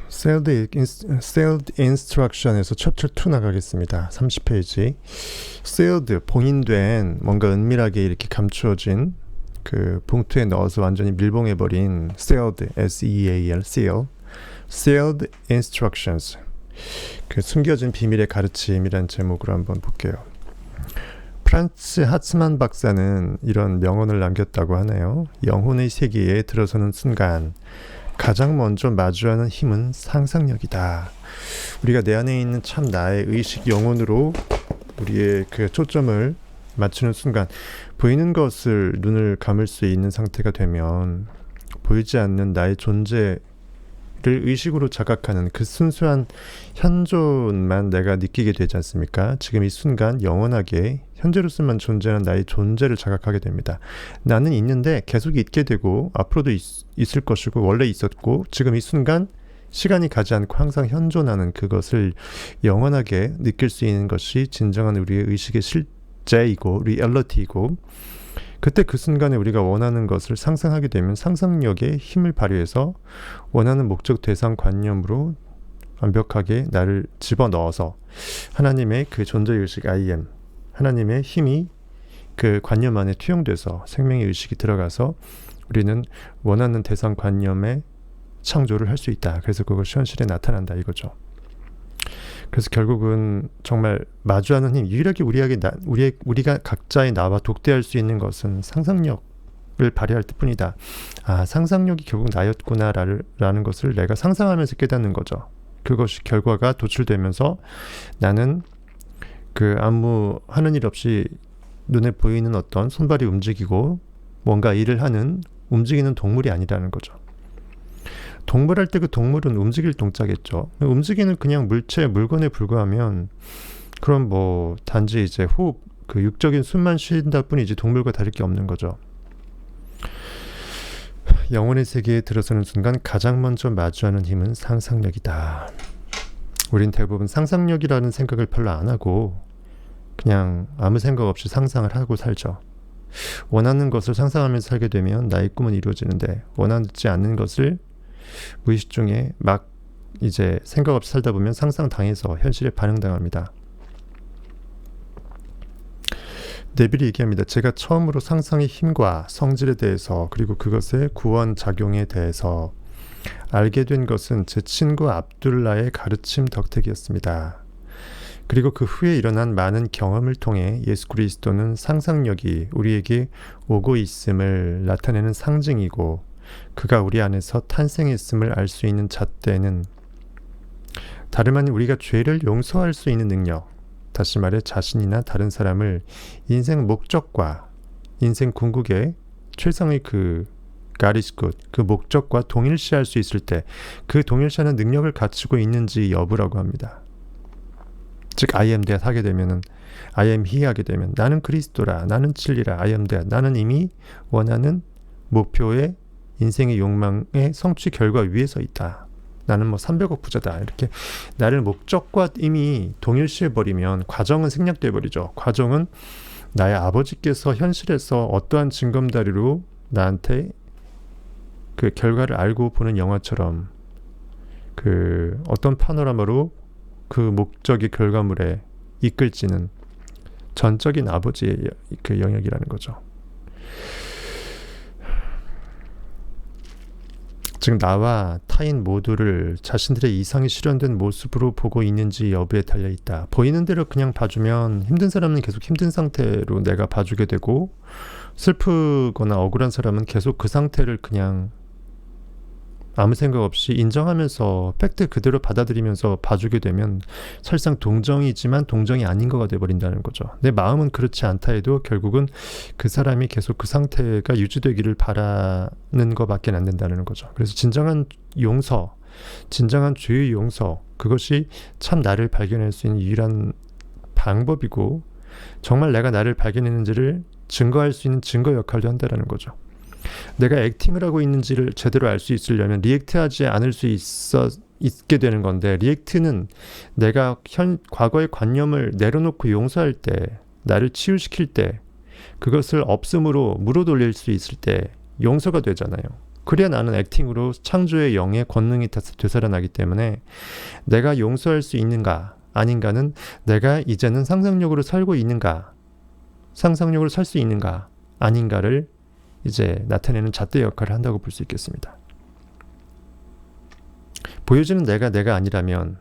Sealed Instruction에서 Chapter 2 나가겠습니다. 30페이지. Sealed, 봉인된, 뭔가 은밀하게 이렇게 감추어진 그 봉투에 넣어서 완전히 밀봉해버린 Sealed, S-E-A-L, Sealed Instructions, 그 숨겨진 비밀의 가르침이란 제목으로 한번 볼게요. 프란츠 하츠만 박사는 이런 명언을 남겼다고 하네요. 영혼의 세계에 들어서는 순간 가장 먼저 마주하는 힘은 상상력이다. 우리가 내 안에 있는 참 나의 의식 영혼으로 우리의 그 초점을 맞추는 순간 보이는 것을 눈을 감을 수 있는 상태가 되면 보이지 않는 나의 존재를 의식으로 자각하는 그 순수한 현존만 내가 느끼게 되지 않습니까? 지금 이 순간 영원하게 현재로서만 존재하는 나의 존재를 자각하게 됩니다. 나는 있는데 계속 있게 되고 앞으로도 있을 것이고 원래 있었고 지금 이 순간 시간이 가지 않고 항상 현존하는 그것을 영원하게 느낄 수 있는 것이 진정한 우리의 의식의 실제이고 리얼리티이고, 그때 그 순간에 우리가 원하는 것을 상상하게 되면 상상력의 힘을 발휘해서 원하는 목적 대상 관념으로 완벽하게 나를 집어넣어서 하나님의 그 존재의식 I am, 하나님의 힘이 그 관념 안에 투영돼서 생명의 의식이 들어가서 우리는 원하는 대상 관념의 창조를 할 수 있다. 그래서 그것이 현실에 나타난다 이거죠. 그래서 결국은 정말 마주하는 힘, 유일하게 우리가 각자의 나와 독대할 수 있는 것은 상상력을 발휘할 뿐이다. 아, 상상력이 결국 나였구나 라는 것을 내가 상상하면서 깨닫는 거죠. 그것이 결과가 도출되면서 나는 그 아무 하는 일 없이 눈에 보이는 어떤 손발이 움직이고 뭔가 일을 하는 움직이는 동물이 아니라는 거죠. 동물 할 때 그 동물은 움직일 동자겠죠. 움직이는 그냥 물체, 물건에 불과하면 그럼 뭐 단지 이제 호흡, 그 육적인 숨만 쉰다 뿐이지 동물과 다를 게 없는 거죠. 영혼의 세계에 들어서는 순간 가장 먼저 마주하는 힘은 상상력이다. 우린 대부분 상상력이라는 생각을 별로 안 하고 그냥 아무 생각 없이 상상을 하고 살죠. 원하는 것을 상상하면서 살게 되면 나의 꿈은 이루어지는데 원하지 않는 것을 무의식 중에 막 이제 생각 없이 살다 보면 상상당해서 현실에 반응당합니다. 네빌이 얘기합니다. 제가 처음으로 상상의 힘과 성질에 대해서 그리고 그것의 구원 작용에 대해서 알게 된 것은 제 친구 압둘라의 가르침 덕택이었습니다. 그리고 그 후에 일어난 많은 경험을 통해 예수 그리스도는 상상력이 우리에게 오고 있음을 나타내는 상징이고 그가 우리 안에서 탄생했음을 알 수 있는 잣대는 다름 아닌 우리가 죄를 용서할 수 있는 능력, 다시 말해 자신이나 다른 사람을 인생 목적과 인생 궁극의 최상의 그 God is good, 그 목적과 동일시할 수 있을 때 그 동일시하는 능력을 갖추고 있는지 여부라고 합니다. 즉 I am that 하게 되면은 I am he 하게 되면 나는 그리스도라, 나는 진리라, I am that, 나는 이미 원하는 목표의 인생의 욕망의 성취 결과 위에 서 있다. 나는 뭐 300억 부자다. 이렇게 나를 목적과 이미 동일시해버리면 과정은 생략돼버리죠. 과정은 나의 아버지께서 현실에서 어떠한 징검다리로 나한테 그 결과를 알고 보는 영화처럼 그 어떤 파노라마로 그 목적의 결과물에 이끌지는 전적인 아버지의 그 영역이라는 거죠. 즉 나와 타인 모두를 자신들의 이상이 실현된 모습으로 보고 있는지 여부에 달려있다. 보이는 대로 그냥 봐주면 힘든 사람은 계속 힘든 상태로 내가 봐주게 되고 슬프거나 억울한 사람은 계속 그 상태를 그냥 아무 생각 없이 인정하면서 팩트 그대로 받아들이면서 봐주게 되면 사실상 동정이지만 동정이 아닌 거가 돼버린다는 거죠. 내 마음은 그렇지 않다 해도 결국은 그 사람이 계속 그 상태가 유지되기를 바라는 것밖에 안 된다는 거죠. 그래서 진정한 용서, 진정한 죄의 용서, 그것이 참 나를 발견할 수 있는 유일한 방법이고 정말 내가 나를 발견했는지를 증거할 수 있는 증거 역할도 한다는 거죠. 내가 액팅을 하고 있는지를 제대로 알 수 있으려면 리액트하지 않을 수 있게 되는 건데, 리액트는 내가 과거의 관념을 내려놓고 용서할 때, 나를 치유시킬 때, 그것을 없음으로 물어 돌릴 수 있을 때 용서가 되잖아요. 그래야 나는 액팅으로 창조의 영의 권능이 되살아나기 때문에 내가 용서할 수 있는가 아닌가는 내가 이제는 상상력으로 살고 있는가, 상상력으로 살 수 있는가 아닌가를 이제 나타내는 잣대 역할을 한다고 볼 수 있겠습니다. 보여지는 내가 아니라면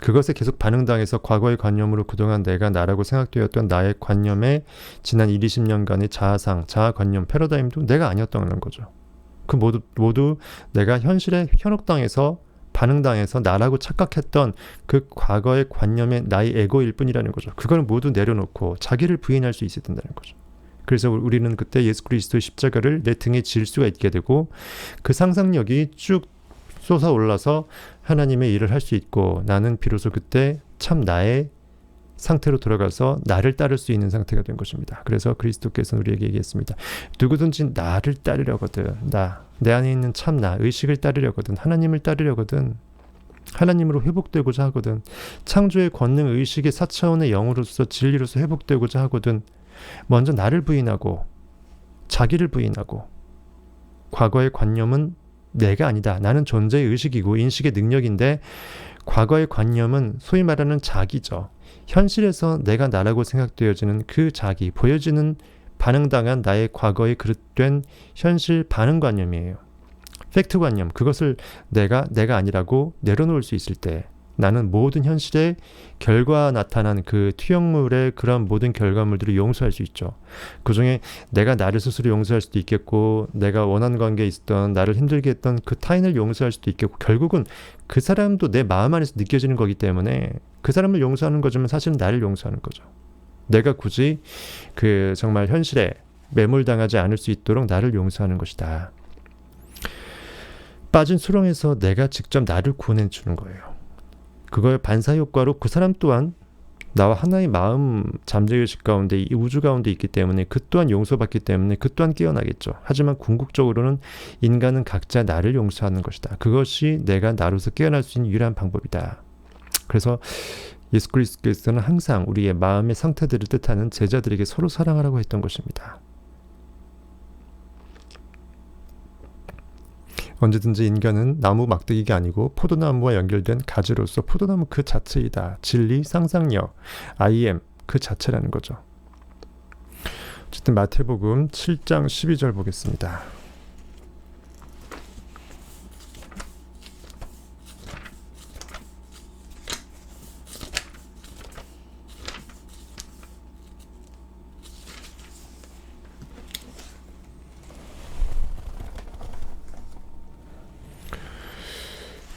그것에 계속 반응당해서 과거의 관념으로 그동안 내가 나라고 생각되었던 나의 관념에 지난 20년간의 자아상, 자아관념, 패러다임도 내가 아니었다는 거죠. 그 모두 내가 현실에 현혹당해서 반응당해서 나라고 착각했던 그 과거의 관념의 나의 에고일 뿐이라는 거죠. 그걸 모두 내려놓고 자기를 부인할 수 있어야 된다는 거죠. 그래서 우리는 그때 예수 그리스도의 십자가를 내 등에 질 수가 있게 되고 그 상상력이 쭉 솟아올라서 하나님의 일을 할 수 있고 나는 비로소 그때 참 나의 상태로 돌아가서 나를 따를 수 있는 상태가 된 것입니다. 그래서 그리스도께서는 우리에게 얘기했습니다. 누구든지 나를 따르려거든, 내 안에 있는 참 나, 의식을 따르려거든, 하나님을 따르려거든, 하나님으로 회복되고자 하거든, 창조의 권능, 의식의 4차원의 영으로서 진리로서 회복되고자 하거든, 먼저 나를 부인하고 자기를 부인하고 과거의 관념은 내가 아니다. 나는 존재의 의식이고 인식의 능력인데 과거의 관념은 소위 말하는 자기죠. 현실에서 내가 나라고 생각되어지는 그 자기, 보여지는 반응당한 나의 과거의 그릇된 현실 반응관념이에요. 팩트관념, 그것을 내가 아니라고 내려놓을 수 있을 때 나는 모든 현실의 결과 나타난 그 투영물의 그런 모든 결과물들을 용서할 수 있죠. 그 중에 내가 나를 스스로 용서할 수도 있겠고, 내가 원한 관계에 있었던 나를 힘들게 했던 그 타인을 용서할 수도 있겠고, 결국은 그 사람도 내 마음 안에서 느껴지는 거기 때문에 그 사람을 용서하는 거지만 사실은 나를 용서하는 거죠. 내가 굳이 그 정말 현실에 매몰당하지 않을 수 있도록 나를 용서하는 것이다. 빠진 수렁에서 내가 직접 나를 구원해 주는 거예요. 그거의 반사효과로 그 사람 또한 나와 하나의 마음 잠재의식 가운데 이 우주 가운데 있기 때문에 그 또한 용서받기 때문에 그 또한 깨어나겠죠. 하지만 궁극적으로는 인간은 각자 나를 용서하는 것이다. 그것이 내가 나로서 깨어날 수 있는 유일한 방법이다. 그래서 예수 그리스도께서는 항상 우리의 마음의 상태들을 뜻하는 제자들에게 서로 사랑하라고 했던 것입니다. 언제든지 인간은 나무 막대기가 아니고 포도나무와 연결된 가지로서 포도나무 그 자체이다. 진리, 상상력, I am 그 자체라는 거죠. 어쨌든 마태복음 7장 12절 보겠습니다.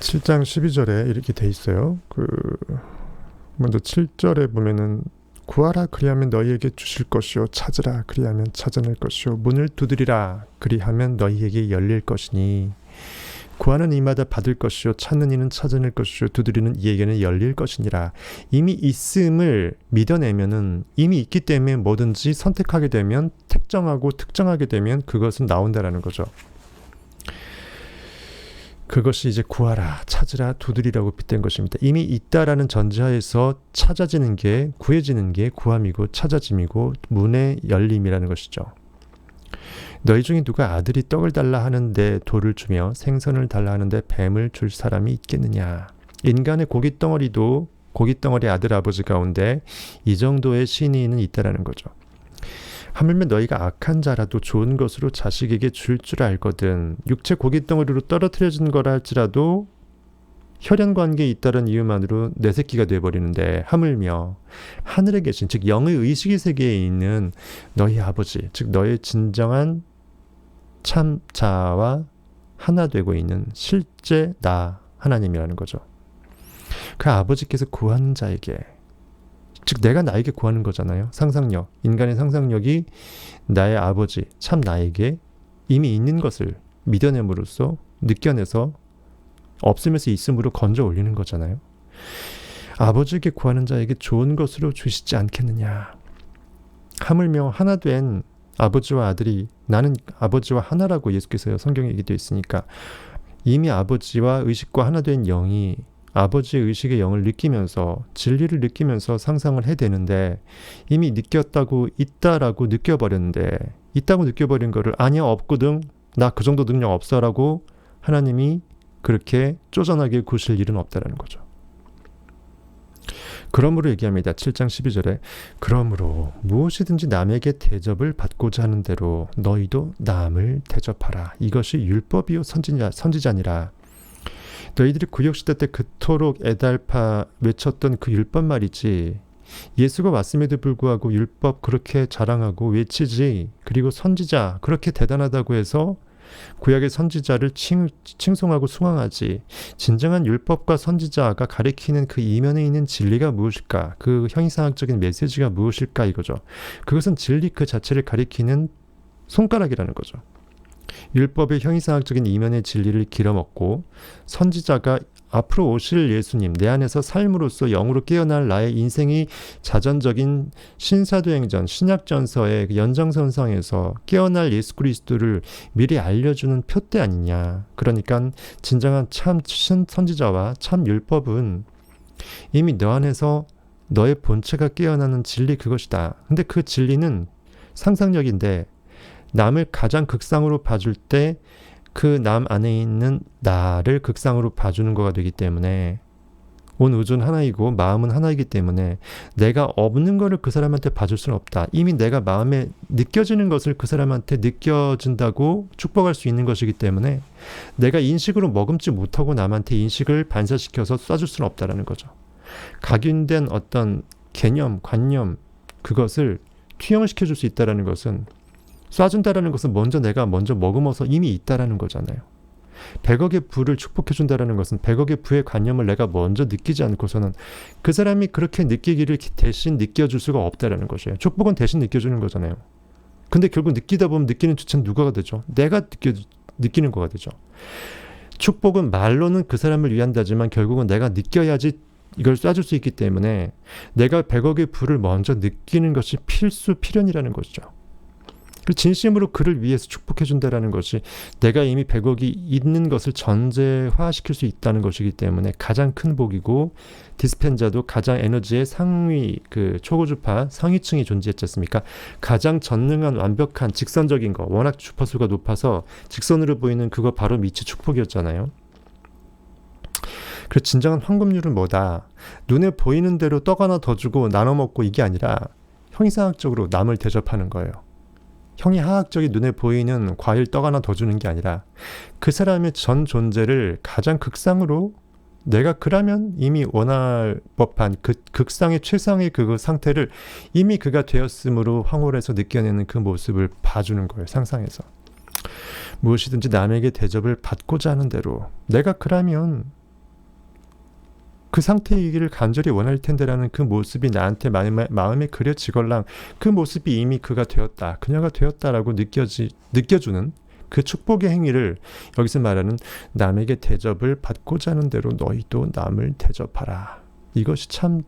칠 장 12절에 이렇게 돼 있어요. 먼저 7절에 보면은 구하라 그리하면 너희에게 주실 것이요 찾으라 그리하면 찾아낼 것이요 문을 두드리라 그리하면 너희에게 열릴 것이니 구하는 이마다 받을 것이요 찾는 이는 찾아낼 것이요 두드리는 이에게는 열릴 것이니라. 이미 있음을 믿어내면은 이미 있기 때문에 뭐든지 선택하게 되면 특정하게 되면 그것은 나온다라는 거죠. 그것이 이제 구하라, 찾으라, 두드리라고 빗댄 것입니다. 이미 있다라는 전제하에서 찾아지는 게, 구해지는 게 구함이고 찾아짐이고 문의 열림이라는 것이죠. 너희 중에 누가 아들이 떡을 달라 하는데 돌을 주며 생선을 달라 하는데 뱀을 줄 사람이 있겠느냐. 인간의 고깃덩어리도 고깃덩어리 아들 아버지 가운데 이 정도의 신의는 있다라는 거죠. 하물며 너희가 악한 자라도 좋은 것으로 자식에게 줄 알거든. 육체 고깃덩어리로 떨어뜨려진 거라 할지라도 혈연관계에 있다는 이유만으로 내 새끼가 돼버리는데 하물며 하늘에 계신 즉 영의 의식의 세계에 있는 너희 아버지 즉 너의 진정한 참 자아와 하나 되고 있는 실제 나 하나님이라는 거죠. 그 아버지께서 구하는 자에게 즉 내가 나에게 구하는 거잖아요. 상상력, 인간의 상상력이 나의 아버지, 참 나에게 이미 있는 것을 믿어냄으로써 느껴내서 없음에서 있음으로 건져 올리는 거잖아요. 아버지에게 구하는 자에게 좋은 것으로 주시지 않겠느냐. 하물며 하나 된 아버지와 아들이 나는 아버지와 하나라고 예수께서 성경에 얘기되어 있으니까 이미 아버지와 의식과 하나 된 영이 아버지의 의식의 영을 느끼면서 진리를 느끼면서 상상을 해대는데 이미 느꼈다고 있다라고 느껴버렸는데 있다고 느껴버린 거를 아니야 없거든 나 그 정도 능력 없어 라고 하나님이 그렇게 쪼잔하게 구실 일은 없다라는 거죠. 그러므로 얘기합니다. 7장 12절에 그러므로 무엇이든지 남에게 대접을 받고자 하는 대로 너희도 남을 대접하라. 이것이 율법이요 선지자니라. 너희들이 구역시대 때 그토록 애달파 외쳤던 그 율법 말이지. 예수가 왔음에도 불구하고 율법 그렇게 자랑하고 외치지. 그리고 선지자 그렇게 대단하다고 해서 구약의 선지자를 칭송하고 숭앙하지. 진정한 율법과 선지자가 가리키는 그 이면에 있는 진리가 무엇일까? 그 형이상학적인 메시지가 무엇일까? 이거죠. 그것은 진리 그 자체를 가리키는 손가락이라는 거죠. 율법의 형이상학적인 이면의 진리를 길어먹고 선지자가 앞으로 오실 예수님, 내 안에서 삶으로써 영으로 깨어날 나의 인생이 자전적인 신사도행전, 신약전서의 연장선상에서 깨어날 예수 그리스도를 미리 알려주는 표대 아니냐. 그러니까 진정한 참 선지자와 참 율법은 이미 너 안에서 너의 본체가 깨어나는 진리 그것이다. 근데 그 진리는 상상력인데 남을 가장 극상으로 봐줄 때 그 남 안에 있는 나를 극상으로 봐주는 거가 되기 때문에 온 우주는 하나이고 마음은 하나이기 때문에 내가 없는 거를 그 사람한테 봐줄 수는 없다. 이미 내가 마음에 느껴지는 것을 그 사람한테 느껴진다고 축복할 수 있는 것이기 때문에 내가 인식으로 머금지 못하고 남한테 인식을 반사시켜서 쏴줄 수는 없다라는 거죠. 각인된 어떤 개념, 관념 그것을 투영시켜줄 수 있다라는 것은 쏴준다라는 것은 내가 먼저 머금어서 이미 있다라는 거잖아요. 100억의 부를 축복해준다라는 것은 100억의 부의 관념을 내가 먼저 느끼지 않고서는 그 사람이 그렇게 느끼기를 대신 느껴줄 수가 없다라는 것이에요. 축복은 대신 느껴주는 거잖아요. 근데 결국 느끼다 보면 느끼는 주체는 누가가 되죠? 내가 느끼는 거가 되죠. 축복은 말로는 그 사람을 위한다지만 결국은 내가 느껴야지 이걸 쏴줄 수 있기 때문에 내가 100억의 부를 먼저 느끼는 것이 필연이라는 것이죠. 진심으로 그를 위해서 축복해준다라는 것이 내가 이미 100억이 있는 것을 전제화시킬 수 있다는 것이기 때문에 가장 큰 복이고 디스펜자도 가장 에너지의 상위 초고주파 상위층이 존재했지 않습니까? 가장 전능한 완벽한 직선적인 거 워낙 주파수가 높아서 직선으로 보이는 그거 바로 미치 축복이었잖아요. 그래서 진정한 황금률은 뭐다? 눈에 보이는 대로 떡 하나 더 주고 나눠 먹고 이게 아니라 형이상학적으로 남을 대접하는 거예요. 형이하학적인 눈에 보이는 과일 떡 하나 더 주는 게 아니라 그 사람의 전 존재를 가장 극상으로 내가 그라면 이미 원할 법한 그 극상의 최상의 그 상태를 이미 그가 되었으므로 황홀해서 느껴내는 그 모습을 봐주는 거예요. 상상해서. 무엇이든지 남에게 대접을 받고자 하는 대로 내가 그라면 그 상태이기를 간절히 원할 텐데라는 그 모습이 나한테 마음에 그려지걸랑 그 모습이 이미 그가 되었다. 그녀가 되었다라고 느껴주는 그 축복의 행위를 여기서 말하는 남에게 대접을 받고자 하는 대로 너희도 남을 대접하라. 이것이 참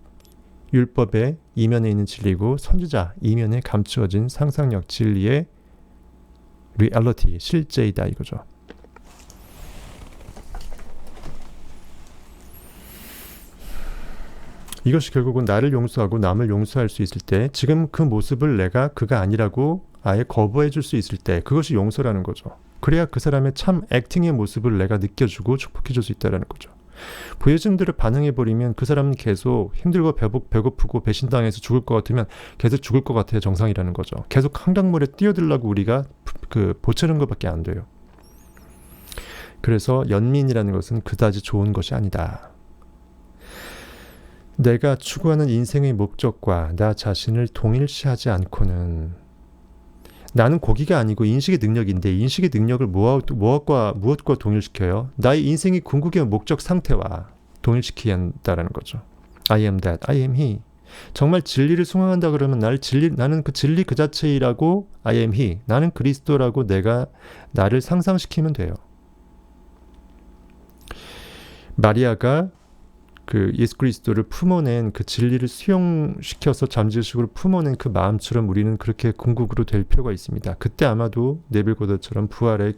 율법의 이면에 있는 진리고 선지자 이면에 감추어진 상상력 진리의 리얼리티, 실제이다 이거죠. 이것이 결국은 나를 용서하고 남을 용서할 수 있을 때 지금 그 모습을 내가 그가 아니라고 아예 거부해 줄 수 있을 때 그것이 용서라는 거죠. 그래야 그 사람의 참 액팅의 모습을 내가 느껴주고 축복해 줄 수 있다는 거죠. 보여진 대로 반응해버리면 그 사람은 계속 힘들고 배고프고 배신당해서 죽을 것 같으면 계속 죽을 것 같아요. 정상이라는 거죠. 계속 한강물에 뛰어들라고 우리가 보채는 것밖에 안 돼요. 그래서 연민이라는 것은 그다지 좋은 것이 아니다. 내가 추구하는 인생의 목적과 나 자신을 동일시하지 않고는 나는 고기가 아니고 인식의 능력인데 인식의 능력을 무엇과 동일시켜요? 나의 인생의 궁극의 목적 상태와 동일시켜야 한다는 거죠. I am that, I am he. 정말 진리를 숭앙한다 그러면 나는 그 진리 그 자체이라고 I am he. 나는 그리스도라고 내가 나를 상상시키면 돼요. 마리아가 예수 그리스도를 품어낸 그 진리를 수용시켜서 잠재의식으로 품어낸 그 마음처럼 우리는 그렇게 궁극으로 될 필요가 있습니다. 그때 아마도 네빌 고더처럼 부활의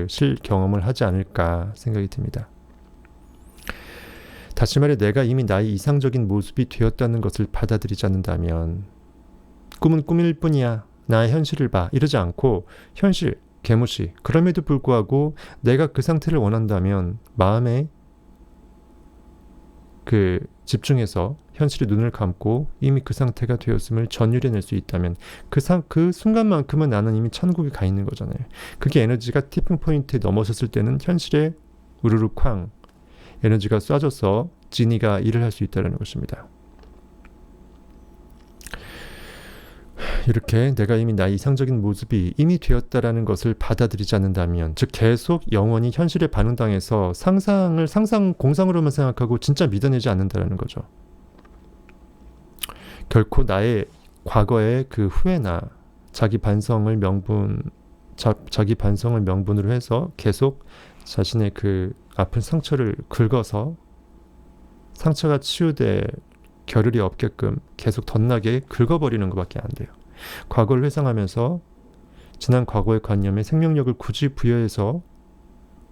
실경험을 하지 않을까 생각이 듭니다. 다시 말해 내가 이미 나의 이상적인 모습이 되었다는 것을 받아들이지 않는다면 꿈은 꿈일 뿐이야. 나의 현실을 봐. 이러지 않고 현실, 개무시. 그럼에도 불구하고 내가 그 상태를 원한다면 마음에 그 집중해서 현실의 눈을 감고 이미 그 상태가 되었음을 전율해낼 수 있다면 그 순간만큼은 나는 이미 천국에 가 있는 거잖아요. 그게 에너지가 티핑 포인트에 넘어섰을 때는 현실에 우르르 쾅 에너지가 쏴져서 지니가 일을 할 수 있다는 것입니다. 이렇게 내가 이미 나의 이상적인 모습이 이미 되었다라는 것을 받아들이지 않는다면, 즉 계속 영원히 현실에 반응당해서 공상으로만 생각하고 진짜 믿어내지 않는다라는 거죠. 결코 나의 과거의 그 후회나 자기 반성을 명분으로 해서 계속 자신의 그 아픈 상처를 긁어서 상처가 치유될 겨를이 없게끔 계속 덧나게 긁어버리는 것밖에 안 돼요. 과거를 회상하면서 지난 과거의 관념에 생명력을 굳이 부여해서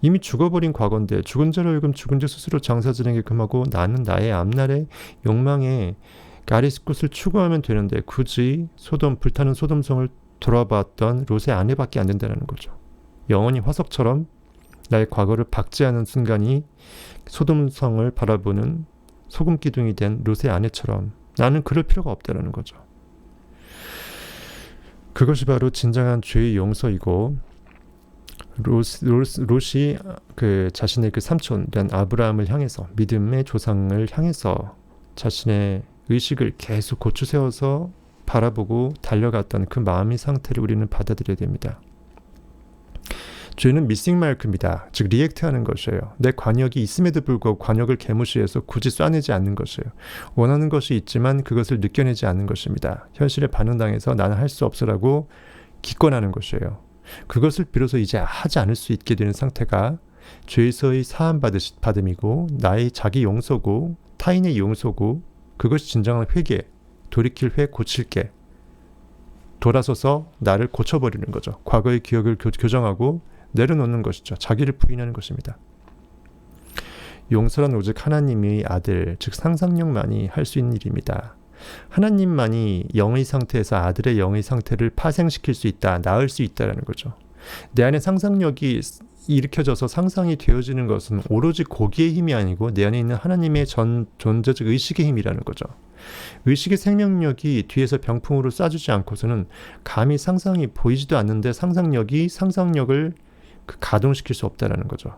이미 죽어버린 과거인데 죽은 자로 하여금 죽은 자 스스로 장사 지내게끔 하고 나는 나의 앞날의 욕망에 가리스굿을 추구하면 되는데 굳이 불타는 소돔성을 돌아봤던 롯의 아내밖에 안 된다는 거죠. 영원히 화석처럼 나의 과거를 박제하는 순간이 소돔성을 바라보는 소금 기둥이 된 롯의 아내처럼 나는 그럴 필요가 없다는 거죠. 그것이 바로 진정한 죄의 용서이고, 롯이 그 자신의 그 삼촌된 아브라함을 향해서, 믿음의 조상을 향해서 자신의 의식을 계속 고추 세워서 바라보고 달려갔던 그 마음의 상태를 우리는 받아들여야 됩니다. 죄는 미싱 마크입니다. 즉 리액트하는 것이에요. 내 관역이 있음에도 불구하고 관역을 개무시해서 굳이 쏴내지 않는 것이에요. 원하는 것이 있지만 그것을 느껴내지 않는 것입니다. 현실에 반응당해서 나는 할 수 없어라고 기권하는 것이에요. 그것을 비로소 이제 하지 않을 수 있게 되는 상태가 죄에서의 사함받음이고 나의 자기 용서고 타인의 용서고, 그것이 진정한 회개, 돌이킬 회, 고칠 게, 돌아서서 나를 고쳐버리는 거죠. 과거의 기억을 교정하고 내려놓는 것이죠. 자기를 부인하는 것입니다. 용서란 오직 하나님의 아들, 즉 상상력만이 할 수 있는 일입니다. 하나님만이 영의 상태에서 아들의 영의 상태를 파생시킬 수 있다, 낳을 수 있다라는 거죠. 내 안에 상상력이 일으켜져서 상상이 되어지는 것은 오로지 고기의 힘이 아니고 내 안에 있는 하나님의 존재적 의식의 힘이라는 거죠. 의식의 생명력이 뒤에서 병풍으로 쏴주지 않고서는 감히 상상이 보이지도 않는데 상상력이 상상력을 가동시킬 수 없다는 거죠.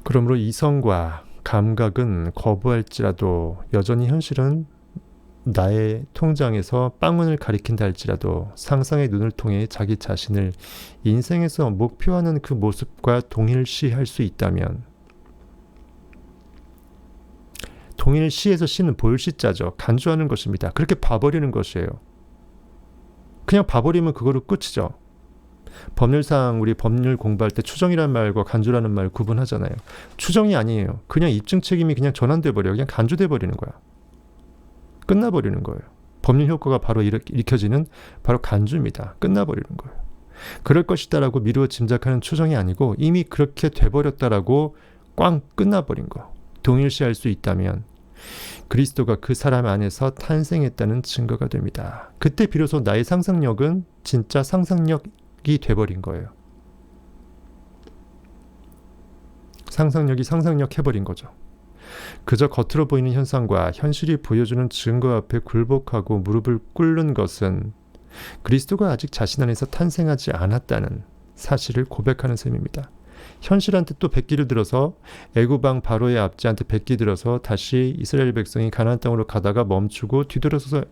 그러므로 이성과 감각은 거부할지라도 여전히 현실은 나의 통장에서 빵원을 가리킨다 할지라도 상상의 눈을 통해 자기 자신을 인생에서 목표하는 그 모습과 동일시할 수 있다면, 동일시에서 시는 볼시자죠. 간주하는 것입니다. 그렇게 봐버리는 것이에요. 그냥 봐버리면 그거로 끝이죠. 법률상 우리 법률 공부할 때 추정이라는 말과 간주라는 말 구분하잖아요. 추정이 아니에요. 그냥 입증 책임이 그냥 전환돼 버려요. 그냥 간주돼 버리는 거야. 끝나버리는 거예요. 법률 효과가 바로 일으켜지는 바로 간주입니다. 끝나버리는 거예요. 그럴 것이다라고 미루어 짐작하는 추정이 아니고 이미 그렇게 돼버렸다라고 꽝 끝나버린 거. 동일시할 수 있다면 그리스도가 그 사람 안에서 탄생했다는 증거가 됩니다. 그때 비로소 나의 상상력은 진짜 상상력이 돼버린 거예요. 상상력이 상상력 해버린 거죠. 그저 겉으로 보이는 현상과 현실이 보여주는 증거 앞에 굴복하고 무릎을 꿇는 것은 그리스도가 아직 자신 안에서 탄생하지 않았다는 사실을 고백하는 셈입니다. 현실한테 또 백기를 들어서 애굽왕 바로의 압제한테 백기 들어서 다시 이스라엘 백성이 가나안 땅으로 가다가 멈추고 뒤돌아서서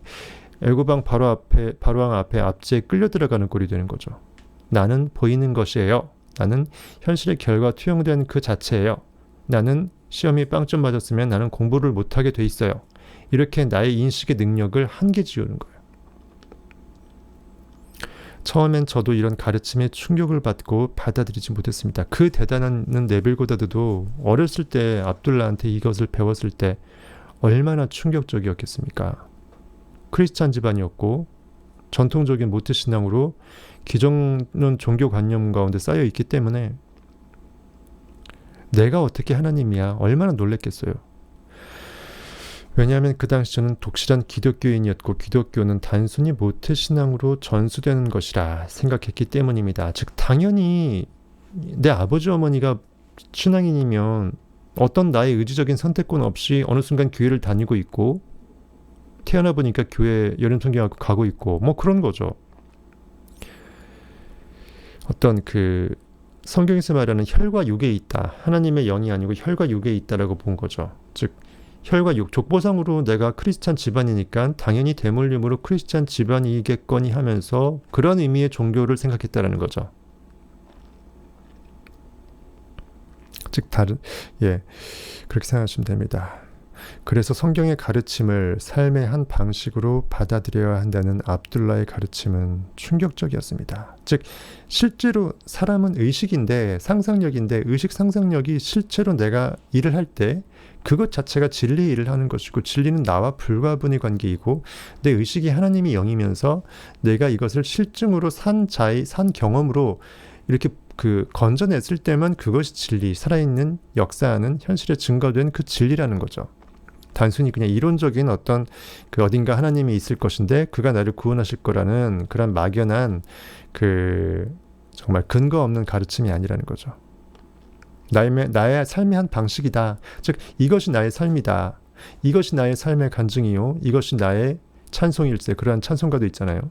애굽왕 바로왕 앞에 압제에 끌려 들어가는 꼴이 되는 거죠. 나는 보이는 것이에요. 나는 현실의 결과 투영된 그 자체예요. 나는 시험이 빵점 맞았으면 나는 공부를 못하게 돼 있어요. 이렇게 나의 인식의 능력을 한계 지우는 거예요. 처음엔 저도 이런 가르침에 충격을 받고 받아들이지 못했습니다. 그 대단한 네빌고다드도 어렸을 때 압둘라한테 이것을 배웠을 때 얼마나 충격적이었겠습니까? 크리스찬 집안이었고 전통적인 모태 신앙으로 기존은 종교관념 가운데 쌓여 있기 때문에 내가 어떻게 하나님이야? 얼마나 놀랬겠어요. 왜냐하면 그 당시 저는 독실한 기독교인이었고 기독교는 단순히 모태신앙으로 전수되는 것이라 생각했기 때문입니다. 즉 당연히 내 아버지 어머니가 신앙인이면 어떤 나의 의지적인 선택권 없이 어느 순간 교회를 다니고 있고 태어나 보니까 교회 여름성경학교 가고 있고 뭐 그런 거죠. 어떤 그 성경에서 말하는 혈과 육에 있다. 하나님의 영이 아니고 혈과 육에 있다라고 본 거죠. 즉 혈과 육, 족보상으로 내가 크리스찬 집안이니까 당연히 대물림으로 크리스찬 집안이겠거니 하면서 그런 의미의 종교를 생각했다라는 거죠. 즉 그렇게 생각하시면 됩니다. 그래서 성경의 가르침을 삶의 한 방식으로 받아들여야 한다는 압둘라의 가르침은 충격적이었습니다. 즉 실제로 사람은 의식인데 상상력인데 의식 상상력이 실제로 내가 일을 할 때 그것 자체가 진리의 일을 하는 것이고 진리는 나와 불가분의 관계이고 내 의식이 하나님이 영이면서 내가 이것을 실증으로 산 경험으로 이렇게 건져냈을 때만 그것이 진리, 살아있는 역사하는 현실에 증거된 그 진리라는 거죠. 단순히 그냥 이론적인 어떤 어딘가 하나님이 있을 것인데 그가 나를 구원하실 거라는 그런 막연한 정말 근거 없는 가르침이 아니라는 거죠. 나의 삶의 한 방식이다. 즉 이것이 나의 삶이다. 이것이 나의 삶의 간증이요. 이것이 나의 찬송일세. 그러한 찬송가도 있잖아요.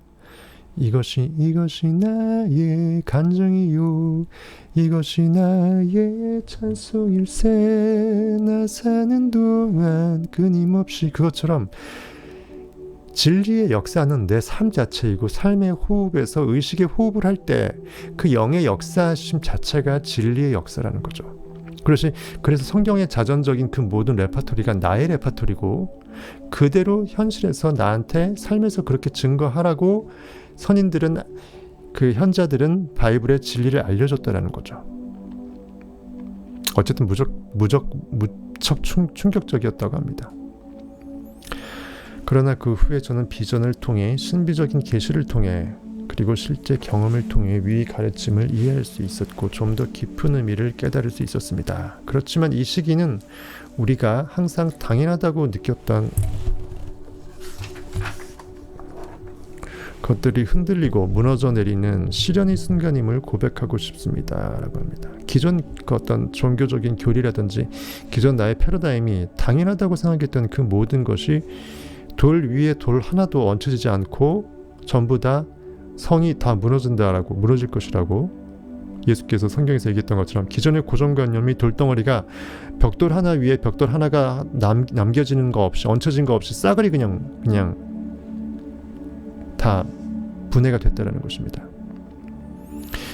이것이 나의 간증이요. 이것이 나의 찬송일세. 나 사는 동안 끊임없이. 그것처럼 진리의 역사는 내 삶 자체이고 삶의 호흡에서 의식의 호흡을 할 때 그 영의 역사심 자체가 진리의 역사라는 거죠. 그래서 성경의 자전적인 그 모든 레퍼토리가 나의 레퍼토리고 그대로 현실에서 나한테 삶에서 그렇게 증거하라고 선인들은 현자들은 바이블의 진리를 알려줬다라는 거죠. 어쨌든 무척 충격적이었다고 합니다. 그러나 그 후에 저는 비전을 통해 신비적인 계시를 통해 그리고 실제 경험을 통해 위 가르침을 이해할 수 있었고 좀 더 깊은 의미를 깨달을 수 있었습니다. 그렇지만 이 시기는 우리가 항상 당연하다고 느꼈던 것들이 흔들리고 무너져 내리는 시련의 순간임을 고백하고 싶습니다. 라고 합니다. 기존 어떤 종교적인 교리라든지 기존 나의 패러다임이 당연하다고 생각했던 그 모든 것이 돌 위에 돌 하나도 얹혀지지 않고 전부 다 성이 다 무너질 것이라고 예수께서 성경에서 얘기했던 것처럼 기존의 고정관념이 돌덩어리가 벽돌 하나 위에 벽돌 하나가 남겨지는 거 없이 얹혀진 거 없이 싸그리 그냥 다 분해가 됐다는 것입니다.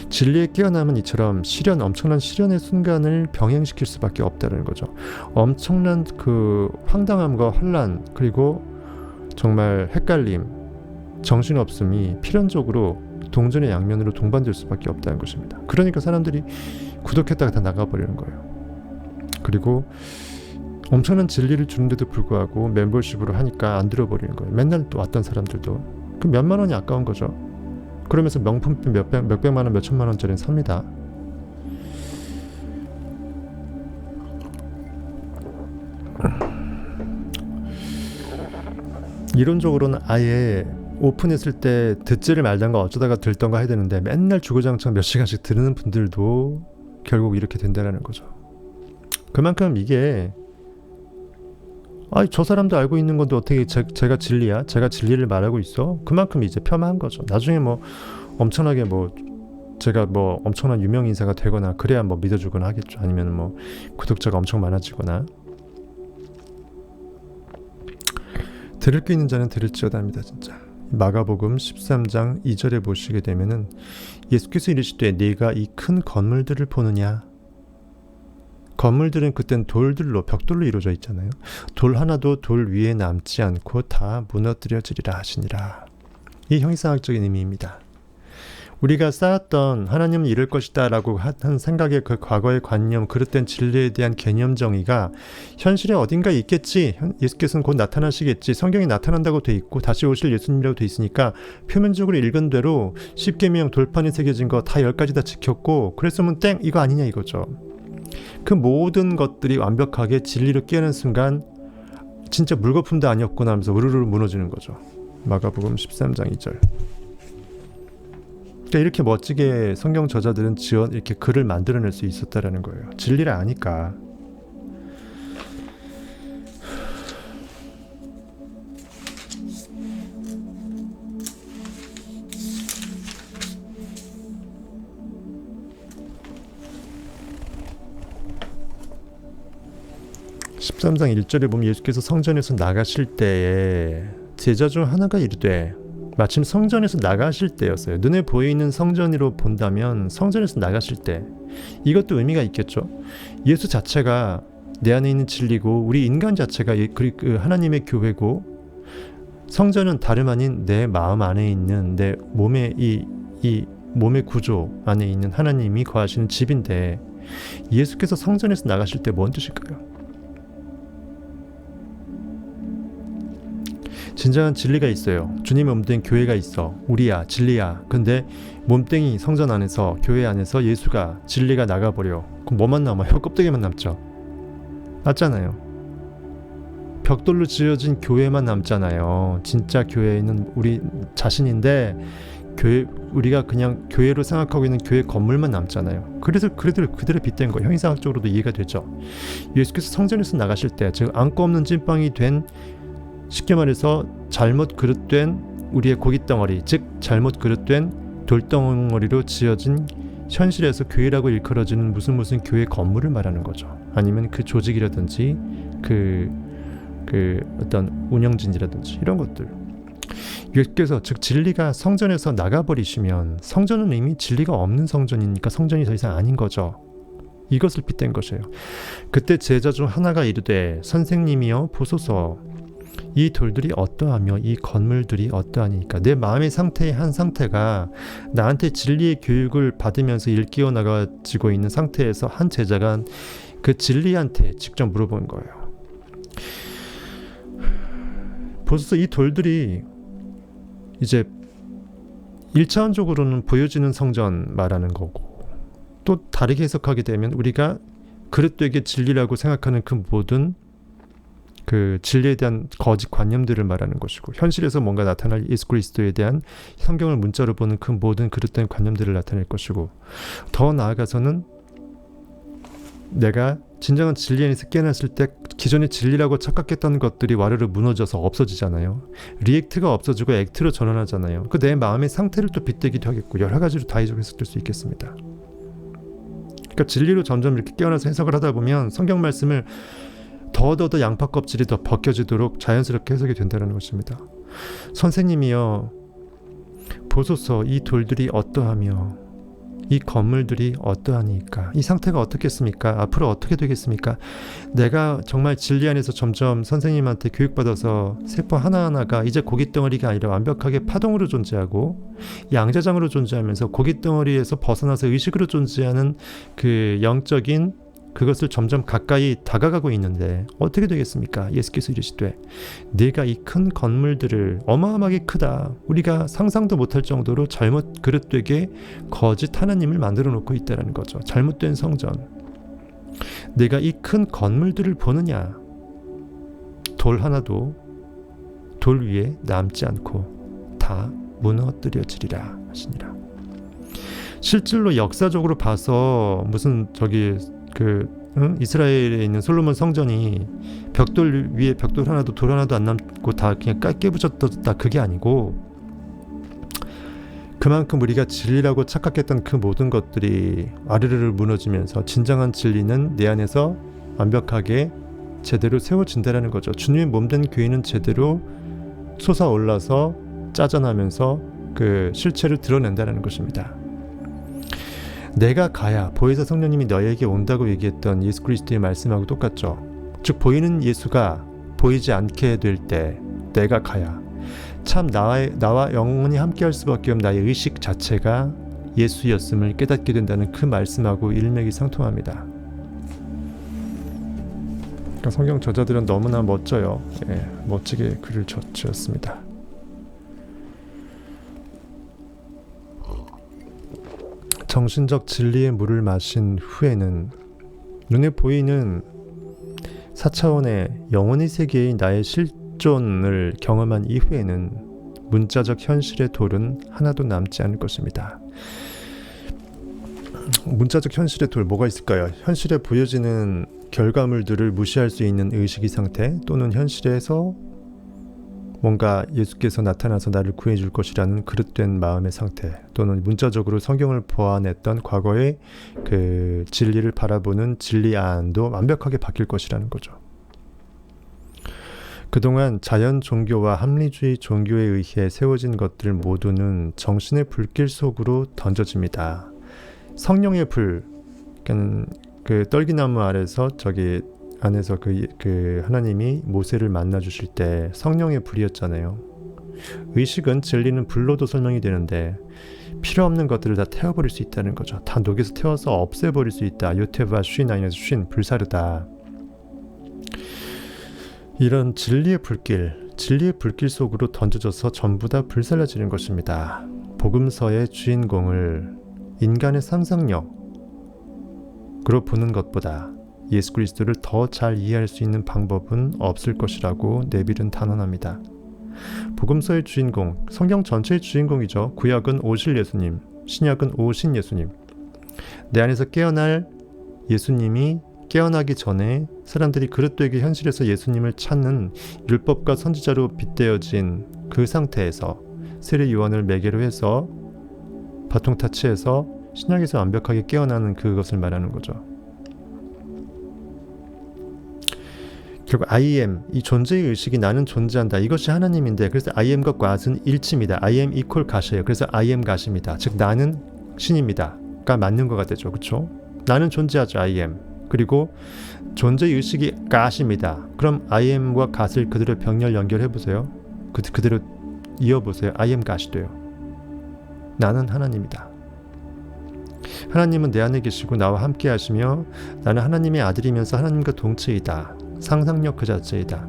진리에 깨어남은 이처럼 엄청난 시련의 순간을 병행시킬 수밖에 없다는 거죠. 엄청난 황당함과 혼란 그리고 정말 헷갈림, 정신없음이 필연적으로 동전의 양면으로 동반될 수밖에 없다는 것입니다. 그러니까 사람들이 구독했다가 다 나가버리는 거예요. 그리고 엄청난 진리를 주는데도 불구하고 멤버십으로 하니까 안 들어버리는 거예요. 맨날 또 왔던 사람들도 그 몇만 원이 아까운 거죠. 그러면서 명품品몇백만 원, 몇천만 원짜리는 삽니다. 이론적으로는 아예 오픈했을 때 듣지를 말던가 어쩌다가 들던가 해야 되는데 맨날 주구장창 몇 시간씩 들으는 분들도 결국 이렇게 된다는 거죠. 그만큼 이게 저 사람도 알고 있는 건데 어떻게 제가 진리야? 제가 진리를 말하고 있어? 그만큼 이제 폄하한 거죠. 나중에 엄청나게 제가 엄청난 유명 인사가 되거나 그래야 믿어주거나 하겠죠. 아니면 구독자가 엄청 많아지거나. 들을 게 있는 자는 들을지어다 합니다. 진짜. 마가복음 13장 2절에 보시게 되면은 예수께서 이르시되 네가 이 큰 건물들을 보느냐. 건물들은 그땐 벽돌로 이루어져 있잖아요. 돌 하나도 돌 위에 남지 않고 다 무너뜨려지리라 하시니라. 이 형이상학적인 의미입니다. 우리가 쌓았던 하나님은 이럴 것이다 라고 한 생각의 그 과거의 관념, 그릇된 진리에 대한 개념 정의가 현실에 어딘가에 있겠지, 예수께서는 곧 나타나시겠지, 성경에 나타난다고 돼 있고 다시 오실 예수님이라고 돼 있으니까 표면적으로 읽은 대로 10계명 돌판에 새겨진 거 다 10가지 다 지켰고 그랬으면 땡 이거 아니냐 이거죠. 그 모든 것들이 완벽하게 진리로 깨어난 순간 진짜 물거품도 아니었구나 하면서 우르르 무너지는 거죠. 마가복음 13장 2절. 그러니까 이렇게 멋지게 성경 저자들은 이렇게 글을 만들어낼 수 있었다라는 거예요. 진리를 아니까. (13장 1절에) 보면 예수께서 성전에서 나가실 때에 제자 중 하나가 이르되, 마침 성전에서 나가실 때였어요. 눈에 보이는 성전으로 본다면 성전에서 나가실 때, 이것도 의미가 있겠죠. 예수 자체가 내 안에 있는 진리고 우리 인간 자체가 그 하나님의 교회고, 성전은 다름 아닌 내 마음 안에 있는 내 몸의 이 몸의 구조 안에 있는 하나님이 거하시는 집인데, 예수께서 성전에서 나가실 때 뭔 뜻일까요? 진정한 진리가 있어요. 주님의 몸된 교회가 있어. 우리야, 진리야. 근데 몸뚱이 성전 안에서, 교회 안에서 예수가, 진리가 나가버려. 그럼 뭐만 남아요? 껍데기만 남죠. 맞잖아요. 벽돌로 지어진 교회만 남잖아요. 진짜 교회는 우리 자신인데, 우리가 그냥 교회로 생각하고 있는 교회 건물만 남잖아요. 그래서 그대로 빗댄 거예요. 형이상학적으로도 이해가 되죠. 예수께서 성전에서 나가실 때, 즉 안고 없는 찐빵이 된, 쉽게 말해서 잘못 그릇된 우리의 고깃덩어리, 즉 잘못 그릇된 돌덩어리로 지어진 현실에서 교회라고 일컬어지는 무슨 교회 건물을 말하는 거죠. 아니면 그 조직이라든지 그 어떤 운영진이라든지 이런 것들. 예수께서 즉 진리가 성전에서 나가버리시면 성전은 이미 진리가 없는 성전이니까 성전이 더 이상 아닌 거죠. 이것을 빗댄 것이에요. 그때 제자 중 하나가 이르되, 선생님이여 보소서, 이 돌들이 어떠하며 이 건물들이 어떠하니까. 내 마음의 상태의 한 상태가 나한테 진리의 교육을 받으면서 일깨워 나가지고 있는 상태에서 한 제자가 그 진리한테 직접 물어본 거예요. 벌써 이 돌들이 이제 1차원적으로는 보여지는 성전 말하는 거고, 또 다르게 해석하게 되면 우리가 그릇되게 진리라고 생각하는 그 모든 그 진리에 대한 거짓 관념들을 말하는 것이고, 현실에서 뭔가 나타날 예수 그리스도에 대한 성경을 문자로 보는 그 모든 그릇된 관념들을 나타낼 것이고, 더 나아가서는 내가 진정한 진리 안에서 깨어났을 때 기존의 진리라고 착각했던 것들이 와르르 무너져서 없어지잖아요. 리액트가 없어지고 액트로 전환하잖아요. 그 내 마음의 상태를 또 빗대기도 하겠고, 여러 가지로 다이적 해석될 수 있겠습니다. 그러니까 진리로 점점 이렇게 깨어나서 해석을 하다 보면 성경 말씀을 더 양파 껍질이 더 벗겨지도록 자연스럽게 해석이 된다는 것입니다. 선생님이여 보소서, 이 돌들이 어떠하며 이 건물들이 어떠하니까. 이 상태가 어떻겠습니까? 앞으로 어떻게 되겠습니까? 내가 정말 진리 안에서 점점 선생님한테 교육받아서 세포 하나하나가 이제 고깃덩어리가 아니라 완벽하게 파동으로 존재하고 양자장으로 존재하면서 고깃덩어리에서 벗어나서 의식으로 존재하는 그 영적인 그것을 점점 가까이 다가가고 있는데 어떻게 되겠습니까? 예수께서 이르시되, 네가 이 큰 건물들을, 어마어마하게 크다, 우리가 상상도 못할 정도로 잘못 그릇되게 거짓 하나님을 만들어 놓고 있다는 거죠. 잘못된 성전. 네가 이 큰 건물들을 보느냐? 돌 하나도 돌 위에 남지 않고 다 무너뜨려지리라 하시니라. 실질로 역사적으로 봐서 무슨 이스라엘에 있는 솔로몬 성전이 벽돌 위에 벽돌 하나도 돌 하나도 안 남고 다 그냥 깨부셨다, 그게 아니고, 그만큼 우리가 진리라고 착각했던 그 모든 것들이 아르르르 무너지면서 진정한 진리는 내 안에서 완벽하게 제대로 세워진다는 거죠. 주님의 몸된 교회는 제대로 솟아올라서 짜잔하면서 그 실체를 드러낸다는 것입니다. 내가 가야, 보혜사 성령님이 너에게 온다고 얘기했던 예수 그리스도의 말씀하고 똑같죠. 즉 보이는 예수가 보이지 않게 될 때 내가 가야 참 나와 영원히 함께할 수밖에 없는 나의 의식 자체가 예수였음을 깨닫게 된다는 그 말씀하고 일맥이상통합니다. 그러니까 성경 저자들은 너무나 멋져요. 멋지게 글을 지었습니다. 정신적 진리의 물을 마신 후에는 눈에 보이는 4차원의 영혼의 세계의 나의 실존을 경험한 이후에는 문자적 현실의 돌은 하나도 남지 않을 것입니다. 문자적 현실의 돌 뭐가 있을까요? 현실에 보여지는 결과물들을 무시할 수 있는 의식의 상태, 또는 현실에서 뭔가 예수께서 나타나서 나를 구해줄 것이라는 그릇된 마음의 상태, 또는 문자적으로 성경을 보완했던 과거의 그 진리를 바라보는 진리안도 완벽하게 바뀔 것이라는 거죠. 그동안 자연 종교와 합리주의 종교에 의해 세워진 것들 모두는 정신의 불길 속으로 던져집니다. 성령의 불, 그 떨기나무 아래서 저기 안에서 그 하나님이 모세를 만나 주실 때 성령의 불이었잖아요. 의식은 진리는 불로도 설명이 되는데 필요 없는 것들을 다 태워버릴 수 있다는 거죠. 다 녹여서 태워서 없애버릴 수 있다. 요테바 쉰아인에서 쉰, 불사르다. 이런 진리의 불길 속으로 던져져서 전부 다 불살라지는 것입니다. 복음서의 주인공을 인간의 상상력으로 보는 것보다 예수 그리스도를 더 잘 이해할 수 있는 방법은 없을 것이라고 네빌은 단언합니다. 복음서의 주인공, 성경 전체의 주인공이죠. 구약은 오실 예수님, 신약은 오신 예수님. 내 안에서 깨어날 예수님이 깨어나기 전에 사람들이 그릇되게 현실에서 예수님을 찾는 율법과 선지자로 빗대어진 그 상태에서 세례 요한을 매개로 해서 바통 타치해서 신약에서 완벽하게 깨어나는 그것을 말하는 거죠. 결국 I am, 이 존재의 의식이 나는 존재한다. 이것이 하나님인데, 그래서 I am과 God은 일치입니다. I am equal God이에요. 그래서 I am God입니다. 즉 나는 신입니다.가 맞는 거가 되죠. 그렇죠? 나는 존재하죠. I am. 그리고 존재의 의식이 God입니다. 그럼 I am과 God을 그대로 병렬 연결해보세요. 그대로 이어보세요. I am God이 돼요. 나는 하나님이다. 하나님은 내 안에 계시고 나와 함께 하시며 나는 하나님의 아들이면서 하나님과 동체이다. 상상력 그 자체이다.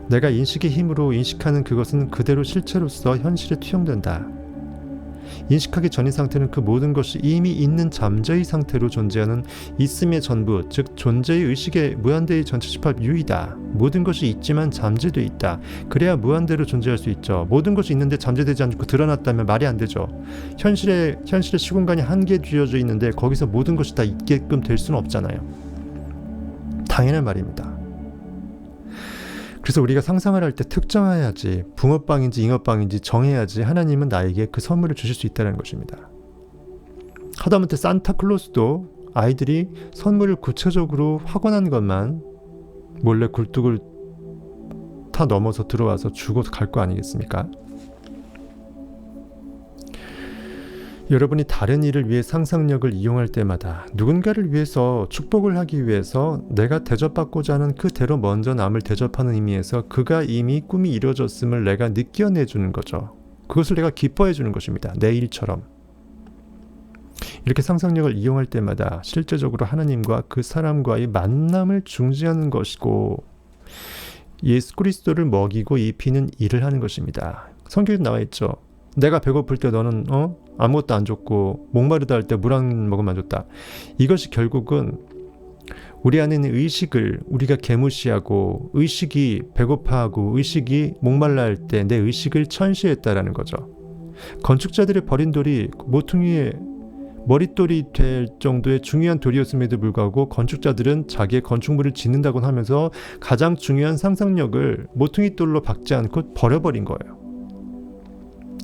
내가 인식의 힘으로 인식하는 그것은 그대로 실체로서 현실에 투영된다. 인식하기 전의 상태는 그 모든 것이 이미 있는 잠재의 상태로 존재하는 있음의 전부, 즉 존재의 의식의 무한대의 전체 집합 유이다. 모든 것이 있지만 잠재되어 있다. 그래야 무한대로 존재할 수 있죠. 모든 것이 있는데 잠재되지 않고 드러났다면 말이 안 되죠. 현실의 시공간이 한계에 쥐어져 있는데 거기서 모든 것이 다 있게끔 될 수는 없잖아요. 당연한 말입니다. 그래서 우리가 상상을 할 때 특정해야지, 붕어빵인지 잉어빵인지 정해야지 하나님은 나에게 그 선물을 주실 수 있다는 것입니다. 하다못해 산타클로스도 아이들이 선물을 구체적으로 확언한 것만 몰래 굴뚝을 타 넘어서 들어와서 주고 갈 거 아니겠습니까? 여러분이 다른 일을 위해 상상력을 이용할 때마다 누군가를 위해서 축복을 하기 위해서 내가 대접받고자 하는 그대로 먼저 남을 대접하는 의미에서 그가 이미 꿈이 이루어졌음을 내가 느껴내주는 거죠. 그것을 내가 기뻐해주는 것입니다. 내 일처럼. 이렇게 상상력을 이용할 때마다 실제적으로 하나님과 그 사람과의 만남을 중지하는 것이고 예수 그리스도를 먹이고 입히는 일을 하는 것입니다. 성경에 나와 있죠. 내가 배고플 때 너는 아무것도 안 줬고 목마르다 할 때 물 한 모금 안 줬다. 이것이 결국은 우리 안에 있는 의식을 우리가 개무시하고 의식이 배고파하고 의식이 목말라 할 때 내 의식을 천시했다라는 거죠. 건축자들의 버린 돌이 모퉁이의 머릿돌이 될 정도의 중요한 돌이었음에도 불구하고 건축자들은 자기의 건축물을 짓는다고 하면서 가장 중요한 상상력을 모퉁이돌로 박지 않고 버려버린 거예요.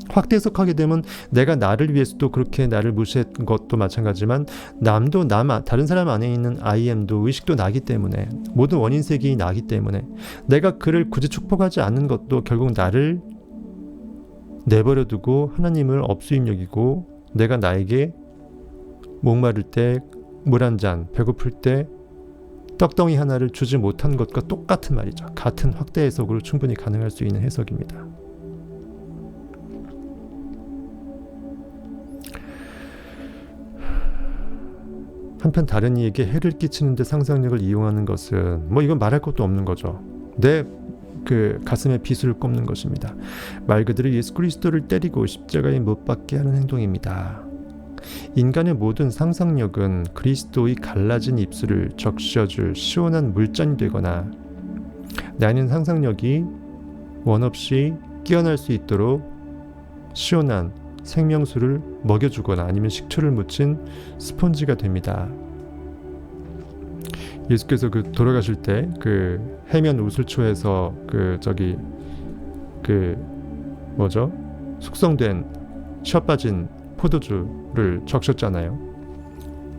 확대 해석하게 되면 내가 나를 위해서도 그렇게 나를 무시한 것도 마찬가지지만 남도 다른 사람 안에 있는 I am도 의식도 나기 때문에 모든 원인 세계이 나기 때문에 내가 그를 굳이 축복하지 않는 것도 결국 나를 내버려 두고 하나님을 업수임 여기고 내가 나에게 목마를 때 물 한 잔, 배고플 때 떡덩이 하나를 주지 못한 것과 똑같은 말이죠. 같은 확대 해석으로 충분히 가능할 수 있는 해석입니다. 한편 다른 이에게 해를 끼치는 데 상상력을 이용하는 것은 이건 말할 것도 없는 거죠. 내 그 가슴에 비수를 꼽는 것입니다. 말 그대로 예수 그리스도를 때리고 십자가에 못 박게 하는 행동입니다. 인간의 모든 상상력은 그리스도의 갈라진 입술을 적셔줄 시원한 물잔이 되거나 나는 상상력이 원없이 깨어날 수 있도록 시원한 생명수를 먹여주거나 아니면 식초를 묻힌 스폰지가 됩니다. 예수께서 그 돌아가실 때 그 해면 우슬초에서 숙성된 쉬어 빠진 포도주를 적셨잖아요.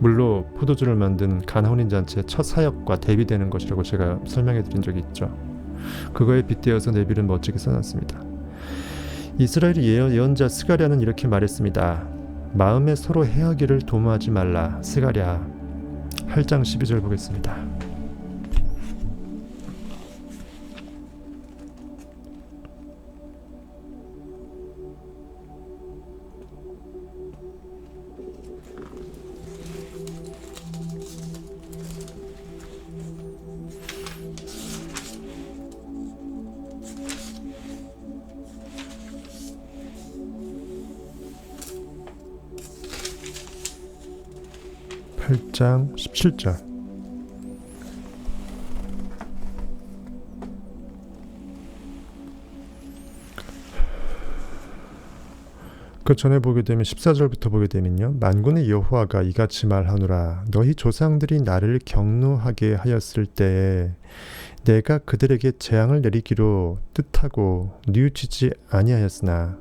물로 포도주를 만든 가나 혼인잔치의 첫 사역과 대비되는 것이라고 제가 설명해 드린 적이 있죠. 그거에 빗대어서 네빌은 멋지게 써놨습니다. 이스라엘의 예언자 스가랴는 이렇게 말했습니다. 마음에 서로 해하기를 도모하지 말라. 스가랴 8장 12절 보겠습니다. (8장 17절) 그 전에 보게 되면 14절부터 보게 되면요. 만군의 여호와가 이같이 말하노라. 너희 조상들이 나를 경노하게 하였을 때에 내가 그들에게 재앙을 내리기로 뜻하고 뉘우치지 아니하였으나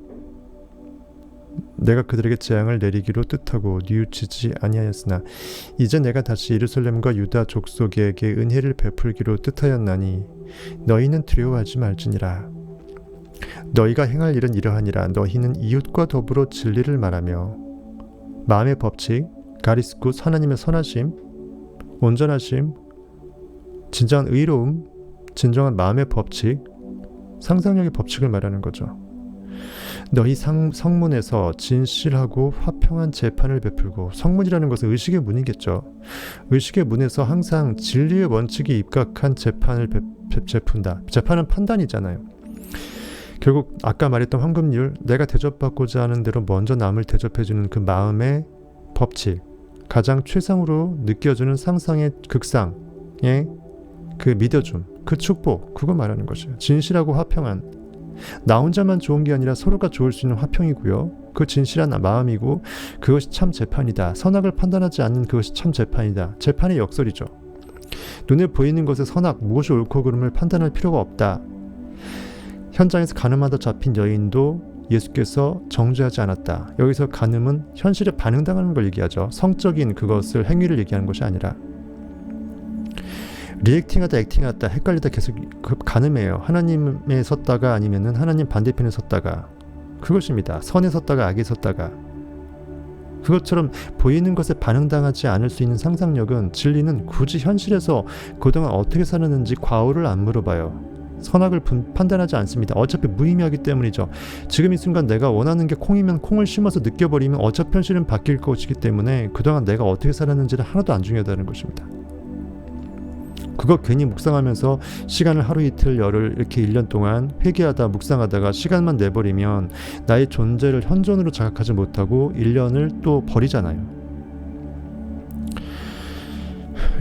이제 내가 다시 예루살렘과 유다 족속에게 은혜를 베풀기로 뜻하였나니 너희는 두려워하지 말지니라. 너희가 행할 일은 이러하니라. 너희는 이웃과 더불어 진리를 말하며 마음의 법칙, 가리스굿, 하나님의 선하심, 온전하심, 진정한 의로움, 진정한 마음의 법칙, 상상력의 법칙을 말하는 거죠. 너희 성문에서 진실하고 화평한 재판을 베풀고, 성문이라는 것은 의식의 문이겠죠. 의식의 문에서 항상 진리의 원칙이 입각한 재판을 베푼다. 재판은 판단이잖아요. 결국 아까 말했던 황금률, 내가 대접받고자 하는 대로 먼저 남을 대접해주는 그 마음의 법칙, 가장 최상으로 느껴주는 상상의 극상의 그 믿어줌, 그 축복, 그거 말하는 것이에요. 진실하고 화평한, 나 혼자만 좋은 게 아니라 서로가 좋을 수 있는 화평이고요. 그 진실한 마음이고 그것이 참 재판이다. 선악을 판단하지 않는 그것이 참 재판이다. 재판의 역설이죠. 눈에 보이는 것의 선악, 무엇이 옳고 그름을 판단할 필요가 없다. 현장에서 간음하다 잡힌 여인도 예수께서 정죄하지 않았다. 여기서 간음은 현실에 반응당하는 걸 얘기하죠. 성적인 그것을, 행위를 얘기하는 것이 아니라. 리액팅하다 액팅하다 헷갈리다 계속 간음해요. 하나님에 섰다가 아니면은 하나님 반대편에 섰다가, 그것입니다. 선에 섰다가 악에 섰다가. 그것처럼 보이는 것에 반응당하지 않을 수 있는 상상력은, 진리는 굳이 현실에서 그동안 어떻게 살았는지 과오를 안 물어봐요. 선악을 판단하지 않습니다. 어차피 무의미하기 때문이죠. 지금 이 순간 내가 원하는 게 콩이면 콩을 심어서 느껴버리면 어차피 현실은 바뀔 것이기 때문에 그동안 내가 어떻게 살았는지는 하나도 안 중요하다는 것입니다. 그거 괜히 묵상하면서 시간을 하루 이틀 열흘 이렇게 1년 동안 회개하다 묵상하다가 시간만 내버리면 나의 존재를 현존으로 자각하지 못하고 1년을 또 버리잖아요.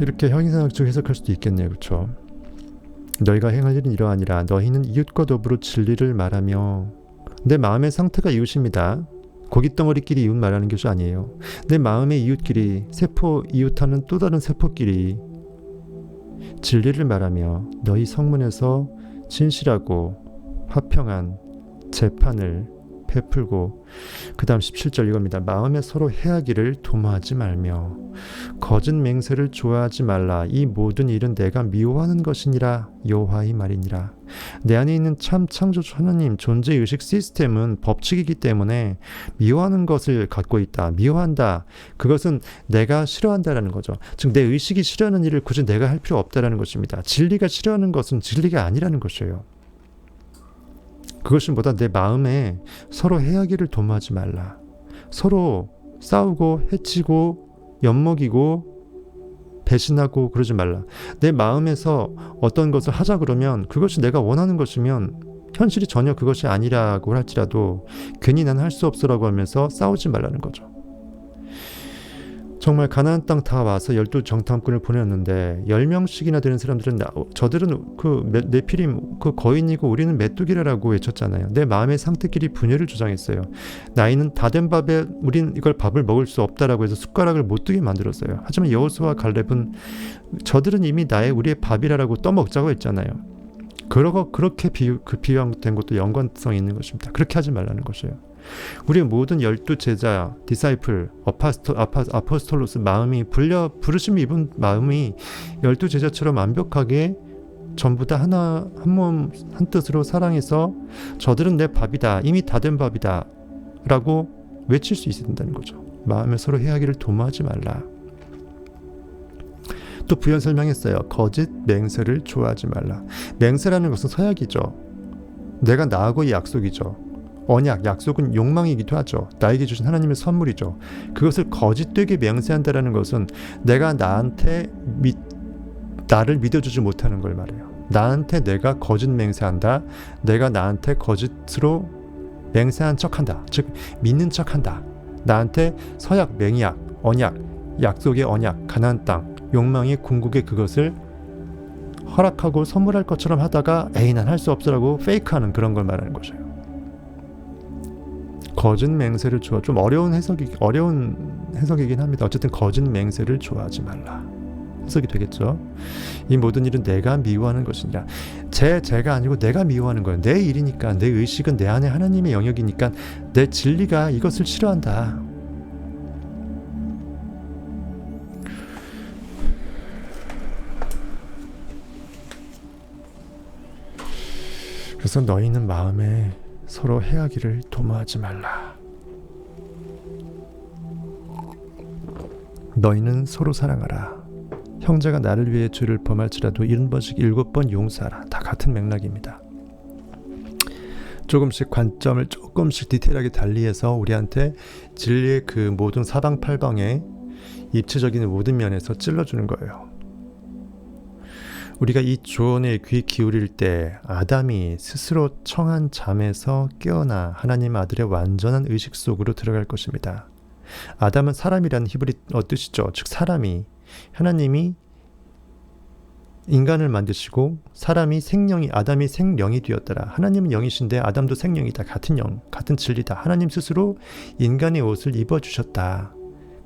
이렇게 형이상학적 해석할 수도 있겠네요. 그렇죠? 너희가 행할 일은 이러하니라. 너희는 이웃과 더불어 진리를 말하며. 내 마음의 상태가 이웃입니다. 고깃덩어리끼리 이웃 말하는 것이 아니에요. 내 마음의 이웃끼리, 세포 이웃하는 또 다른 세포끼리 진리를 말하며 너희 성문에서 진실하고 화평한 재판을 베풀고, 그 다음 17절 이겁니다. 마음에 서로 해하기를 도모하지 말며 거짓 맹세를 좋아하지 말라. 이 모든 일은 내가 미워하는 것이니라. 여호와의 말이니라. 내 안에 있는 참 창조주 하나님 존재의식 시스템은 법칙이기 때문에 미워하는 것을 갖고 있다. 미워한다. 그것은 내가 싫어한다라는 거죠. 즉 내 의식이 싫어하는 일을 굳이 내가 할 필요 없다라는 것입니다. 진리가 싫어하는 것은 진리가 아니라는 것이에요. 그것은 보다 내 마음에 서로 해하기를 도모하지 말라. 서로 싸우고 해치고 엿먹이고 배신하고 그러지 말라. 내 마음에서 어떤 것을 하자 그러면 그것이 내가 원하는 것이면 현실이 전혀 그것이 아니라고 할지라도 괜히 난 할 수 없어라고 하면서 싸우지 말라는 거죠. 정말 가나안 땅 다 와서 12정탐꾼을 보냈는데 10명씩이나 되는 사람들은 저들은 그 네피림 그 거인이고 우리는 메뚜기라고 외쳤잖아요. 내 마음의 상태끼리 분열을 주장했어요. 나이는 다 된 밥에 우린 이걸 밥을 먹을 수 없다라고 해서 숟가락을 못 두게 만들었어요. 하지만 여호수아와 갈렙은 저들은 이미 우리의 밥이라고 떠먹자고 했잖아요. 그렇게 비유된 것도 연관성이 있는 것입니다. 그렇게 하지 말라는 것이에요. 우리 모든 12제자, 디사이플, 아포스톨로스 마음이 부르심 입은 마음이 12제자처럼 완벽하게 전부 다 하나, 한 몸, 한 뜻으로 사랑해서 저들은 내 밥이다, 이미 다 된 밥이다 라고 외칠 수 있어야 된다는 거죠. 마음에 서로 해하기를 도모하지 말라. 또 부연 설명했어요. 거짓 맹세를 좋아하지 말라. 맹세라는 것은 서약이죠. 내가 나하고의 약속이죠. 언약, 약속은 욕망이기도 하죠. 나에게 주신 하나님의 선물이죠. 그것을 거짓되게 맹세한다는 것은 내가 나를 믿어주지 못하는 걸 말해요. 나한테 내가 거짓 맹세한다. 내가 나한테 거짓으로 맹세한 척한다. 즉 믿는 척한다. 나한테 서약, 맹약, 언약, 약속의 언약, 가나안 땅, 욕망의 궁극의 그것을 허락하고 선물할 것처럼 하다가 에이 난 할 수 없어라고 페이크하는 그런 걸 말하는 것이에요. 거짓 맹세를 좀 어려운 해석이긴 합니다. 어쨌든 거짓 맹세를 좋아하지 말라. 해석이 되겠죠. 이 모든 일은 내가 미워하는 것이니라. 제가 아니고 내가 미워하는 거예요. 내 일이니까, 내 의식은 내 안에 하나님의 영역이니까 내 진리가 이것을 싫어한다. 그래서 너희는 마음에 서로 해하기를 도모하지 말라. 너희는 서로 사랑하라. 형제가 나를 위해 죄를 범할지라도 70번씩 7번 용서하라. 다 같은 맥락입니다. 조금씩 관점을 조금씩 디테일하게 달리해서 우리한테 진리의 그 모든 사방팔방에 입체적인 모든 면에서 찔러주는 거예요. 우리가 이 조언에 귀 기울일 때 아담이 스스로 청한 잠에서 깨어나 하나님 아들의 완전한 의식 속으로 들어갈 것입니다. 아담은 사람이라는 히브리 뜻이죠. 즉 사람이 하나님이 인간을 만드시고 사람이 생명이 아담이 생명이 되었더라. 하나님은 영이신데 아담도 생명이다. 같은 영, 같은 진리다. 하나님 스스로 인간의 옷을 입어주셨다.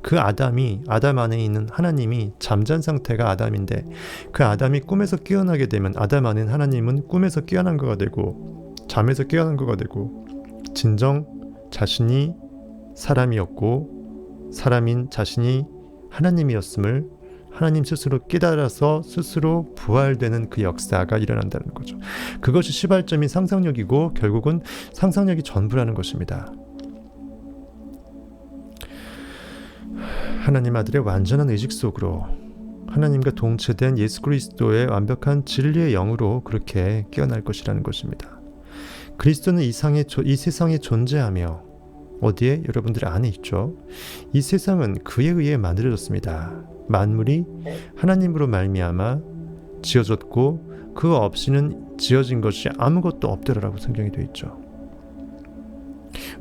그 아담 안에 있는 하나님이 잠잔 상태가 아담인데 그 아담이 꿈에서 깨어나게 되면 아담 안에 하나님은 꿈에서 깨어난 거가 되고 잠에서 깨어난 거가 되고 진정 자신이 사람이었고 사람인 자신이 하나님이었음을 하나님 스스로 깨달아서 스스로 부활되는 그 역사가 일어난다는 거죠. 그것이 시발점인 상상력이고 결국은 상상력이 전부라는 것입니다. 하나님 아들의 완전한 의식 속으로 하나님과 동체된 예수 그리스도의 완벽한 진리의 영으로 그렇게 깨어날 것이라는 것입니다. 그리스도는 이 세상에 존재하며 어디에? 여러분들 안에 있죠. 이 세상은 그에 의해 만들어졌습니다. 만물이 하나님으로 말미암아 지어졌고 그 없이는 지어진 것이 아무것도 없더라라고 성경이 되어 있죠.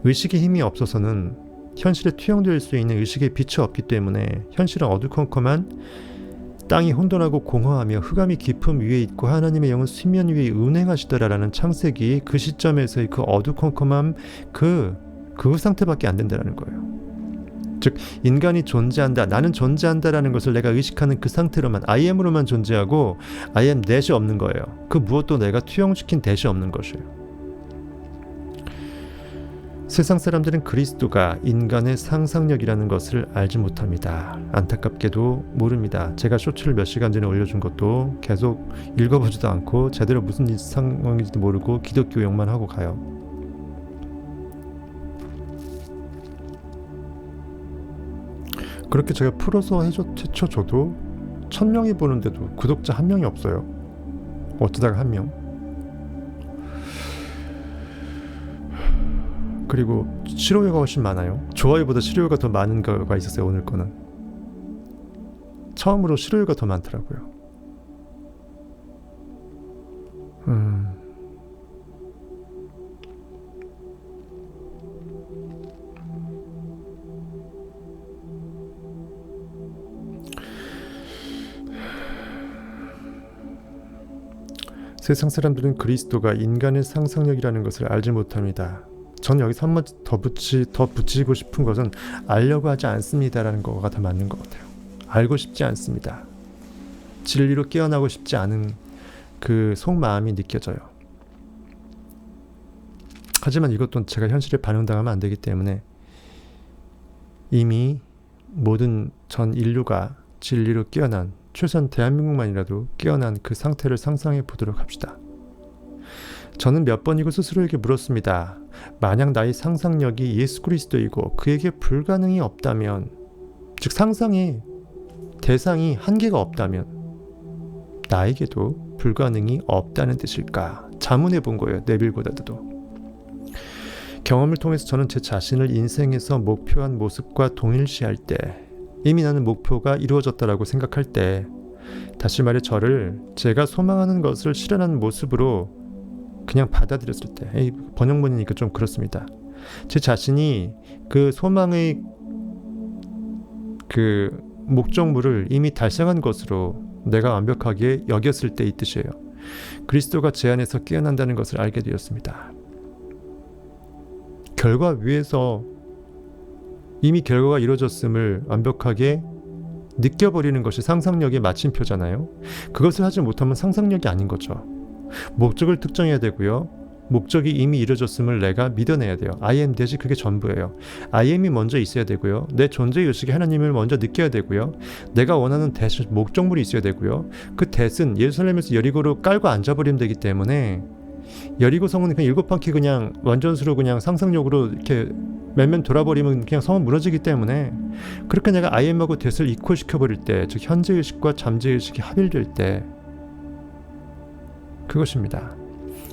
의식의 힘이 없어서는 현실에 투영될 수 있는 의식의 빛이 없기 때문에 현실은 어두컴컴한 땅이 혼돈하고 공허하며 흑암이 깊음 위에 있고 하나님의 영은 수면 위에 운행하시더라라는 창세기 그 시점에서의 그 어두컴컴함 그 상태밖에 안 된다는 거예요. 즉 인간이 존재한다, 나는 존재한다라는 것을 내가 의식하는 그 상태로만 I am으로만 존재하고 I am that이 없는 거예요. 그 무엇도 내가 투영시킨 that이 없는 것이에요. 세상 사람들은 그리스도가 인간의 상상력이라는 것을 알지 못합니다. 안타깝게도 모릅니다. 제가 쇼츠를 몇 시간 전에 올려준 것도 계속 읽어보지도 않고 제대로 무슨 상황인지도 모르고 기독교 욕만 하고 가요. 그렇게 제가 풀어서 해쳐줘도 1000명이 보는데도 구독자 1명이 없어요. 어쩌다가 1명. 그리고 싫어요가 훨씬 많아요. 좋아요보다 싫어요가 더 많은 거가 있었어요. 오늘 거는 처음으로 싫어요가 더 많더라고요. 세상 사람들은 그리스도가 인간의 상상력이라는 것을 알지 못합니다. 전 여기서 한 번 더 붙이고 싶은 것은 알려고 하지 않습니다라는 거가 더 맞는 것 같아요. 알고 싶지 않습니다. 진리로 깨어나고 싶지 않은 그 속마음이 느껴져요. 하지만 이것도 제가 현실에 반영당하면 안 되기 때문에 이미 모든 전 인류가 진리로 깨어난, 최소한 대한민국만이라도 깨어난 그 상태를 상상해 보도록 합시다. 저는 몇 번이고 스스로에게 물었습니다. 만약 나의 상상력이 예수 그리스도이고 그에게 불가능이 없다면, 즉 상상의 대상이 한계가 없다면 나에게도 불가능이 없다는 뜻일까? 자문해 본 거예요. 네빌 고다드도. 경험을 통해서 저는 제 자신을 인생에서 목표한 모습과 동일시할 때, 이미 나는 목표가 이루어졌다라고 생각할 때, 다시 말해 저를 제가 소망하는 것을 실현하는 모습으로 그냥 받아들였을 때, 번역문이니까 좀 그렇습니다. 제 자신이 그 소망의 그 목적물을 이미 달성한 것으로 내가 완벽하게 여겼을 때 이 뜻이에요. 그리스도가 제 안에서 깨어난다는 것을 알게 되었습니다. 결과 위에서 이미 결과가 이루어졌음을 완벽하게 느껴버리는 것이 상상력의 마침표잖아요. 그것을 하지 못하면 상상력이 아닌 거죠. 목적을 특정해야 되고요. 목적이 이미 이루어졌음을 내가 믿어내야 돼요. I am that이 그게 전부예요. I am이 먼저 있어야 되고요. 내 존재의식이 하나님을 먼저 느껴야 되고요. 내가 원하는 that, 목적물이 있어야 되고요. 그 that은 예루살렘에서 여리고로 깔고 앉아버리면 되기 때문에, 여리고성은 그냥 7바퀴 그냥 완전수로 그냥 상상력으로 이렇게 맨맨 돌아버리면 그냥 성은 무너지기 때문에, 그렇게 내가 I am하고 that을 이퀄 시켜버릴 때, 즉 현재의식과 잠재의식이 합일될 때, 그것입니다.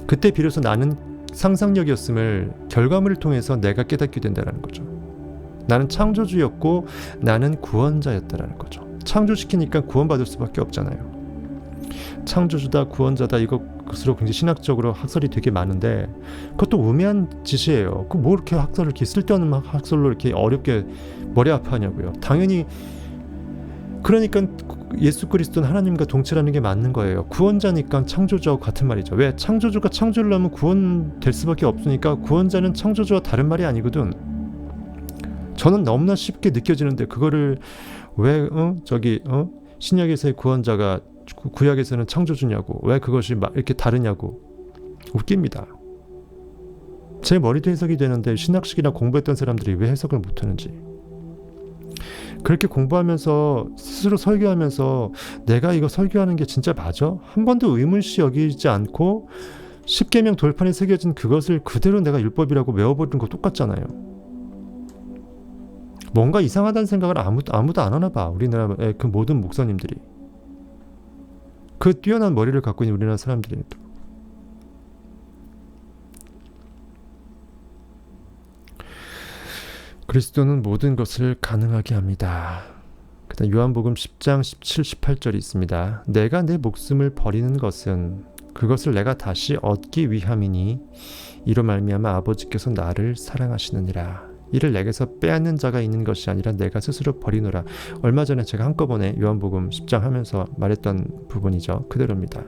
그때 비로소 나는 상상력이었음을 결과물을 통해서 내가 깨닫게 된다는 거죠. 나는 창조주였고 나는 구원자였다는 거죠. 창조시키니까 구원받을 수밖에 없잖아요. 창조주다, 구원자다, 이것으로 굉장히 신학적으로 학설이 되게 많은데, 그것도 우매한 짓이에요. 그 뭐 이렇게 학설을 이렇게 쓸데없는 학설로 이렇게 어렵게 머리 아파하냐고요. 당연히 그러니까 예수 그리스도는 하나님과 동체라는 게 맞는 거예요. 구원자니까 창조주와 같은 말이죠. 왜? 창조주가 창조를 하면 구원될 수밖에 없으니까 구원자는 창조주와 다른 말이 아니거든. 저는 너무나 쉽게 느껴지는데 그거를 왜 신약에서의 구원자가 구약에서는 창조주냐고, 왜 그것이 이렇게 다르냐고 웃깁니다. 제 머리도 해석이 되는데 신학식이나 공부했던 사람들이 왜 해석을 못하는지. 그렇게 공부하면서 스스로 설교하면서 내가 이거 설교하는 게 진짜 맞아? 한 번도 의문시 여기지 않고 10계명 돌판에 새겨진 그것을 그대로 내가 율법이라고 외워버리는 거 똑같잖아요. 뭔가 이상하다는 생각을 아무도 안 하나 봐. 우리나라의 그 모든 목사님들이. 그 뛰어난 머리를 갖고 있는 우리나라 사람들이. 그리스도는 모든 것을 가능하게 합니다. 그다음 요한복음 10장 17, 18절이 있습니다. 내가 내 목숨을 버리는 것은 그것을 내가 다시 얻기 위함이니 이로 말미암아 아버지께서 나를 사랑하시느니라. 이를 내게서 빼앗는 자가 있는 것이 아니라 내가 스스로 버리노라. 얼마 전에 제가 한꺼번에 요한복음 10장 하면서 말했던 부분이죠. 그대로입니다.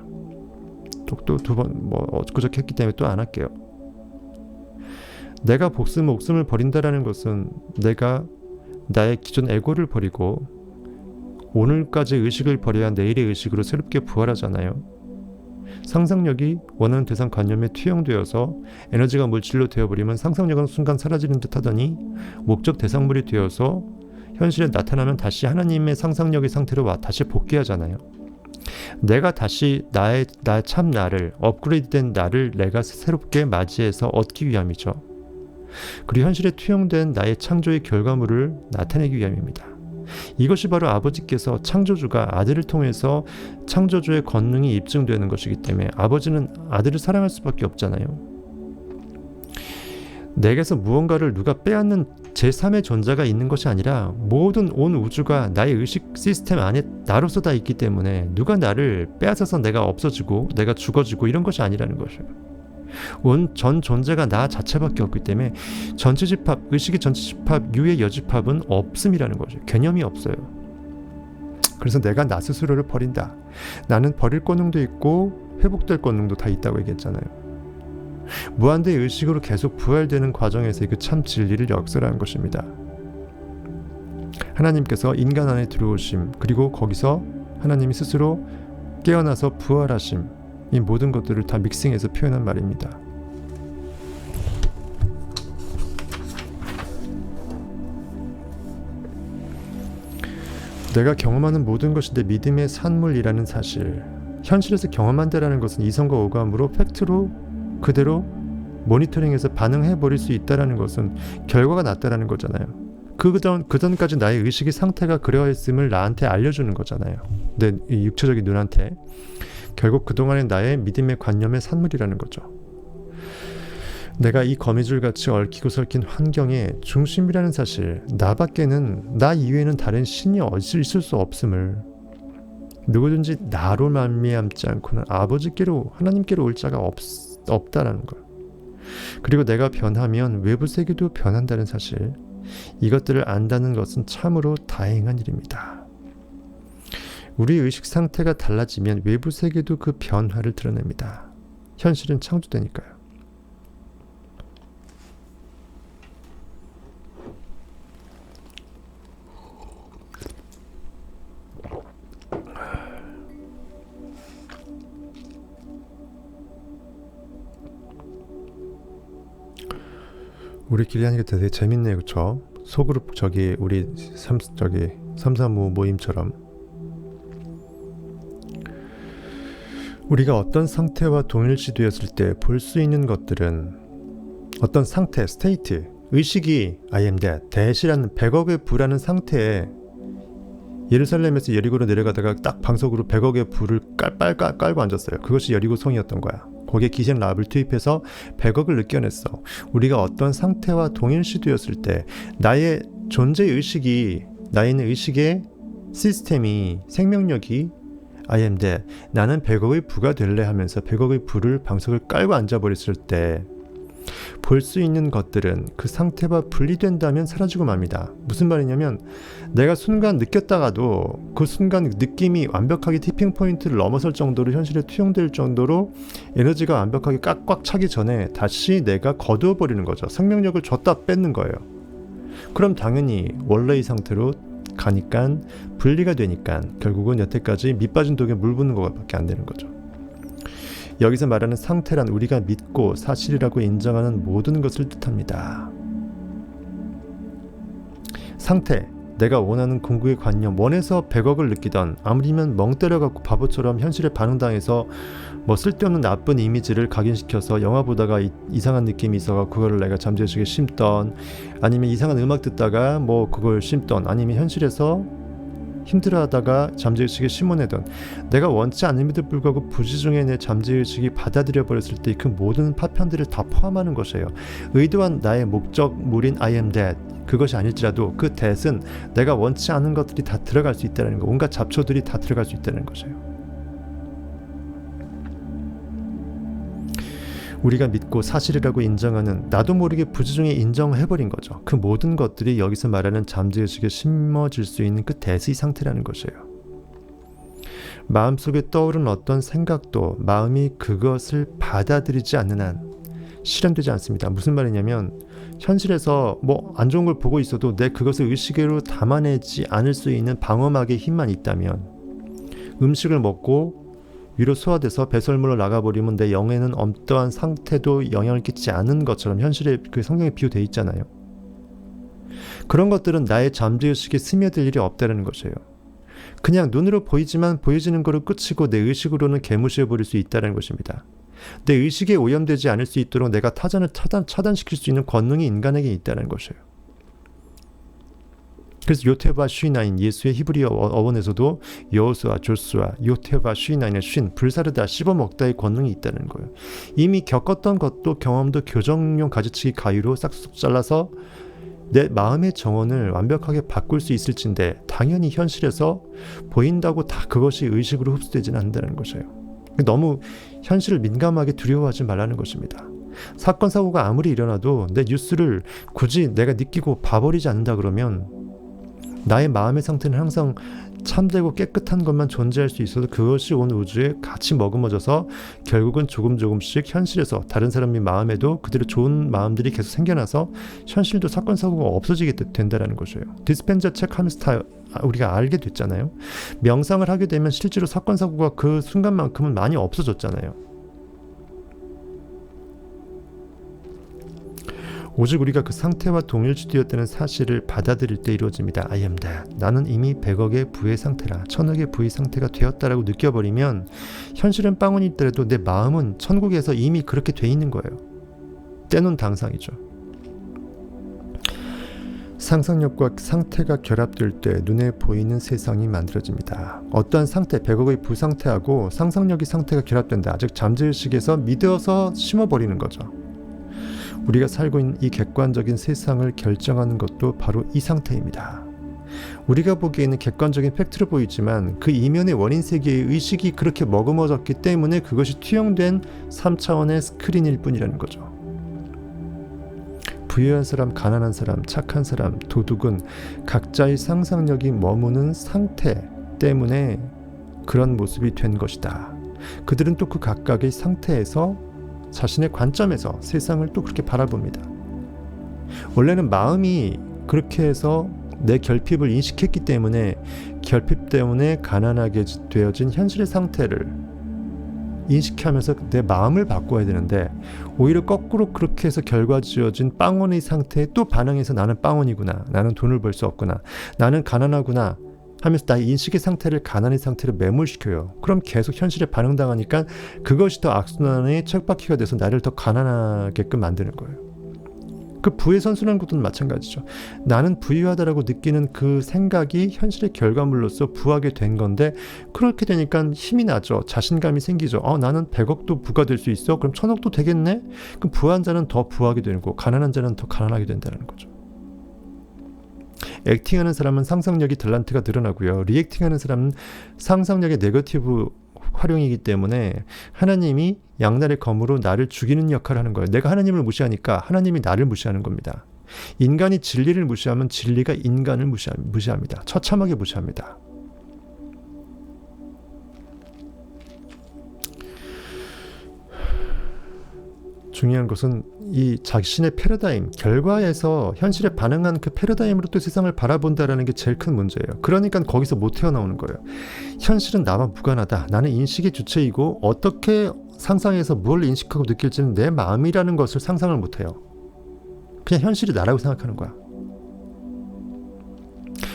또 두 번 엊그저께 했기 때문에 또 안 할게요. 내가 목숨을 버린다라는 것은 내가 나의 기존 에고를 버리고 오늘까지 의식을 버려야 내일의 의식으로 새롭게 부활하잖아요. 상상력이 원하는 대상 관념에 투영되어서 에너지가 물질로 되어버리면 상상력은 순간 사라지는 듯 하더니 목적 대상물이 되어서 현실에 나타나면 다시 하나님의 상상력의 상태로 다시 복귀하잖아요. 내가 다시 나의 참 나를, 업그레이드된 나를 내가 새롭게 맞이해서 얻기 위함이죠. 그리고 현실에 투영된 나의 창조의 결과물을 나타내기 위함입니다. 이것이 바로 아버지께서 창조주가 아들을 통해서 창조주의 권능이 입증되는 것이기 때문에 아버지는 아들을 사랑할 수밖에 없잖아요. 내게서 무언가를 누가 빼앗는 제3의 존재가 있는 것이 아니라 모든 온 우주가 나의 의식 시스템 안에 나로서 다 있기 때문에 누가 나를 빼앗아서 내가 없어지고 내가 죽어지고 이런 것이 아니라는 것이에요. 전 존재가 나 자체밖에 없기 때문에 전체 집합, 의식의 전체 집합, 유의 여집합은 없음이라는 거죠. 개념이 없어요. 그래서 내가 나 스스로를 버린다. 나는 버릴 권능도 있고 회복될 권능도 다 있다고 얘기했잖아요. 무한대의 의식으로 계속 부활되는 과정에서 그 참 진리를 역설하는 것입니다. 하나님께서 인간 안에 들어오심, 그리고 거기서 하나님이 스스로 깨어나서 부활하심, 이 모든 것들을 다 믹싱해서 표현한 말입니다. 내가 경험하는 모든 것이 내 믿음의 산물이라는 사실, 현실에서 경험한다라는 것은 이성과 오감으로 팩트로 그대로 모니터링해서 반응해버릴 수 있다는 것은 결과가 낫다라는 거잖아요. 그전까지 나의 의식의 상태가 그러했음을 나한테 알려주는 거잖아요. 내 육체적인 눈한테. 결국 그동안의 나의 믿음의 관념의 산물이라는 거죠. 내가 이 거미줄같이 얽히고 설킨 환경의 중심이라는 사실, 나 이외에는 다른 신이 있을 수 없음을, 누구든지 나로 말미암지 않고는 아버지께로, 하나님께로 올 자가 없다라는 것. 그리고 내가 변하면 외부 세계도 변한다는 사실, 이것들을 안다는 것은 참으로 다행한 일입니다. 우리 의식 상태가 달라지면 외부 세계도 그 변화를 드러냅니다. 현실은 창조되니까요. 우리끼리 하니까 되게 재밌네요, 그쵸? 소그룹 우리 335 모임처럼 우리가 어떤 상태와 동일시되었을 때 볼 수 있는 것들은 어떤 상태, 스테이트, 의식이 I am that, 대시라는 100억의 부라는 상태에 예루살렘에서 여리고로 내려가다가 딱 방석으로 100억의 불을 깔고 앉았어요. 그것이 여리고성이었던 거야. 거기에 기생 랍을 투입해서 100억을 느껴냈어. 우리가 어떤 상태와 동일시되었을 때 나의 존재 의식이, 나의 의식의 시스템이, 생명력이 I am that, 나는 100억의 부가 될래 하면서 100억의 부를 방석을 깔고 앉아버렸을 때 볼 수 있는 것들은 그 상태와 분리된다면 사라지고 맙니다. 무슨 말이냐면 내가 순간 느꼈다가도 그 순간 느낌이 완벽하게 티핑 포인트를 넘어설 정도로 현실에 투영될 정도로 에너지가 완벽하게 꽉꽉 차기 전에 다시 내가 거두어 버리는 거죠. 생명력을 줬다 뺏는 거예요. 그럼 당연히 원래의 상태로 가니까 분리가 되니까 결국은 여태까지 밑빠진 독에 물 붓는 것밖에 안 되는 거죠. 여기서 말하는 상태란 우리가 믿고 사실이라고 인정하는 모든 것을 뜻합니다. 상태, 내가 원하는 공구의 관념, 원해서 100억을 느끼던, 아무리면 멍 때려갖고 바보처럼 현실에 반응당해서 뭐 쓸데없는 나쁜 이미지를 각인시켜서 영화 보다가 이상한 느낌이 있어서 그거를 내가 잠재의식에 심던, 아니면 이상한 음악 듣다가 뭐 그걸 심던, 아니면 현실에서 힘들어하다가 잠재의식에 심어내던, 내가 원치 않음에도 불구하고 부지중에 내 잠재의식이 받아들여 버렸을 때 그 모든 파편들을 다 포함하는 것이에요. 의도한 나의 목적물인 I am that, 그것이 아닐지라도 그 that은 내가 원치 않은 것들이 다 들어갈 수 있다는 거, 온갖 잡초들이 다 들어갈 수 있다는 것이에요. 우리가 믿고 사실이라고 인정하는, 나도 모르게 부지중에 인정해버린 거죠. 그 모든 것들이 여기서 말하는 잠재의식에 심어질 수 있는 그 대수의 상태라는 것이에요. 마음속에 떠오른 어떤 생각도 마음이 그것을 받아들이지 않는 한 실현되지 않습니다. 무슨 말이냐면 현실에서 뭐 안 좋은 걸 보고 있어도 내 그것을 의식으로 담아내지 않을 수 있는 방어막의 힘만 있다면, 음식을 먹고 위로 소화돼서 배설물로 나가버리면 내 영에는 어떠한 상태도 영향을 끼치지 않은 것처럼 현실에 그 성경에 비유되어 있잖아요. 그런 것들은 나의 잠재의식에 스며들 일이 없다는 것이에요. 그냥 눈으로 보이지만 보여지는 거로 끝이고 내 의식으로는 개무시해버릴 수 있다는 것입니다. 내 의식에 오염되지 않을 수 있도록 내가 타전을 차단시킬 수 있는 권능이 인간에게 있다는 것이에요. 그래서 요테바 쉬나인, 예수의 히브리어 어원에서도 여호수아, 조수아, 요테바 쉬나인의 쉰, 불사르다, 씹어먹다의 권능이 있다는 거예요. 이미 겪었던 것도 경험도 교정용 가지치기 가위로 싹둑 잘라서 내 마음의 정원을 완벽하게 바꿀 수 있을진데, 당연히 현실에서 보인다고 다 그것이 의식으로 흡수되지는 않는다는 것이에요. 너무 현실을 민감하게 두려워하지 말라는 것입니다. 사건 사고가 아무리 일어나도 내 뉴스를 굳이 내가 느끼고 봐버리지 않는다 그러면 나의 마음의 상태는 항상 참되고 깨끗한 것만 존재할 수 있어도 그것이 온 우주에 같이 머금어져서 결국은 조금씩 현실에서 다른 사람의 마음에도 그대로 좋은 마음들이 계속 생겨나서 현실도 사건 사고가 없어지게 된다는 거죠. 디스펜자 책 하면서 다 우리가 알게 됐잖아요. 명상을 하게 되면 실제로 사건 사고가 그 순간만큼은 많이 없어졌잖아요. 오직 우리가 그 상태와 동일시되었다는 사실을 받아들일 때 이루어집니다. I am that. 나는 이미 100억의 부의 상태라 1000억의 부의 상태가 되었다라고 느껴버리면 현실은 빵원이 있더라도 내 마음은 천국에서 이미 그렇게 돼 있는 거예요. 때론 당상이죠. 상상력과 상태가 결합될 때 눈에 보이는 세상이 만들어집니다. 어떠한 상태, 100억의 부 상태하고 상상력의 상태가 결합된다. 즉 잠재의식에서 믿어서 심어버리는 거죠. 우리가 살고 있는 이 객관적인 세상을 결정하는 것도 바로 이 상태입니다. 우리가 보기에는 객관적인 팩트로 보이지만 그 이면의 원인 세계의 의식이 그렇게 머금어졌기 때문에 그것이 투영된 3차원의 스크린일 뿐이라는 거죠. 부유한 사람, 가난한 사람, 착한 사람, 도둑은 각자의 상상력이 머무는 상태 때문에 그런 모습이 된 것이다. 그들은 또 그 각각의 상태에서 자신의 관점에서 세상을 또 그렇게 바라봅니다. 원래는 마음이 그렇게 해서 내 결핍을 인식했기 때문에 결핍 때문에 가난하게 되어진 현실의 상태를 인식하면서 내 마음을 바꿔야 되는데 오히려 거꾸로 그렇게 해서 결과지어진 빵원의 상태에 또 반응해서 나는 빵원이구나, 나는 돈을 벌 수 없구나, 나는 가난하구나 하면서 나의 인식의 상태를 가난의 상태로 매몰시켜요. 그럼 계속 현실에 반응당하니까 그것이 더 악순환의 쳇바퀴가 돼서 나를 더 가난하게끔 만드는 거예요. 그 부의 선순환 것도 마찬가지죠. 나는 부유하다라고 느끼는 그 생각이 현실의 결과물로서 부하게 된 건데 그렇게 되니까 힘이 나죠. 자신감이 생기죠. 나는 100억도 부가 될 수 있어? 그럼 1000억도 되겠네? 그럼 부한 자는 더 부하게 되고 가난한 자는 더 가난하게 된다는 거죠. 액팅하는 사람은 상상력이 탤런트가 늘어나고요. 리액팅하는 사람은 상상력의 네거티브 활용이기 때문에 하나님이 양날의 검으로 나를 죽이는 역할을 하는 거예요. 내가 하나님을 무시하니까 하나님이 나를 무시하는 겁니다. 인간이 진리를 무시하면 진리가 인간을 무시합니다. 처참하게 무시합니다. 중요한 것은 이 자신의 패러다임, 결과에서 현실에 반응한 그 패러다임으로 또 세상을 바라본다라는 게 제일 큰 문제예요. 그러니까 거기서 못 태어나오는 거예요. 현실은 나와 무관하다. 나는 인식의 주체이고 어떻게 상상해서 뭘 인식하고 느낄지는 내 마음이라는 것을 상상을 못해요. 그냥 현실이 나라고 생각하는 거야.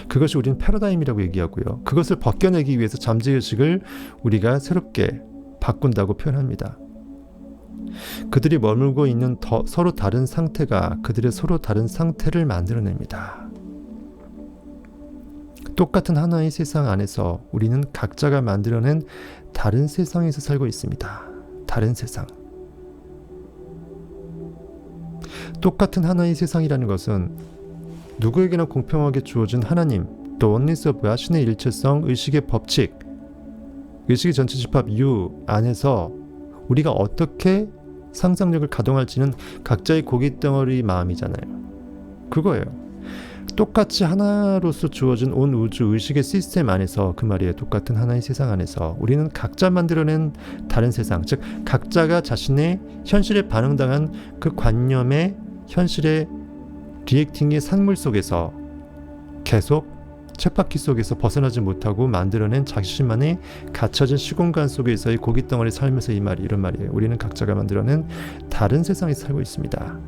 그것이 우리는 패러다임이라고 얘기하고요. 그것을 벗겨내기 위해서 잠재의식을 우리가 새롭게 바꾼다고 표현합니다. 그들이 머물고 있는 서로 다른 상태가 그들의 서로 다른 상태를 만들어냅니다. 똑같은 하나의 세상 안에서 우리는 각자가 만들어낸 다른 세상에서 살고 있습니다. 다른 세상. 똑같은 하나의 세상이라는 것은 누구에게나 공평하게 주어진 하나님, 또 oneness of 신의 일체성, 의식의 법칙, 의식의 전체 집합 U 안에서 우리가 어떻게 상상력을 가동할지는 각자의 고깃덩어리 마음이잖아요. 그거예요. 똑같이 하나로서 주어진 온 우주 의식의 시스템 안에서, 그 말이에요. 똑같은 하나의 세상 안에서 우리는 각자 만들어낸 다른 세상, 즉 각자가 자신의 현실에 반응당한 그 관념의 현실의 리액팅의 산물 속에서 계속 쳇바퀴 속에서 벗어나지 못하고 만들어낸 자신만의 갇혀진 시공간 속에서의 고깃덩어리 살면서 이런 말이에요. 우리는 각자가 만들어낸 다른 세상에 살고 있습니다.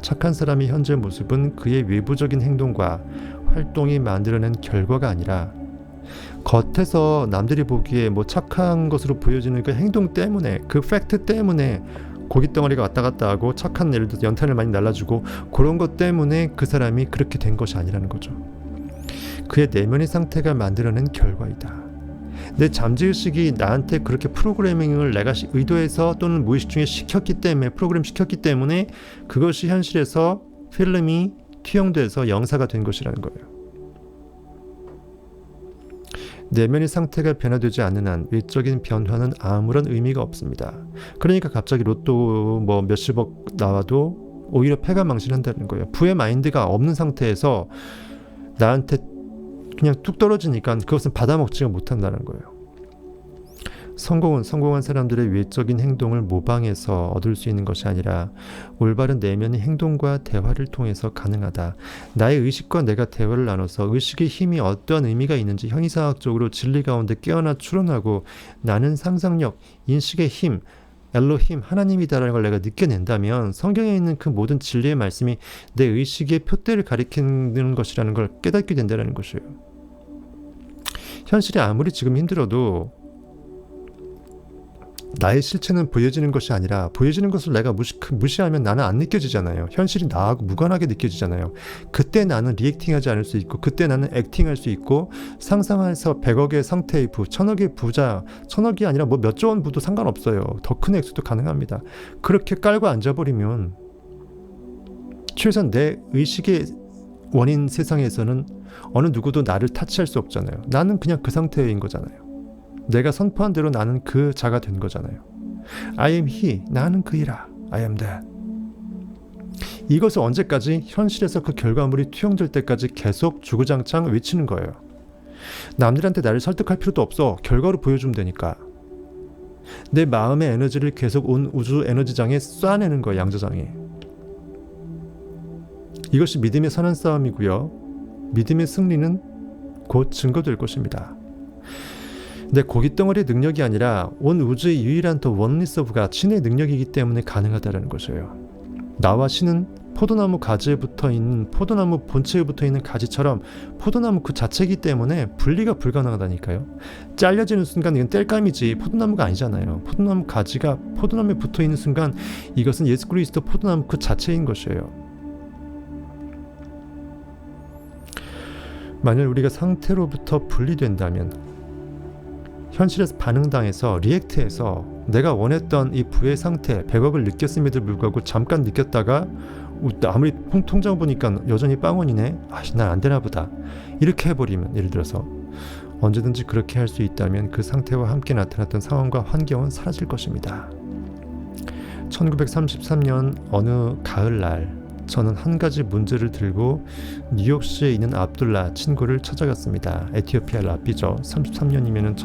착한 사람의 현재 모습은 그의 외부적인 행동과 활동이 만들어낸 결과가 아니라 겉에서 남들이 보기에 착한 것으로 보여지는 그 행동 때문에, 그 팩트 때문에 고깃덩어리가 왔다 갔다 하고 착한, 예를 들어서 연탄을 많이 날라주고 그런 것 때문에 그 사람이 그렇게 된 것이 아니라는 거죠. 그의 내면의 상태가 만들어낸 결과이다. 내 잠재의식이 나한테 그렇게 프로그래밍을 내가 의도해서 또는 무의식 중에 프로그램 시켰기 때문에 그것이 현실에서 필름이 투영돼서 영사가 된 것이라는 거예요. 내면의 상태가 변화되지 않는 한 외적인 변화는 아무런 의미가 없습니다. 그러니까 갑자기 로또 몇십억 나와도 오히려 패가 망신한다는 거예요. 부의 마인드가 없는 상태에서 나한테 그냥 뚝 떨어지니까 그것은 받아먹지가 못한다는 거예요. 성공은 성공한 사람들의 외적인 행동을 모방해서 얻을 수 있는 것이 아니라 올바른 내면의 행동과 대화를 통해서 가능하다. 나의 의식과 내가 대화를 나눠서 의식의 힘이 어떠한 의미가 있는지 현이사학적으로 진리 가운데 깨어나 추론하고 나는 상상력, 인식의 힘, 엘로힘, 하나님이다라는 걸 내가 느껴낸다면 성경에 있는 그 모든 진리의 말씀이 내 의식의 표대를 가리키는 것이라는 걸 깨닫게 된다는 것이에요. 현실이 아무리 지금 힘들어도 나의 실체는 보여지는 것이 아니라 보여지는 것을 내가 무시하면 나는 안 느껴지잖아요. 현실이 나하고 무관하게 느껴지잖아요. 그때 나는 리액팅하지 않을 수 있고 그때 나는 액팅할 수 있고 상상해서 100억의 상태의 부, 1000억의 부자, 1000억이 아니라 뭐 몇 조 원 부도 상관없어요. 더 큰 액수도 가능합니다. 그렇게 깔고 앉아버리면 최소한 내 의식의 원인 세상에서는 어느 누구도 나를 타치할 수 없잖아요. 나는 그냥 그 상태인 거잖아요. 내가 선포한 대로 나는 그 자가 된 거잖아요. I am he, 나는 그이라. I am that. 이것을 언제까지? 현실에서 그 결과물이 투영될 때까지 계속 주구장창 외치는 거예요. 남들한테 나를 설득할 필요도 없어. 결과로 보여주면 되니까. 내 마음의 에너지를 계속 온 우주 에너지장에 쏴내는 거예요. 양저장에. 이것이 믿음의 선한 싸움이고요. 믿음의 승리는 곧 증거될 것입니다. 내 고깃덩어리의 능력이 아니라 온 우주의 유일한 더 원리스 오브 갓, 신의 능력이기 때문에 가능하다는 것이에요. 나와 신은 포도나무 가지에 붙어있는, 포도나무 본체에 붙어있는 가지처럼 포도나무 그 자체이기 때문에 분리가 불가능하다니까요. 잘려지는 순간 이건 땔감이지 포도나무가 아니잖아요. 포도나무 가지가 포도나무에 붙어있는 순간 이것은 예수 그리스도 포도나무 그 자체인 것이에요. 만약 우리가 상태로부터 분리된다면, 현실에서 반응당해서 리액트해서 내가 원했던 이 부의 상태 100억을 느꼈음에도 불구하고 잠깐 느꼈다가 아무리 통장 보니까 여전히 빵원이네, 난 안 되나 보다, 이렇게 해버리면, 예를 들어서 언제든지 그렇게 할 수 있다면 그 상태와 함께 나타났던 상황과 환경은 사라질 것입니다. 1933년 어느 가을날 저는 한 가지 문제를 들고 뉴욕시에 있는 압둘라 친구를 찾아갔습니다. 에티오피아 라피죠. 33년이면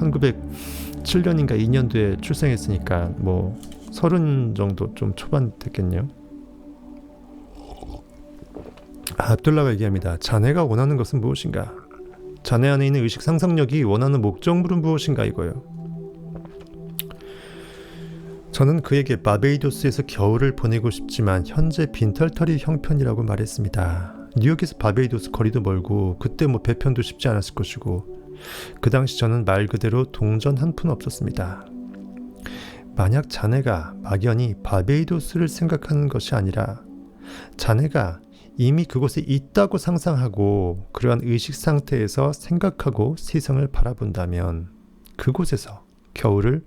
1907년인가 2년도에 출생했으니까 뭐 30 정도 좀 초반 됐겠네요. 압둘라가 얘기합니다. 자네가 원하는 것은 무엇인가? 자네 안에 있는 의식 상상력이 원하는 목적물은 무엇인가 이거예요. 저는 그에게 바베이도스에서 겨울을 보내고 싶지만 현재 빈털터리 형편이라고 말했습니다. 뉴욕에서 바베이도스 거리도 멀고 그때 뭐 배편도 쉽지 않았을 것이고 그 당시 저는 말 그대로 동전 한 푼 없었습니다. 만약 자네가 막연히 바베이도스를 생각하는 것이 아니라 자네가 이미 그곳에 있다고 상상하고 그러한 의식 상태에서 생각하고 세상을 바라본다면 그곳에서 겨울을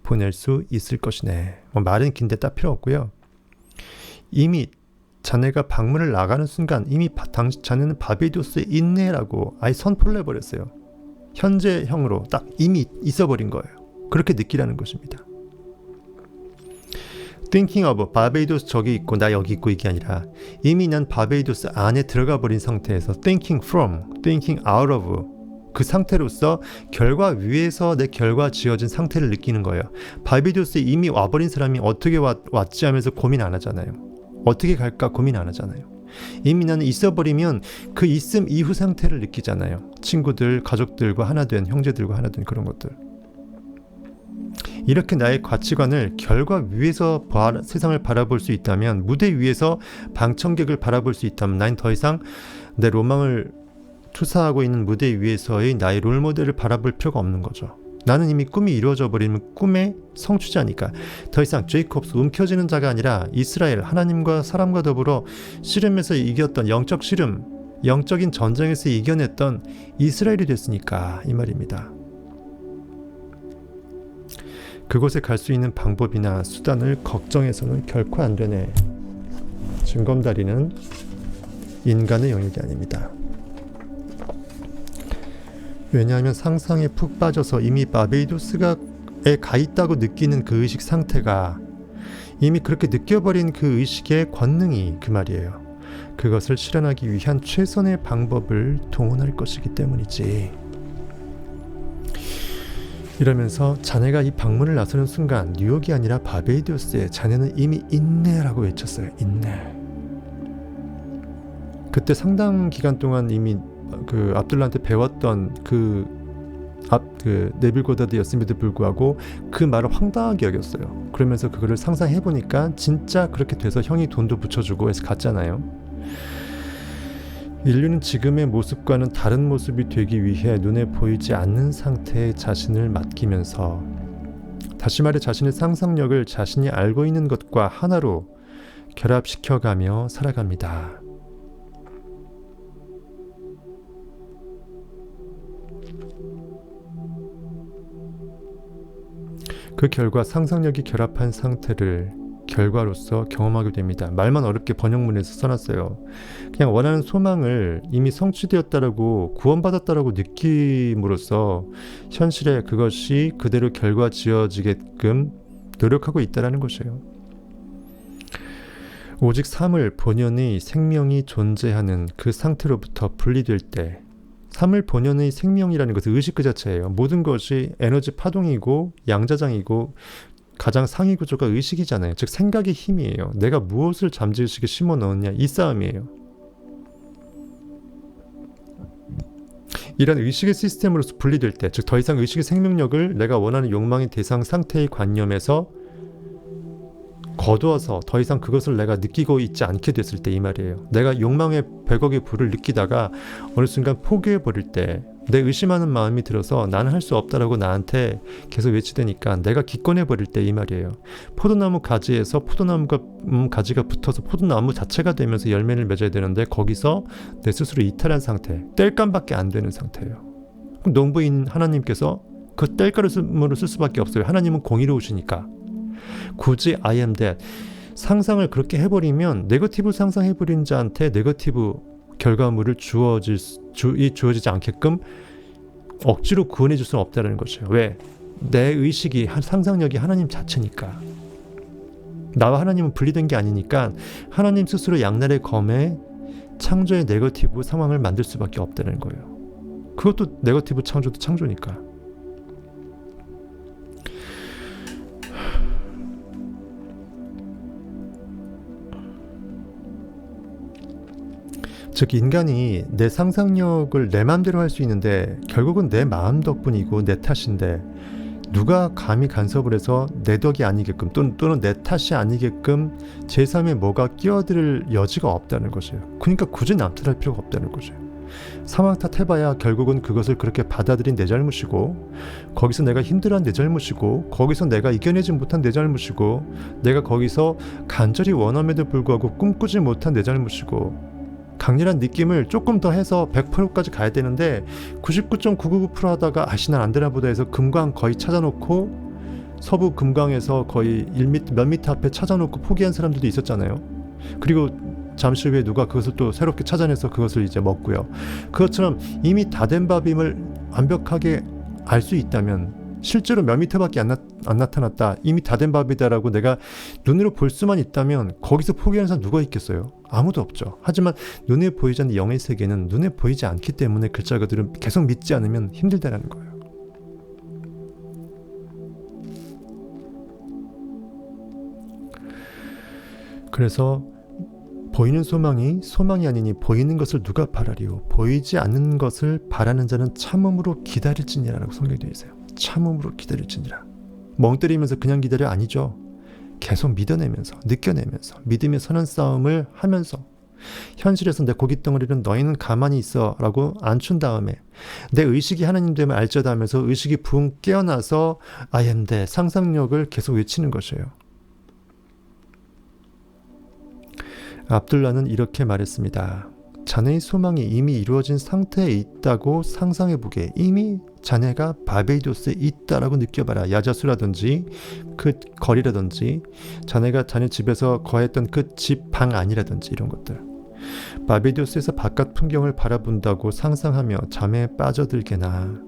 보낼 수 있을 것이네. 말은 긴데 딱 필요 없고요. 이미 자네가 방문을 나가는 순간 이미 자네는 바베이도스에 있네라고 아예 선포를 해버렸어요. 현재형으로 딱 이미 있어버린 거예요. 그렇게 느끼라는 것입니다. Thinking of 바베이도스 저기 있고 나 여기 있고 이게 아니라 이미 난 바베이도스 안에 들어가 버린 상태에서 Thinking from, Thinking out of 그 상태로서 결과 위에서 내 결과 지어진 상태를 느끼는 거예요. 바베이도스에 이미 와버린 사람이 어떻게 왔지 하면서 고민 안 하잖아요. 어떻게 갈까 고민 안 하잖아요. 이미 나는 있어버리면 그 있음 이후 상태를 느끼잖아요. 친구들, 가족들과 하나 된, 형제들과 하나 된 그런 것들. 이렇게 나의 가치관을 결과 위에서 세상을 바라볼 수 있다면, 무대 위에서 방청객을 바라볼 수 있다면 난 더 이상 내 로망을 투사하고 있는 무대 위에서의 나의 롤모델을 바라볼 필요가 없는 거죠. 나는 이미 꿈이 이루어져 버리면 꿈의 성취자니까 더 이상 제이콥스 움켜쥐는 자가 아니라 이스라엘, 하나님과 사람과 더불어 씨름에서 이겼던 영적 씨름, 영적인 전쟁에서 이겨냈던 이스라엘이 됐으니까 이 말입니다. 그곳에 갈 수 있는 방법이나 수단을 걱정해서는 결코 안 되네. 증검다리는 인간의 영역이 아닙니다. 왜냐하면 상상에 푹 빠져서 이미 바베이도스에 가 있다고 느끼는 그 의식 상태가 이미 그렇게 느껴버린 그 의식의 권능이 그 말이에요. 그것을 실현하기 위한 최선의 방법을 동원할 것이기 때문이지. 이러면서 자네가 이 방문을 나서는 순간 뉴욕이 아니라 바베이도스에 자네는 이미 있네라고 외쳤어요. 있네. 그때 상당 기간 동안 이미 그 압둘라한테 배웠던 그 네빌 고다드였음에도 불구하고 그 말을 황당하게 여겼어요. 그러면서 그거를 상상해보니까 진짜 그렇게 돼서 형이 돈도 붙여주고 해서 갔잖아요. 인류는 지금의 모습과는 다른 모습이 되기 위해 눈에 보이지 않는 상태에 자신을 맡기면서, 다시 말해 자신의 상상력을 자신이 알고 있는 것과 하나로 결합시켜가며 살아갑니다. 그 결과 상상력이 결합한 상태를 결과로서 경험하게 됩니다. 말만 어렵게 번역문에서 써놨어요. 그냥 원하는 소망을 이미 성취되었다라고, 구원받았다라고 느낌으로써 현실에 그것이 그대로 결과 지어지게끔 노력하고 있다라는 것이에요. 오직 사물 본연의 생명이 존재하는 그 상태로부터 분리될 때, 사물 본연의 생명이라는 것은 의식 그 자체예요. 모든 것이 에너지 파동이고 양자장이고 가장 상위 구조가 의식이잖아요. 즉 생각의 힘이에요. 내가 무엇을 잠재의식에 심어 넣었냐, 이 싸움이에요. 이런 의식의 시스템으로서 분리될 때, 즉 더 이상 의식의 생명력을 내가 원하는 욕망의 대상 상태의 관념에서 거두어서 더 이상 그것을 내가 느끼고 있지 않게 됐을 때, 이 말이에요. 내가 욕망의 100억의 불을 느끼다가 어느 순간 포기해버릴 때, 내 의심하는 마음이 들어서 나는 할 수 없다라고 나한테 계속 외치되니까 내가 기권해버릴 때, 이 말이에요. 포도나무 가지에서 포도나무가 가지가 붙어서 포도나무 자체가 되면서 열매를 맺어야 되는데 거기서 내 스스로 이탈한 상태, 땔감밖에 안 되는 상태예요. 그럼 농부인 하나님께서 그 땔감으로 쓸 수밖에 없어요. 하나님은 공의로우시니까. 굳이 I am that 상상을 그렇게 해버리면, 네거티브 상상해버린 자한테 네거티브 결과물을 주어지지 않게끔 억지로 구원해줄 수는 없다는 것이에요. 왜? 내 의식이, 상상력이 하나님 자체니까. 나와 하나님은 분리된 게 아니니까 하나님 스스로 양날의 검에 창조의 네거티브 상황을 만들 수밖에 없다는 거예요. 그것도 네거티브 창조도 창조니까. 즉 인간이 내 상상력을 내 마음대로 할 수 있는데 결국은 내 마음 덕분이고 내 탓인데, 누가 감히 간섭을 해서 내 덕이 아니게끔 또는 내 탓이 아니게끔 제3의 뭐가 끼어들 여지가 없다는 것이에요. 그러니까 굳이 남 탓할 필요가 없다는 것이에요. 상황 탓해봐야 결국은 그것을 그렇게 받아들인 내 잘못이고, 거기서 내가 힘들어한 내 잘못이고, 거기서 내가 이겨내지 못한 내 잘못이고, 내가 거기서 간절히 원함에도 불구하고 꿈꾸지 못한 내 잘못이고, 강렬한 느낌을 조금 더 해서 100%까지 가야 되는데 99.999% 하다가 난 안 되나 보다 해서 금강 거의 찾아놓고, 서부 금강에서 거의 몇 미터 앞에 찾아놓고 포기한 사람들도 있었잖아요. 그리고 잠시 후에 누가 그것을 또 새롭게 찾아내서 그것을 이제 먹고요. 그것처럼 이미 다 된 밥임을 완벽하게 알 수 있다면, 실제로 몇 미터밖에 안 나타났다, 이미 다 된 밥이다라고 내가 눈으로 볼 수만 있다면 거기서 포기하는 사람 누가 있겠어요? 아무도 없죠. 하지만 눈에 보이지 않는 영의 세계는 눈에 보이지 않기 때문에 글자들은 계속 믿지 않으면 힘들다라는 거예요. 그래서 보이는 소망이 아니니 보이는 것을 누가 바라리요? 보이지 않는 것을 바라는 자는 참음으로 기다릴지니라라고 성경에 되어 있어요. 참음으로 기다릴지니라. 멍 때리면서 그냥 기다려 아니죠. 계속 믿어내면서, 느껴내면서, 믿음의 선한 싸움을 하면서, 현실에서 내 고깃덩어리는 너희는 가만히 있어 라고 앉춘 다음에 내 의식이 하나님 됨을 알쩌다 하면서 의식이 붕 깨어나서 I am that 상상력을 계속 외치는 것이에요. 압둘라는 이렇게 말했습니다. 자네의 소망이 이미 이루어진 상태에 있다고 상상해보게. 이미 자네가 바베이도스에 있다라고 느껴봐라. 야자수라든지 그 거리라든지 자네가 자네 집에서 거했던 그 집 방 안이라든지 이런 것들. 바베이도스에서 바깥 풍경을 바라본다고 상상하며 잠에 빠져들게나.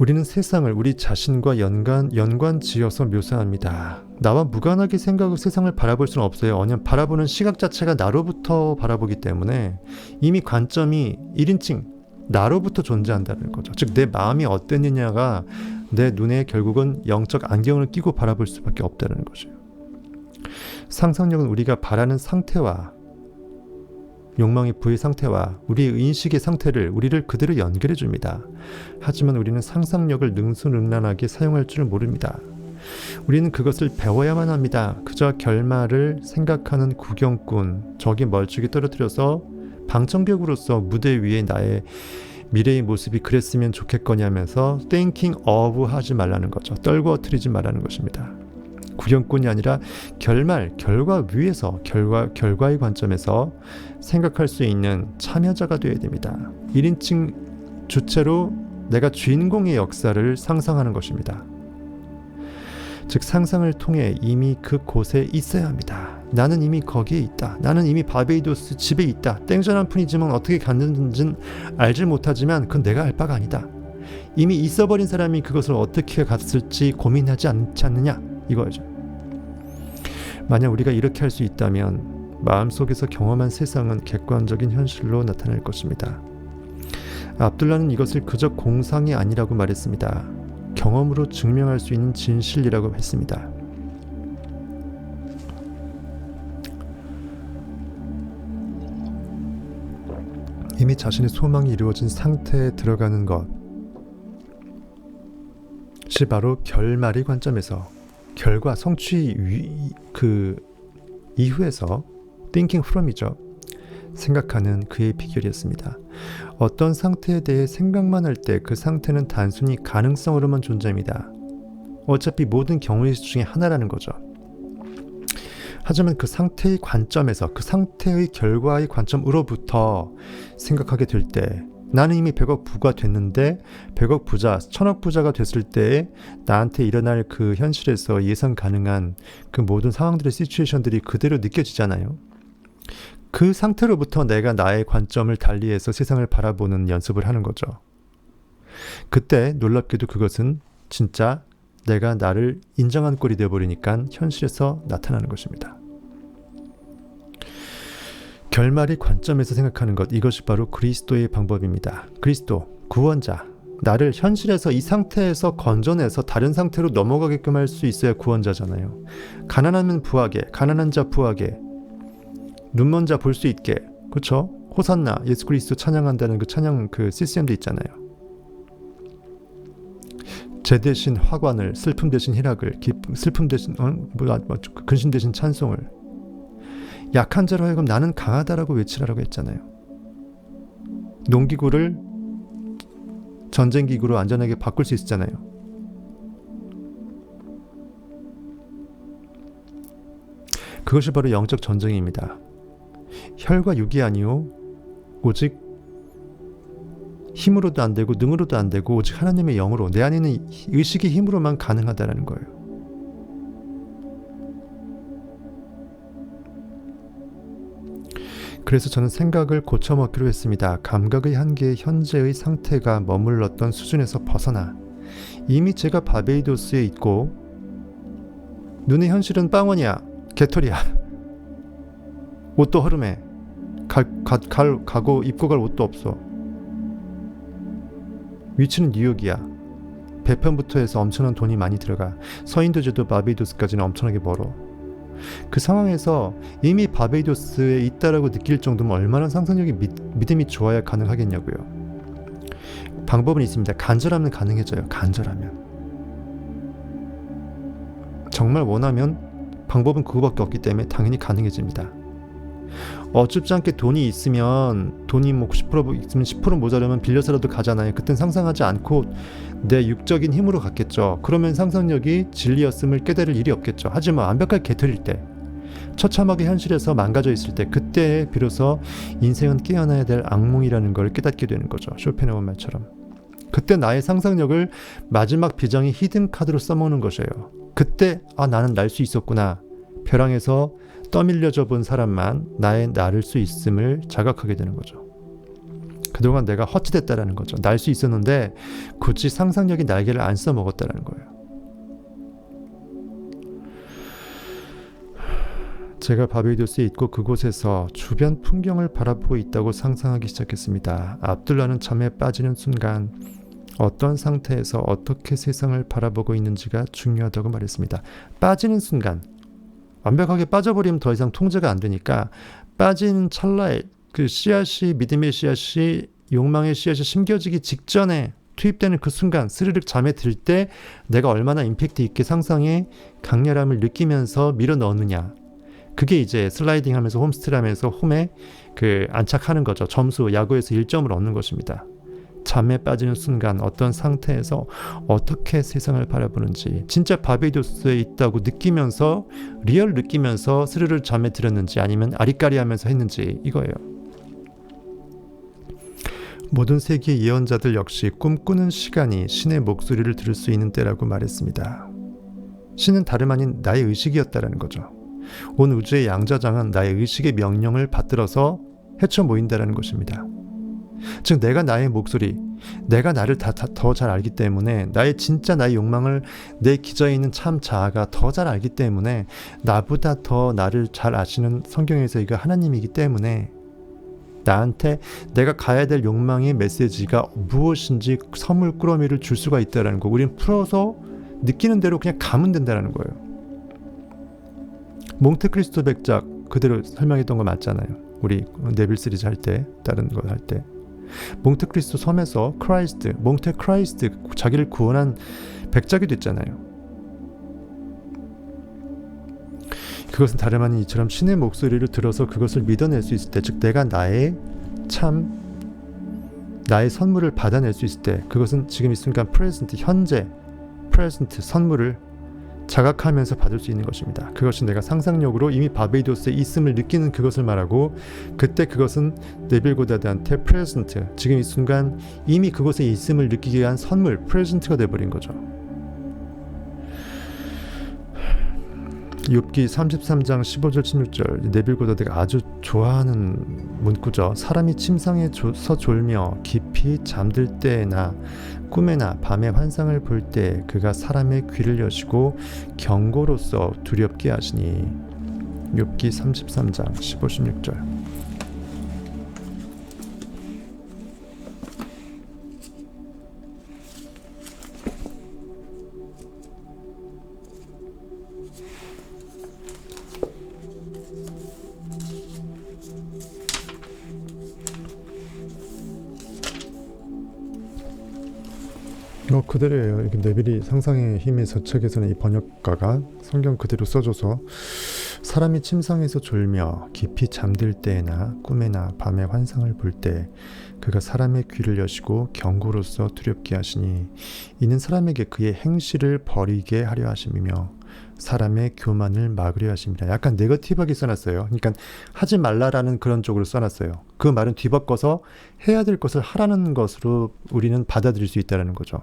우리는 세상을 우리 자신과 연관지어서 묘사합니다. 나와 무관하게 세상을 바라볼 수는 없어요. 왜냐하면 바라보는 시각 자체가 나로부터 바라보기 때문에 이미 관점이 1인칭 나로부터 존재한다는 거죠. 즉 내 마음이 어땠느냐가 내 눈에 결국은 영적 안경을 끼고 바라볼 수밖에 없다는 거죠. 상상력은 우리가 바라는 상태와 욕망의 부의 상태와 우리의 인식의 상태를 우리를 그대로 연결해 줍니다. 하지만 우리는 상상력을 능수능란하게 사용할 줄 모릅니다. 우리는 그것을 배워야만 합니다. 그저 결말을 생각하는 구경꾼, 저기 멀찍이 떨어뜨려서 방청객으로서 무대 위에 나의 미래의 모습이 그랬으면 좋겠거냐면서 thinking of 하지 말라는 거죠. 떨구어뜨리지 말라는 것입니다. 구경꾼이 아니라 결과 위에서 결과의 관점에서 생각할 수 있는 참여자가 되어야 됩니다. 1인칭 주체로 내가 주인공의 역사를 상상하는 것입니다. 즉 상상을 통해 이미 그곳에 있어야 합니다. 나는 이미 거기에 있다. 나는 이미 바베이도스 집에 있다. 땡전 한 푼이지만 어떻게 갔는지는 알지 못하지만 그건 내가 알 바가 아니다. 이미 있어버린 사람이 그것을 어떻게 갔을지 고민하지 않지 않느냐 이거죠. 만약 우리가 이렇게 할 수 있다면 마음속에서 경험한 세상은 객관적인 현실로 나타날 것입니다. 압둘라는 이것을 그저 공상이 아니라고 말했습니다. 경험으로 증명할 수 있는 진실이라고 했습니다. 이미 자신의 소망이 이루어진 상태에 들어가는 것이 바로 결말의 관점에서 결과 성취 이후에서 thinking from이죠. 생각하는 그의 비결이었습니다. 어떤 상태에 대해 생각만 할 때 그 상태는 단순히 가능성으로만 존재합니다. 어차피 모든 경우의 수 중에 하나라는 거죠. 하지만 그 상태의 관점에서 그 상태의 결과의 관점으로부터 생각하게 될 때 나는 이미 100억 부가 됐는데 100억 부자, 1000억 부자가 됐을 때 나한테 일어날 그 현실에서 예상 가능한 그 모든 상황들의 시츄에이션들이 그대로 느껴지잖아요. 그 상태로부터 내가 나의 관점을 달리해서 세상을 바라보는 연습을 하는 거죠. 그때 놀랍게도 그것은 진짜 내가 나를 인정한 꼴이 되어버리니까 현실에서 나타나는 것입니다. 결말의 관점에서 생각하는 것, 이것이 바로 그리스도의 방법입니다. 그리스도, 구원자, 나를 현실에서 이 상태에서 건져내서 다른 상태로 넘어가게끔 할 수 있어야 구원자잖아요. 가난하면 부하게, 가난한 자 부하게, 눈먼 자 볼 수 있게, 그렇죠? 호산나, 예수 그리스도 찬양한다는 그 찬양 그 CCM도 있잖아요. 제 대신 화관을, 슬픔 대신 희락을, 슬픔 대신 근심 대신 찬송을, 약한 자로 하여금 나는 강하다라고 외치라고 했잖아요. 농기구를 전쟁기구로 안전하게 바꿀 수 있었잖아요. 그것이 바로 영적 전쟁입니다. 혈과 육이 아니요 오직 힘으로도 안 되고 능으로도 안 되고 오직 하나님의 영으로, 내 안에 있는 의식의 힘으로만 가능하다는 거예요. 그래서 저는 생각을 고쳐먹기로 했습니다. 감각의 한계에 현재의 상태가 머물렀던 수준에서 벗어나 이미 제가 바베이도스에 있고 눈의 현실은 빵원이야, 개털이야, 옷도 허름해, 가고 입고 갈 옷도 없어, 위치는 뉴욕이야, 배편부터 해서 엄청난 돈이 많이 들어가, 서인도제도 바베이도스까지는 엄청나게 멀어. 그 상황에서 이미 바베이도스에 있다라고 느낄 정도면 얼마나 상상력이 믿음이 좋아야 가능하겠냐고요. 방법은 있습니다. 간절하면 가능해져요. 간절하면. 정말 원하면 방법은 그거밖에 없기 때문에 당연히 가능해집니다. 어줍지 않게 돈이 있으면, 돈이 뭐 90% 있으면 10% 모자라면 빌려서라도 가잖아요. 그땐 상상하지 않고 내 육적인 힘으로 갔겠죠. 그러면 상상력이 진리였음을 깨달을 일이 없겠죠. 하지만 완벽하게 개털일 때, 처참하게 현실에서 망가져 있을 때, 그때 비로소 인생은 깨어나야 될 악몽이라는 걸 깨닫게 되는 거죠. 쇼펜하우어 말처럼. 그때 나의 상상력을 마지막 비장의 히든 카드로 써먹는 것이에요. 그때 나는 날 수 있었구나. 벼랑에서 떠밀려져 본 사람만 나를 수 있음을 자각하게 되는 거죠. 그동안 내가 허치됐다라는 거죠. 날 수 있었는데 굳이 상상력이 날개를 안 써먹었다라는 거예요. 제가 바베이도스에 있고 그곳에서 주변 풍경을 바라보고 있다고 상상하기 시작했습니다. 압둘라는 잠에 빠지는 순간 어떤 상태에서 어떻게 세상을 바라보고 있는지가 중요하다고 말했습니다. 빠지는 순간, 완벽하게 빠져버리면 더 이상 통제가 안 되니까 빠지는 찰나에 그 씨앗이, 믿음의 씨앗이, 욕망의 씨앗이 심겨지기 직전에 투입되는 그 순간, 스르륵 잠에 들 때 내가 얼마나 임팩트 있게 상상의 강렬함을 느끼면서 밀어 넣느냐. 그게 이제 슬라이딩 하면서 홈스트를 하면서 홈에 그 안착하는 거죠. 점수, 야구에서 1점을 얻는 것입니다. 잠에 빠지는 순간 어떤 상태에서 어떻게 세상을 바라보는지, 진짜 바베이도스에 있다고 느끼면서, 리얼 느끼면서 스르르 잠에 들었는지 아니면 아리까리하면서 했는지, 이거예요. 모든 세계의 예언자들 역시 꿈꾸는 시간이 신의 목소리를 들을 수 있는 때라고 말했습니다. 신은 다름 아닌 나의 의식이었다라는 거죠. 온 우주의 양자장은 나의 의식의 명령을 받들어서 헤쳐 모인다라는 것입니다. 즉 내가 나의 목소리, 내가 나를 더 잘 알기 때문에, 나의 진짜 나의 욕망을, 내 기저에 있는 참 자아가 더 잘 알기 때문에, 나보다 더 나를 잘 아시는 성경에서 이거 하나님이기 때문에 나한테 내가 가야 될 욕망의 메시지가 무엇인지 선물 꾸러미를 줄 수가 있다는 거. 우리는 풀어서 느끼는 대로 그냥 가면 된다는 거예요. 몽테크리스토 백작 그대로 설명했던 거 맞잖아요. 우리 네빌 시리즈 할 때, 다른 거 할 때. 몽테크리스토 섬에서 크라이스트, 몽테크라이스트, 자기를 구원한 백작이 됐잖아요. 그것은 다름 아닌 이처럼 신의 목소리를 들어서 그것을 믿어낼 수 있을 때, 즉 내가 나의 선물을 받아낼 수 있을 때, 그것은 지금 이 순간 프레젠트, 현재 프레젠트 선물을 자각하면서 받을 수 있는 것입니다. 그것이 내가 상상력으로 이미 바베이도스에 있음을 느끼는 그것을 말하고, 그때 그것은 네빌 고다드한테 프레젠트, 지금 이 순간 이미 그곳에 있음을 느끼게 위한 선물, 프레젠트가 돼버린 거죠. 욥기 33장 15절 16절, 네빌 고다드가 아주 좋아하는 문구죠. 사람이 침상에서 졸며 깊이 잠들 때나 꿈에나 밤의 환상을 볼 때 그가 사람의 귀를 여시고 경고로서 두렵게 하시니. 욥기 33장 15, 16절. 그대로예요. 네빌이 상상의 힘의 저책에서는 이 번역가가 성경 그대로 써줘서, 사람이 침상에서 졸며 깊이 잠들 때나 꿈에나 밤에 환상을 볼 때 그가 사람의 귀를 여시고 경고로서 두렵게 하시니, 이는 사람에게 그의 행실을 버리게 하려 하심이며 사람의 교만을 막으려 하십니다. 약간 네거티브하게 써놨어요. 그러니까 하지 말라라는 그런 쪽으로 써놨어요. 그 말은 뒤바꿔서 해야 될 것을 하라는 것으로 우리는 받아들일 수 있다는 거죠.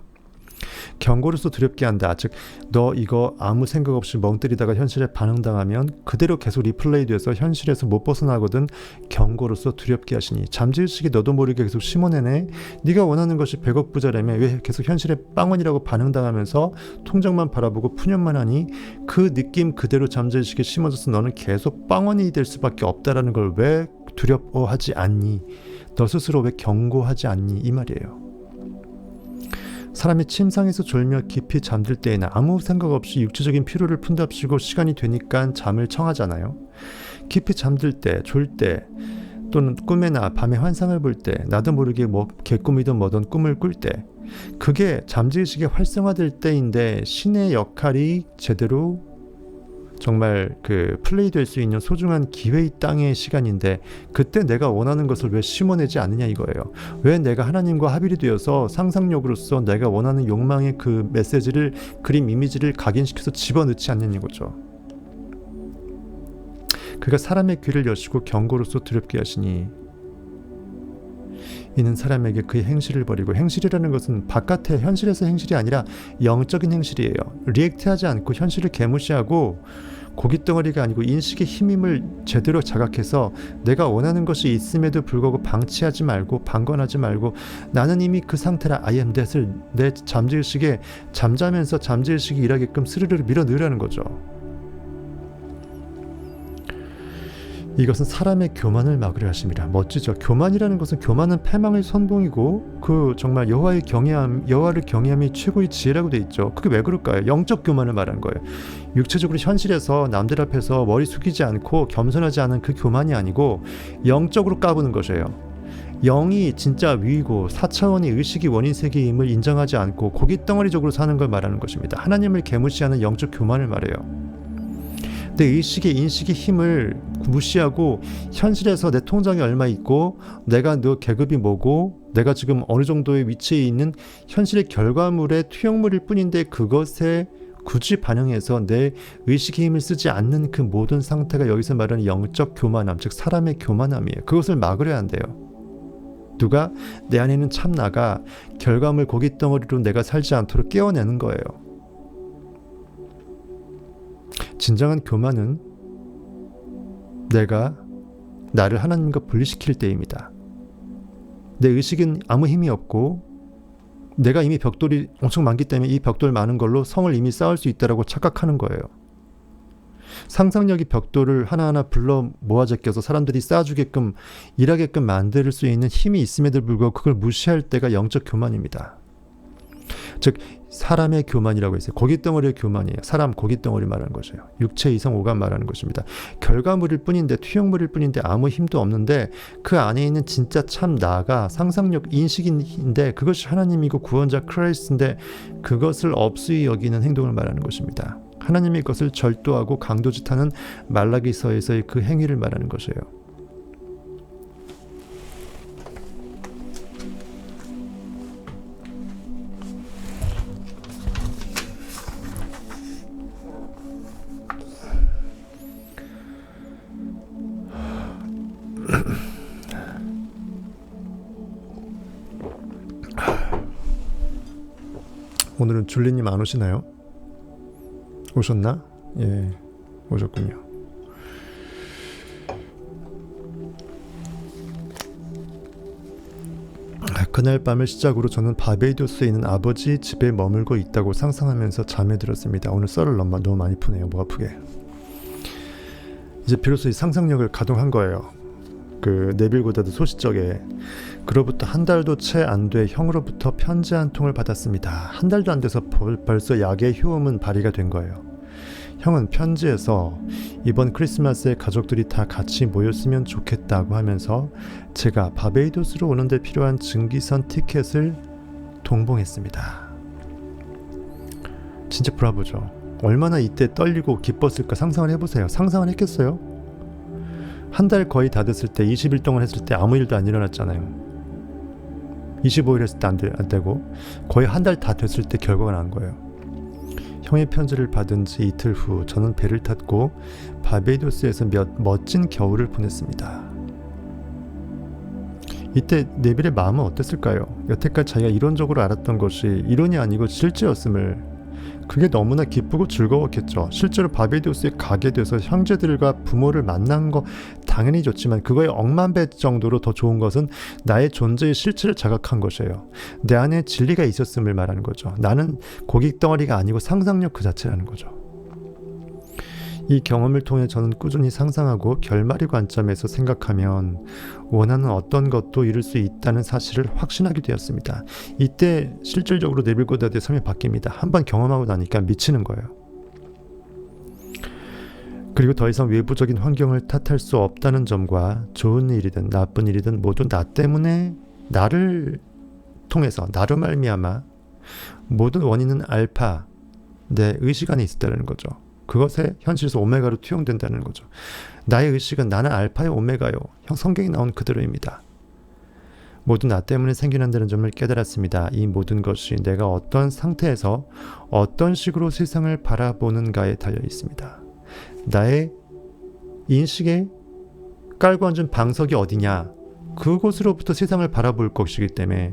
경고로서 두렵게 한다. 즉 너 이거 아무 생각 없이 멍 때리다가 현실에 반응당하면 그대로 계속 리플레이 돼서 현실에서 못 벗어나거든. 경고로서 두렵게 하시니. 잠재의식이 너도 모르게 계속 심어내네. 네가 원하는 것이 100억 부자라며 왜 계속 현실에 빵원이라고 반응당하면서 통장만 바라보고 푸념만 하니. 그 느낌 그대로 잠재의식에 심어져서 너는 계속 빵원이 될 수밖에 없다라는 걸 왜 두려워하지 않니? 너 스스로 왜 경고하지 않니? 이 말이에요. 사람이 침상에서 졸며 깊이 잠들 때에는 아무 생각 없이 육체적인 피로를 푼답시고 시간이 되니까 잠을 청하잖아요. 깊이 잠들 때, 졸 때, 또는 꿈에나 밤에 환상을 볼 때, 나도 모르게 뭐 개꿈이든 뭐든 꿈을 꿀 때, 그게 잠재의식이 활성화될 때인데 신의 역할이 제대로 정말 그 플레이될 수 있는 소중한 기회의 땅의 시간인데, 그때 내가 원하는 것을 왜 심어내지 않느냐 이거예요. 왜 내가 하나님과 합일이 되어서 상상력으로서 내가 원하는 욕망의 그 메시지를, 그림 이미지를 각인시켜서 집어넣지 않느냐 이거죠. 그가 사람의 귀를 여시고 경고로서 두렵게 하시니, 이는 사람에게 그의 행실을 버리고, 행실이라는 것은 바깥의 현실에서 행실이 아니라 영적인 행실이에요. 리액트하지 않고 현실을 개무시하고 고깃덩어리가 아니고 인식의 힘임을 제대로 자각해서 내가 원하는 것이 있음에도 불구하고 방치하지 말고 방관하지 말고 나는 이미 그 상태라 I am that을 내 잠재의식에 잠자면서 잠재의식이 일하게끔 스르르 밀어 넣으라는 거죠. 이것은 사람의 교만을 막으려 하심이라. 멋지죠. 교만이라는 것은, 교만은 패망의 선봉이고 그 정말 여호와를 경외함이 최고의 지혜라고 돼 있죠. 그게 왜 그럴까요? 영적 교만을 말하는 거예요. 육체적으로 현실에서 남들 앞에서 머리 숙이지 않고 겸손하지 않은 그 교만이 아니고 영적으로 까부는 것이에요. 영이 진짜 위이고 4차원의 의식이 원인 세계임을 인정하지 않고 고깃덩어리적으로 사는 걸 말하는 것입니다. 하나님을 개무시하는 영적 교만을 말해요. 내 의식의 인식의 힘을 무시하고 현실에서 내 통장에 얼마 있고 내가 너 계급이 뭐고 내가 지금 어느 정도의 위치에 있는 현실의 결과물의 투영물일 뿐인데 그것에 굳이 반영해서 내 의식의 힘을 쓰지 않는 그 모든 상태가 여기서 말하는 영적 교만함, 즉 사람의 교만함이에요. 그것을 막으려야 한대요. 누가? 내 안에 있는 참나가 결과물 고깃덩어리로 내가 살지 않도록 깨워내는 거예요. 진정한 교만은 내가 나를 하나님과 분리시킬 때입니다. 내 의식은 아무 힘이 없고 내가 이미 벽돌이 엄청 많기 때문에 이 벽돌 많은 걸로 성을 이미 쌓을 수 있다고 착각하는 거예요. 상상력이 벽돌을 하나하나 불러 모아 제껴서 사람들이 쌓아주게끔 일하게끔 만들 수 있는 힘이 있음에도 불구하고 그걸 무시할 때가 영적 교만입니다. 즉 사람의 교만이라고 했어요. 고깃덩어리의 교만이에요. 사람 고깃덩어리 말하는 것이에요. 육체 이성 오감 말하는 것입니다. 결과물일 뿐인데 투영물일 뿐인데 아무 힘도 없는데 그 안에 있는 진짜 참 나가 상상력 인식인데 그것이 하나님이고 구원자 크라이스트인데 그것을 업수히 여기는 행동을 말하는 것입니다. 하나님이 그것을 절도하고 강도짓하는 말라기서에서의 그 행위를 말하는 것이에요. 오늘은 줄리님 안 오시나요? 오셨나? 예, 오셨군요. 그날 밤을 시작으로 저는 바베이도스에 있는 아버지 집에 머물고 있다고 상상하면서 잠에 들었습니다. 오늘 썰을 너무 많이 푸네요. 목 아프게. 이제 비로소 이 상상력을 가동한 거예요. 그 네빌 고다드 소시적에 그로부터 한 달도 채 안 돼 형으로부터 편지 한 통을 받았습니다. 한 달도 안 돼서 벌써 약의 효험은 발휘가 된 거예요. 형은 편지에서 이번 크리스마스에 가족들이 다 같이 모였으면 좋겠다고 하면서 제가 바베이도스로 오는데 필요한 증기선 티켓을 동봉했습니다. 진짜 브라보죠. 얼마나 이때 떨리고 기뻤을까 상상을 해보세요. 상상을 했겠어요? 한 달 거의 다 됐을 때 20일 동안 했을 때 아무 일도 안 일어났잖아요. 25일 했을 때 안 되고 거의 한 달 다 됐을 때 결과가 난 거예요. 형의 편지를 받은 지 이틀 후 저는 배를 탔고 바베이도스에서 멋진 겨울을 보냈습니다. 이때 네빌의 마음은 어땠을까요? 여태까지 자기가 이론적으로 알았던 것이 이론이 아니고 실제였음을, 그게 너무나 기쁘고 즐거웠겠죠. 실제로 바베이도스에 가게 돼서 형제들과 부모를 만난 거 당연히 좋지만 그거의 억만 배 정도로 더 좋은 것은 나의 존재의 실체를 자각한 것이에요. 내 안에 진리가 있었음을 말하는 거죠. 나는 고깃덩어리가 아니고 상상력 그 자체라는 거죠. 이 경험을 통해 저는 꾸준히 상상하고 결말의 관점에서 생각하면 원하는 어떤 것도 이룰 수 있다는 사실을 확신하게 되었습니다. 이때 실질적으로 네빌 고다드의 삶이 바뀝니다. 한번 경험하고 나니까 미치는 거예요. 그리고 더 이상 외부적인 환경을 탓할 수 없다는 점과 좋은 일이든 나쁜 일이든 모두 나 때문에, 나를 통해서, 나로 말미암아 모든 원인은 알파, 내 의식 안에 있었다는 거죠. 그것에 현실에서 오메가로 투영된다는 거죠. 나의 의식은 나는 알파요 오메가요. 성경에 나온 그대로입니다. 모두 나 때문에 생겨난다는 점을 깨달았습니다. 이 모든 것이 내가 어떤 상태에서 어떤 식으로 세상을 바라보는가에 달려 있습니다. 나의 인식에 깔고 앉은 방석이 어디냐, 그곳으로부터 세상을 바라볼 것이기 때문에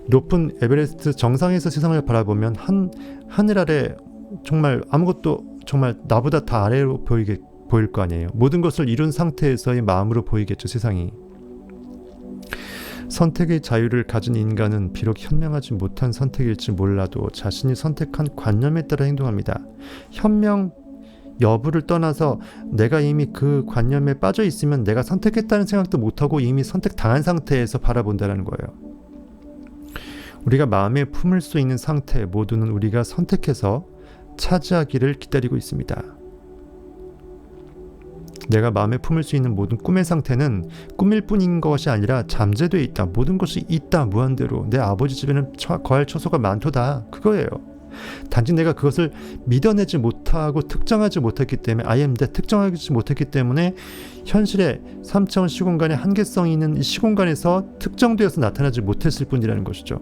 높은 에베레스트 정상에서 세상을 바라보면 하늘 아래 정말 아무것도 정말 나보다 다 아래로 보일 거 아니에요. 모든 것을 이룬 상태에서의 마음으로 보이겠죠, 세상이. 선택의 자유를 가진 인간은 비록 현명하지 못한 선택일지 몰라도 자신이 선택한 관념에 따라 행동합니다. 현명 여부를 떠나서 내가 이미 그 관념에 빠져 있으면 내가 선택했다는 생각도 못하고 이미 선택당한 상태에서 바라본다는 거예요. 우리가 마음에 품을 수 있는 상태 모두는 우리가 선택해서 차지하기를 기다리고 있습니다. 내가 마음에 품을 수 있는 모든 꿈의 상태는 꿈일 뿐인 것이 아니라 잠재되어 있다. 모든 것이 있다. 무한대로. 내 아버지 집에는 거할 처소가 많도다. 그거예요. 단지 내가 그것을 믿어내지 못하고 특정하지 못했기 때문에 특정하지 못했기 때문에 현실의 3차원 시공간의 한계성이 있는 이 시공간에서 특정되어서 나타나지 못했을 뿐이라는 것이죠.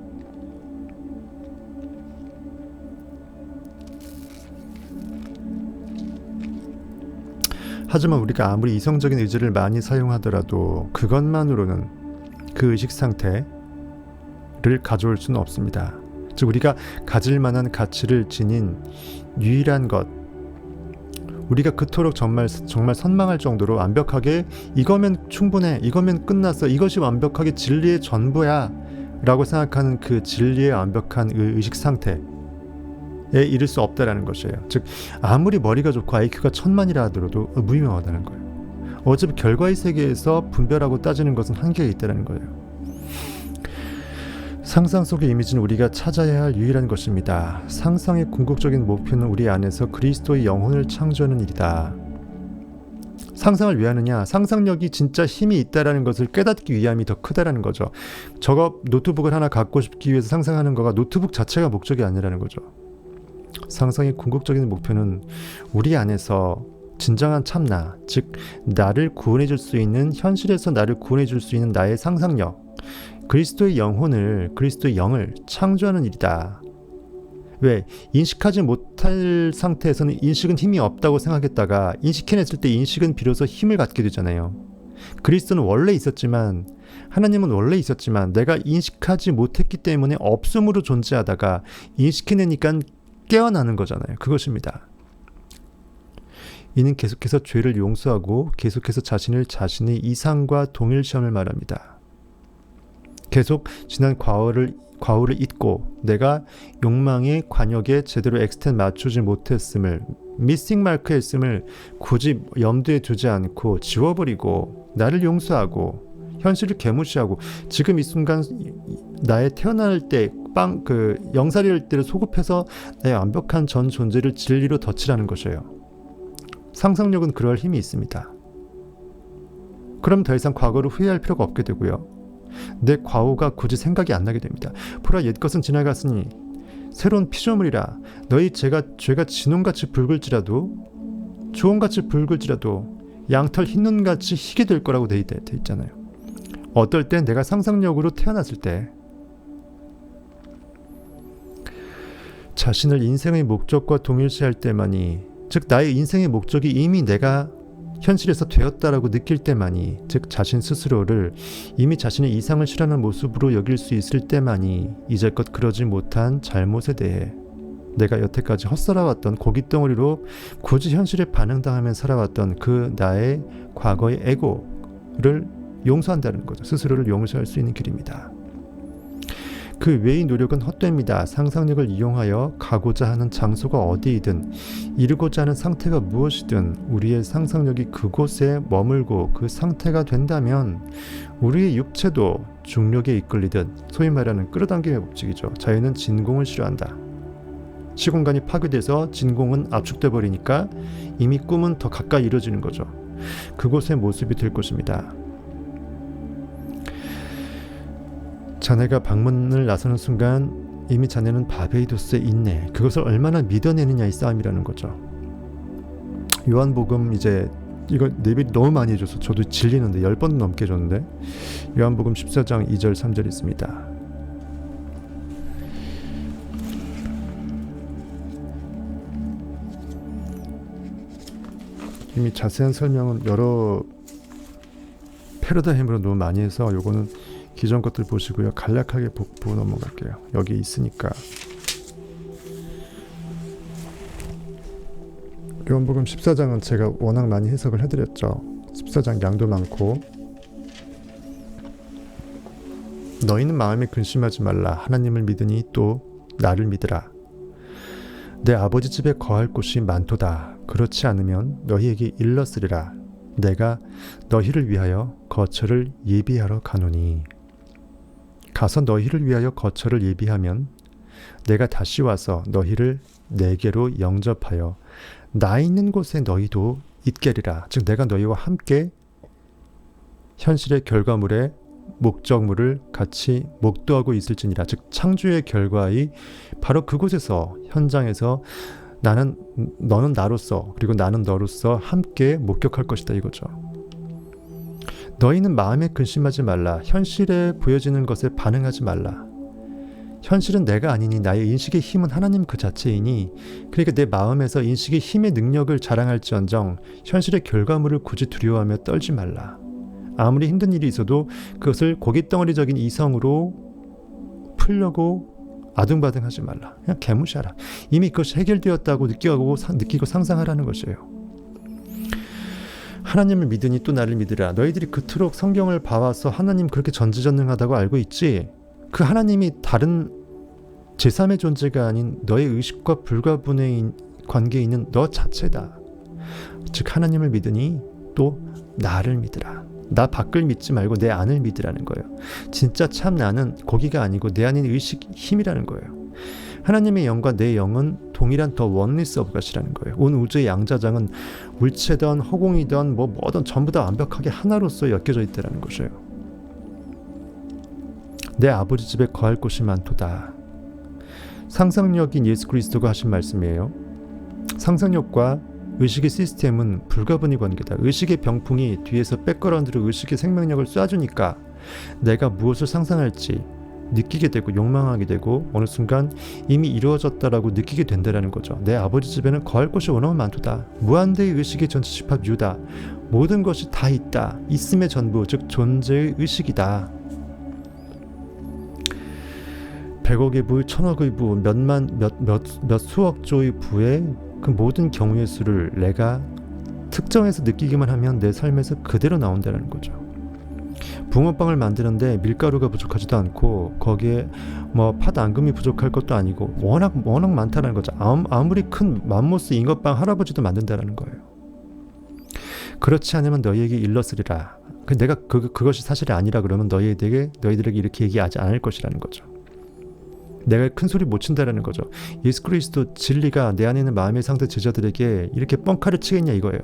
하지만 우리가 아무리 이성적인 의지를 많이 사용하더라도 그것만으로는 그 의식 상태를 가져올 수는 없습니다. 즉 우리가 가질 만한 가치를 지닌 유일한 것, 우리가 그토록 정말 선망할 정도로 완벽하게 이거면 충분해, 이거면 끝났어, 이것이 완벽하게 진리의 전부야 라고 생각하는 그 진리의 완벽한 의식 상태 에 이를 수 없다라는 것이에요. 즉 아무리 머리가 좋고 IQ가 1000만이라 하더라도 무의미하다는 거예요. 어차피 결과의 세계에서 분별하고 따지는 것은 한계가 있다는 거예요. 상상 속의 이미지는 우리가 찾아야 할 유일한 것입니다. 상상의 궁극적인 목표는 우리 안에서 그리스도의 영혼을 창조하는 일이다. 상상을 왜 하느냐? 상상력이 진짜 힘이 있다라는 것을 깨닫기 위함이 더 크다라는 거죠. 저거 노트북을 하나 갖고 싶기 위해서 상상하는 거가 노트북 자체가 목적이 아니라는 거죠. 상상의 궁극적인 목표는 우리 안에서 진정한 참나, 즉 나를 구원해 줄 수 있는, 현실에서 나를 구원해 줄 수 있는 나의 상상력, 그리스도의 영혼을, 그리스도의 영을 창조하는 일이다. 왜? 인식하지 못할 상태에서는 인식은 힘이 없다고 생각했다가 인식해냈을 때 인식은 비로소 힘을 갖게 되잖아요. 그리스도는 원래 있었지만, 하나님은 원래 있었지만 내가 인식하지 못했기 때문에 없음으로 존재하다가 인식해내니까 깨어나는 거잖아요. 그것입니다. 이는 계속해서 죄를 용서하고 계속해서 자신의 이상과 동일시함을 말합니다. 계속 지난 과거를 잊고 내가 욕망의 관역에 제대로 엑스텐 맞추지 못했음을, 미싱 마크 했음을 굳이 염두에 두지 않고 지워버리고 나를 용서하고 현실을 개무시하고 지금 이 순간 나의 태어날 때 영살이할 때를 소급해서 나의 완벽한 전 존재를 진리로 덧칠하는 것이에요. 상상력은 그럴 힘이 있습니다. 그럼 더 이상 과거를 후회할 필요가 없게 되고요. 내 과거가 굳이 생각이 안 나게 됩니다. 보라 옛것은 지나갔으니 새로운 피조물이라. 너희 죄가 진홍같이 붉을지라도 조홍같이 붉을지라도 양털 흰눈같이 희게 될 거라고 돼 있잖아요. 어떨 땐 내가 상상력으로 태어났을 때 자신을 인생의 목적과 동일시할 때만이, 즉 나의 인생의 목적이 이미 내가 현실에서 되었다라고 느낄 때만이, 즉 자신 스스로를 이미 자신의 이상을 실현한 모습으로 여길 수 있을 때만이 이제껏 그러지 못한 잘못에 대해 내가 여태까지 헛살아왔던 고깃덩어리로 굳이 현실에 반응당하며 살아왔던 그 나의 과거의 에고를 용서한다는 거죠. 스스로를 용서할 수 있는 길입니다. 그 외의 노력은 헛됩니다. 상상력을 이용하여 가고자 하는 장소가 어디이든 이루고자 하는 상태가 무엇이든 우리의 상상력이 그곳에 머물고 그 상태가 된다면 우리의 육체도 중력에 이끌리듯, 소위 말하는 끌어당김의 법칙이죠. 자유는 진공을 싫어한다. 시공간이 파괴돼서 진공은 압축돼 버리니까 이미 꿈은 더 가까이 이루어지는 거죠. 그곳의 모습이 될 것입니다. 자네가 방문을 나서는 순간 이미 자네는 바베이도스에 있네. 그것을 얼마나 믿어내느냐의 싸움이라는 거죠. 요한복음 이제 이거 내비 너무 많이 해줘서 저도 질리는데 10번 넘게 해줬는데 요한복음 14장 2절 3절 있습니다. 이미 자세한 설명은 여러 패러다임으로 너무 많이 해서 요거는 기존 것들 보시고요. 간략하게 보고 넘어갈게요. 여기 있으니까. 요한복음 14장은 제가 워낙 많이 해석을 해드렸죠. 14장 양도 많고, 너희는 마음에 근심하지 말라. 하나님을 믿으니 또 나를 믿으라. 내 아버지 집에 거할 곳이 많도다. 그렇지 않으면 너희에게 일렀으리라. 내가 너희를 위하여 거처를 예비하러 가노니. 가서 너희를 위하여 거처를 예비하면 내가 다시 와서 너희를 내게로 영접하여 나 있는 곳에 너희도 있게리라. 즉 내가 너희와 함께 현실의 결과물에 목적물을 같이 목도하고 있을지니라. 즉 창조의 결과의 바로 그곳에서, 현장에서 너는 나로서, 그리고 나는 너로서 함께 목격할 것이다 이거죠. 너희는 마음에 근심하지 말라. 현실에 보여지는 것에 반응하지 말라. 현실은 내가 아니니 나의 인식의 힘은 하나님 그 자체이니, 그러니까 내 마음에서 인식의 힘의 능력을 자랑할지언정 현실의 결과물을 굳이 두려워하며 떨지 말라. 아무리 힘든 일이 있어도 그것을 고깃덩어리적인 이성으로 풀려고 아등바등하지 말라. 그냥 개무시하라. 이미 그것이 해결되었다고 느끼고 상상하라는 것이에요. 하나님을 믿으니 또 나를 믿으라. 너희들이 그토록 성경을 봐와서 하나님 그렇게 전지전능하다고 알고 있지? 그 하나님이 다른 제3의 존재가 아닌 너의 의식과 불가분의 관계에 있는 너 자체다. 즉 하나님을 믿으니 또 나를 믿으라. 나 밖을 믿지 말고 내 안을 믿으라는 거예요. 진짜 참 나는 고기가 아니고 내 안인 의식, 힘이라는 거예요. 하나님의 영과 내 영은 동일한 더 원리스 오브 갓이라는 거예요. 온 우주의 양자장은 물체든 허공이든 뭐든 전부 다 완벽하게 하나로서 엮여져 있다는 것이에요. 내 아버지 집에 거할 곳이 많도다. 상상력인 예수 그리스도가 하신 말씀이에요. 상상력과 의식의 시스템은 불가분의 관계다. 의식의 병풍이 뒤에서 백그라운드로 의식의 생명력을 쏴주니까 내가 무엇을 상상할지 느끼게 되고 욕망하게 되고 어느 순간 이미 이루어졌다라고 느끼게 된다는 거죠. 내 아버지 집에는 거할 곳이 워낙 많도다. 무한대의 의식의 전체 집합 유다. 모든 것이 다 있다. 있음의 전부, 즉 존재의 의식이다. 100억의 부, 1000억의 부, 몇 수억 조의 부의 그 모든 경우의 수를 내가 특정해서 느끼기만 하면 내 삶에서 그대로 나온다는 거죠. 붕어빵을 만드는데 밀가루가 부족하지도 않고 거기에 팥 앙금이 부족할 것도 아니고 워낙 많다는 거죠. 아무리 큰 맘모스 잉어빵 할아버지도 만든다는 거예요. 그렇지 않으면 너희에게 일렀으리라. 내가 그것이 사실이 아니라 그러면 너희들에게 이렇게 얘기하지 않을 것이라는 거죠. 내가 큰 소리 못 친다라는 거죠. 예수 그리스도 진리가 내 안에 있는 마음의 상태 제자들에게 이렇게 뻥카를 치겠냐 이거예요.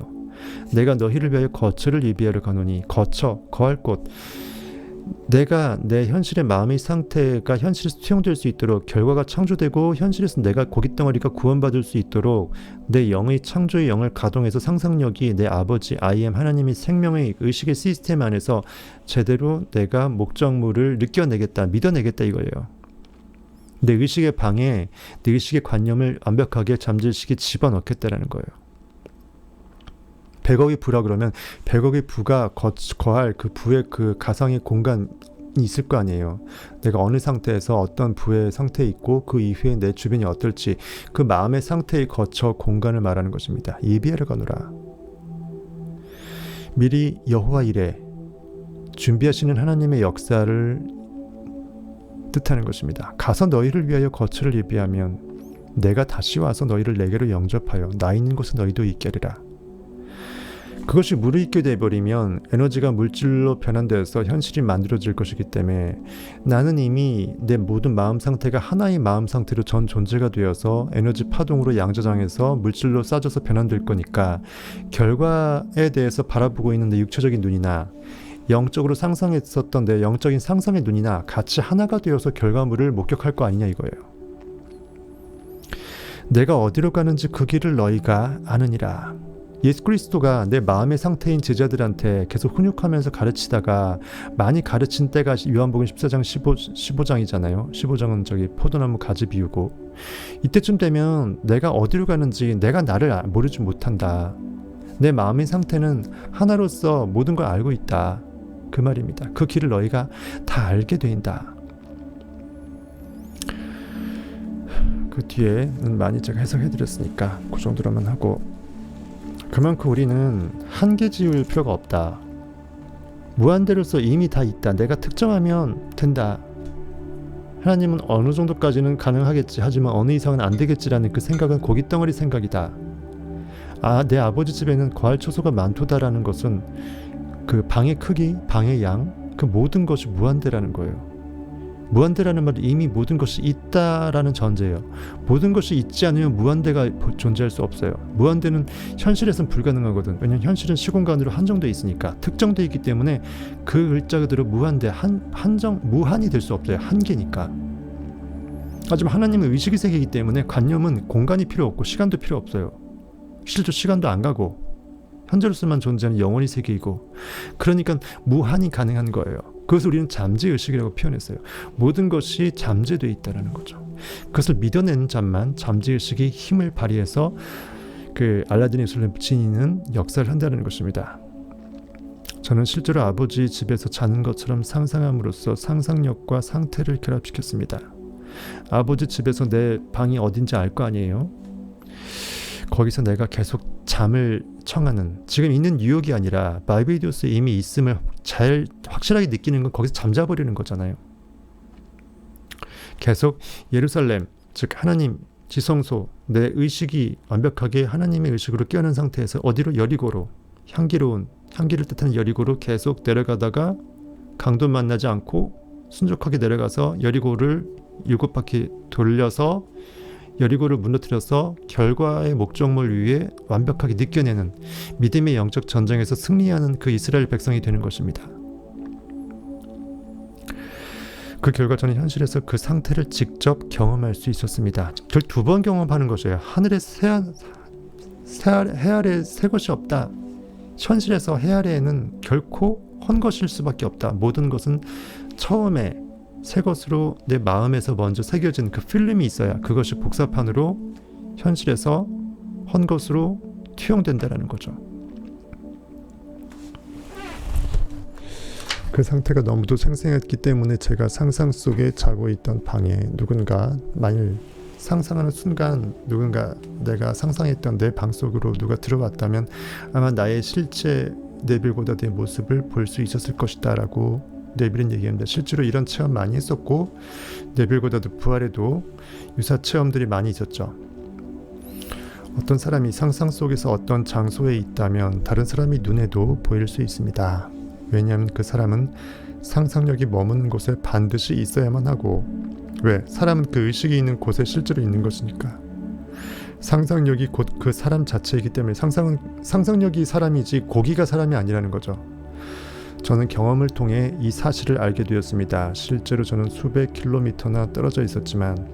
내가 너희를 위하여 거처를 예비하러 가노니. 거처, 거할 곳. 내가 내 현실의 마음의 상태가 현실에서 투영될 수 있도록, 결과가 창조되고 현실에서 내가 고깃덩어리가 구원받을 수 있도록 내 영의 창조의 영을 가동해서 상상력이 내 아버지 I am 하나님의 생명의 의식의 시스템 안에서 제대로 내가 목적물을 느껴내겠다, 믿어내겠다 이거예요. 내 의식의 방에 내 의식의 관념을 완벽하게 잠재의식에 집어넣겠다라는 거예요. 100억의 부라 그러면 100억의 부가 거할 그 부의 그 가상의 공간이 있을 거 아니에요. 내가 어느 상태에서 어떤 부의 상태에 있고 그 이후에 내 주변이 어떨지 그 마음의 상태의 거처 공간을 말하는 것입니다. 예비하러 가노라. 미리 여호와 이레 준비하시는 하나님의 역사를 뜻하는 것입니다. 가서 너희를 위하여 거처를 예비하면 내가 다시 와서 너희를 내게로 영접하여 나 있는 곳에 너희도 있게 하리라. 그것이 무르익게 되어버리면 에너지가 물질로 변환되어서 현실이 만들어질 것이기 때문에 나는 이미 내 모든 마음 상태가 하나의 마음 상태로 전 존재가 되어서 에너지 파동으로 양자장에서 물질로 싸져서 변환될 거니까 결과에 대해서 바라보고 있는 내 육체적인 눈이나 영적으로 상상했었던 내 영적인 상상의 눈이나 같이 하나가 되어서 결과물을 목격할 거 아니냐 이거예요. 내가 어디로 가는지 그 길을 너희가 아느니라. 예수 그리스도가 내 마음의 상태인 제자들한테 계속 훈육하면서 가르치다가 많이 가르친 때가 요한복음 14장 15장이잖아요. 15장은 저기 포도나무 가지 비우고, 이때쯤 되면 내가 어디로 가는지 내가 나를 모르지 못한다. 내 마음의 상태는 하나로서 모든 걸 알고 있다. 그 말입니다. 그 길을 너희가 다 알게 된다. 그 뒤에는 많이 제가 해석해드렸으니까 그 정도로만 하고 그만큼 우리는 한계 지을 필요가 없다. 무한대로서 이미 다 있다. 내가 특정하면 된다. 하나님은 어느 정도까지는 가능하겠지. 하지만 어느 이상은 안 되겠지라는 그 생각은 고깃덩어리 생각이다. 내 아버지 집에는 거할 처소가 많도다라는 것은 그 방의 크기, 방의 양, 그 모든 것이 무한대라는 거예요. 무한대라는 말은 이미 모든 것이 있다라는 전제예요. 모든 것이 있지 않으면 무한대가 존재할 수 없어요. 무한대는 현실에선 불가능하거든. 왜냐면 현실은 시공간으로 한정되어 있으니까, 특정되어 있기 때문에 그 글자 그대로 무한대, 무한이 될 수 없어요. 한계니까. 하지만 하나님은 의식의 세계이기 때문에 관념은 공간이 필요 없고 시간도 필요 없어요. 실제 시간도 안 가고 현재로서만 존재하는 영원의 세계이고, 그러니까 무한이 가능한 거예요. 그것을 우리는 잠재의식이라고 표현했어요. 모든 것이 잠재되어 있다는 거죠. 그것을 믿어내는 자만 잠재의식이 힘을 발휘해서 그 알라딘의 술을 지니는 역사를 한다는 것입니다. 저는 실제로 아버지 집에서 자는 것처럼 상상함으로써 상상력과 상태를 결합시켰습니다. 아버지 집에서 내 방이 어딘지 알 거 아니에요? 거기서 내가 계속 잠을 청하는, 지금 있는 뉴욕이 아니라 바베이도스에 이미 있음을 잘 확실하게 느끼는 건 거기서 잠자버리는 거잖아요. 계속 예루살렘, 즉 하나님 지성소, 내 의식이 완벽하게 하나님의 의식으로 깨어난 상태에서 어디로? 여리고로, 향기를 뜻하는 여리고로 계속 내려가다가 강도 만나지 않고 순적하게 내려가서 여리고를 7바퀴 돌려서 여리고를 무너뜨려서 결과의 목적물 위에 완벽하게 느껴내는 믿음의 영적 전쟁에서 승리하는 그 이스라엘 백성이 되는 것입니다. 그 결과 저는 현실에서 그 상태를 직접 경험할 수 있었습니다. 절 2번 경험하는 것이에요. 하늘에 해 아래 새 것이 없다. 현실에서 해 아래에는 결코 헛 것일 수밖에 없다. 모든 것은 처음에 새 것으로 내 마음에서 먼저 새겨진 그 필름이 있어야 그것이 복사판으로 현실에서 헛 것으로 투영된다는 거죠. 그 상태가 너무도 생생했기 때문에 제가 상상 속에 자고 있던 방에 누군가, 만일 상상하는 순간 누군가 내가 상상했던 내 방 속으로 누가 들어왔다면 아마 나의 실제 네빌고다드의 모습을 볼 수 있었을 것이다 라고 네빌은 얘기합니다. 실제로 이런 체험 많이 했었고 네빌고다드 부활에도 유사 체험들이 많이 있었죠. 어떤 사람이 상상 속에서 어떤 장소에 있다면 다른 사람이 눈에도 보일 수 있습니다. 왜냐하면 그 사람은 상상력이 머무는 곳에 반드시 있어야만 하고, 왜? 사람은 그 의식이 있는 곳에 실제로 있는 것이니까. 상상력이 곧 그 사람 자체이기 때문에 상상력이 사람이지 고기가 사람이 아니라는 거죠. 저는 경험을 통해 이 사실을 알게 되었습니다. 실제로 저는 수백 킬로미터나 떨어져 있었지만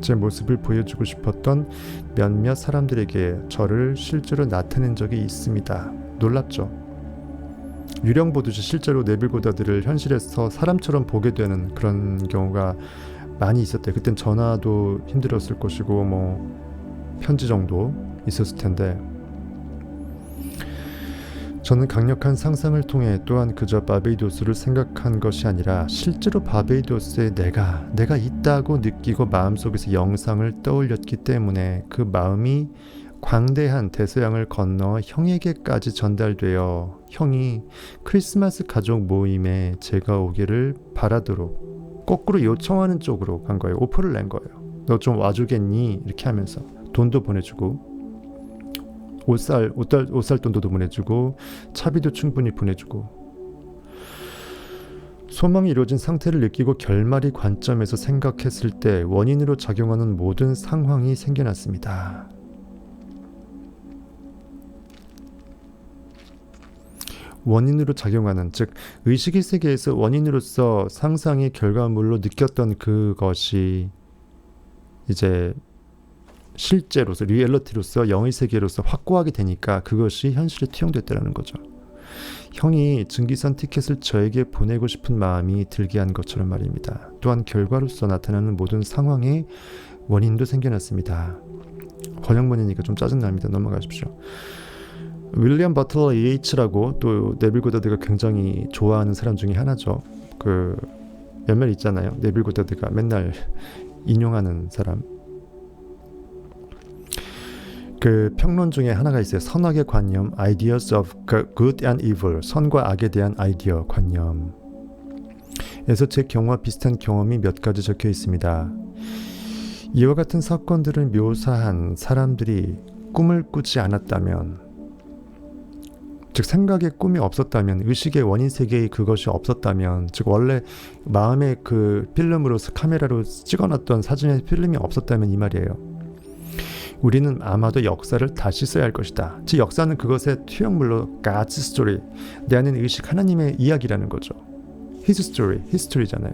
제 모습을 보여주고 싶었던 몇몇 사람들에게 저를 실제로 나타낸 적이 있습니다. 놀랍죠? 유령 보듯이 실제로 네빌고다드를 현실에서 사람처럼 보게 되는 그런 경우가 많이 있었대요. 그땐 전화도 힘들었을 것이고 편지 정도 있었을 텐데, 저는 강력한 상상을 통해 또한 그저 바베이도스를 생각한 것이 아니라 실제로 바베이도스에 내가 있다고 느끼고 마음속에서 영상을 떠올렸기 때문에 그 마음이 광대한 대서양을 건너 형에게까지 전달되어 형이 크리스마스 가족 모임에 제가 오기를 바라도록 거꾸로 요청하는 쪽으로 간 거예요. 오퍼를 낸 거예요. 너 좀 와주겠니? 이렇게 하면서 돈도 보내주고 옷살 돈도 보내주고 차비도 충분히 보내주고, 소망이 이루어진 상태를 느끼고 결말이 관점에서 생각했을 때 원인으로 작용하는 모든 상황이 생겨났습니다. 원인으로 작용하는, 즉 의식의 세계에서 원인으로서 상상의 결과물로 느꼈던 그것이 이제 실제로서 리얼리티로서 영의 세계로서 확고하게 되니까 그것이 현실에 투영됐다는 거죠. 형이 증기선 티켓을 저에게 보내고 싶은 마음이 들게 한 것처럼 말입니다. 또한 결과로서 나타나는 모든 상황에 원인도 생겨났습니다. 번역문이니까 좀 짜증납니다. 넘어가십시오. 윌리엄 버틀러 EH라고 또 네빌고다드가 굉장히 좋아하는 사람 중에 하나죠. 그 몇몇 있잖아요. 네빌고다드가 맨날 인용하는 사람. 그 평론 중에 하나가 있어요. 선악의 관념, Ideas of Good and Evil, 선과 악에 대한 아이디어, 관념. 에서 제 경우와 비슷한 경험이 몇 가지 적혀 있습니다. 이와 같은 사건들을 묘사한 사람들이 꿈을 꾸지 않았다면, 즉 생각의 꿈이 없었다면, 의식의 원인 세계의 그것이 없었다면, 즉 원래 마음의 그 필름으로 카메라로 찍어놨던 사진의 필름이 없었다면 이 말이에요. 우리는 아마도 역사를 다시 써야 할 것이다. 즉 역사는 그것의 투영물로 God's story, 내 안에 의식 하나님의 이야기라는 거죠. His story, history잖아요.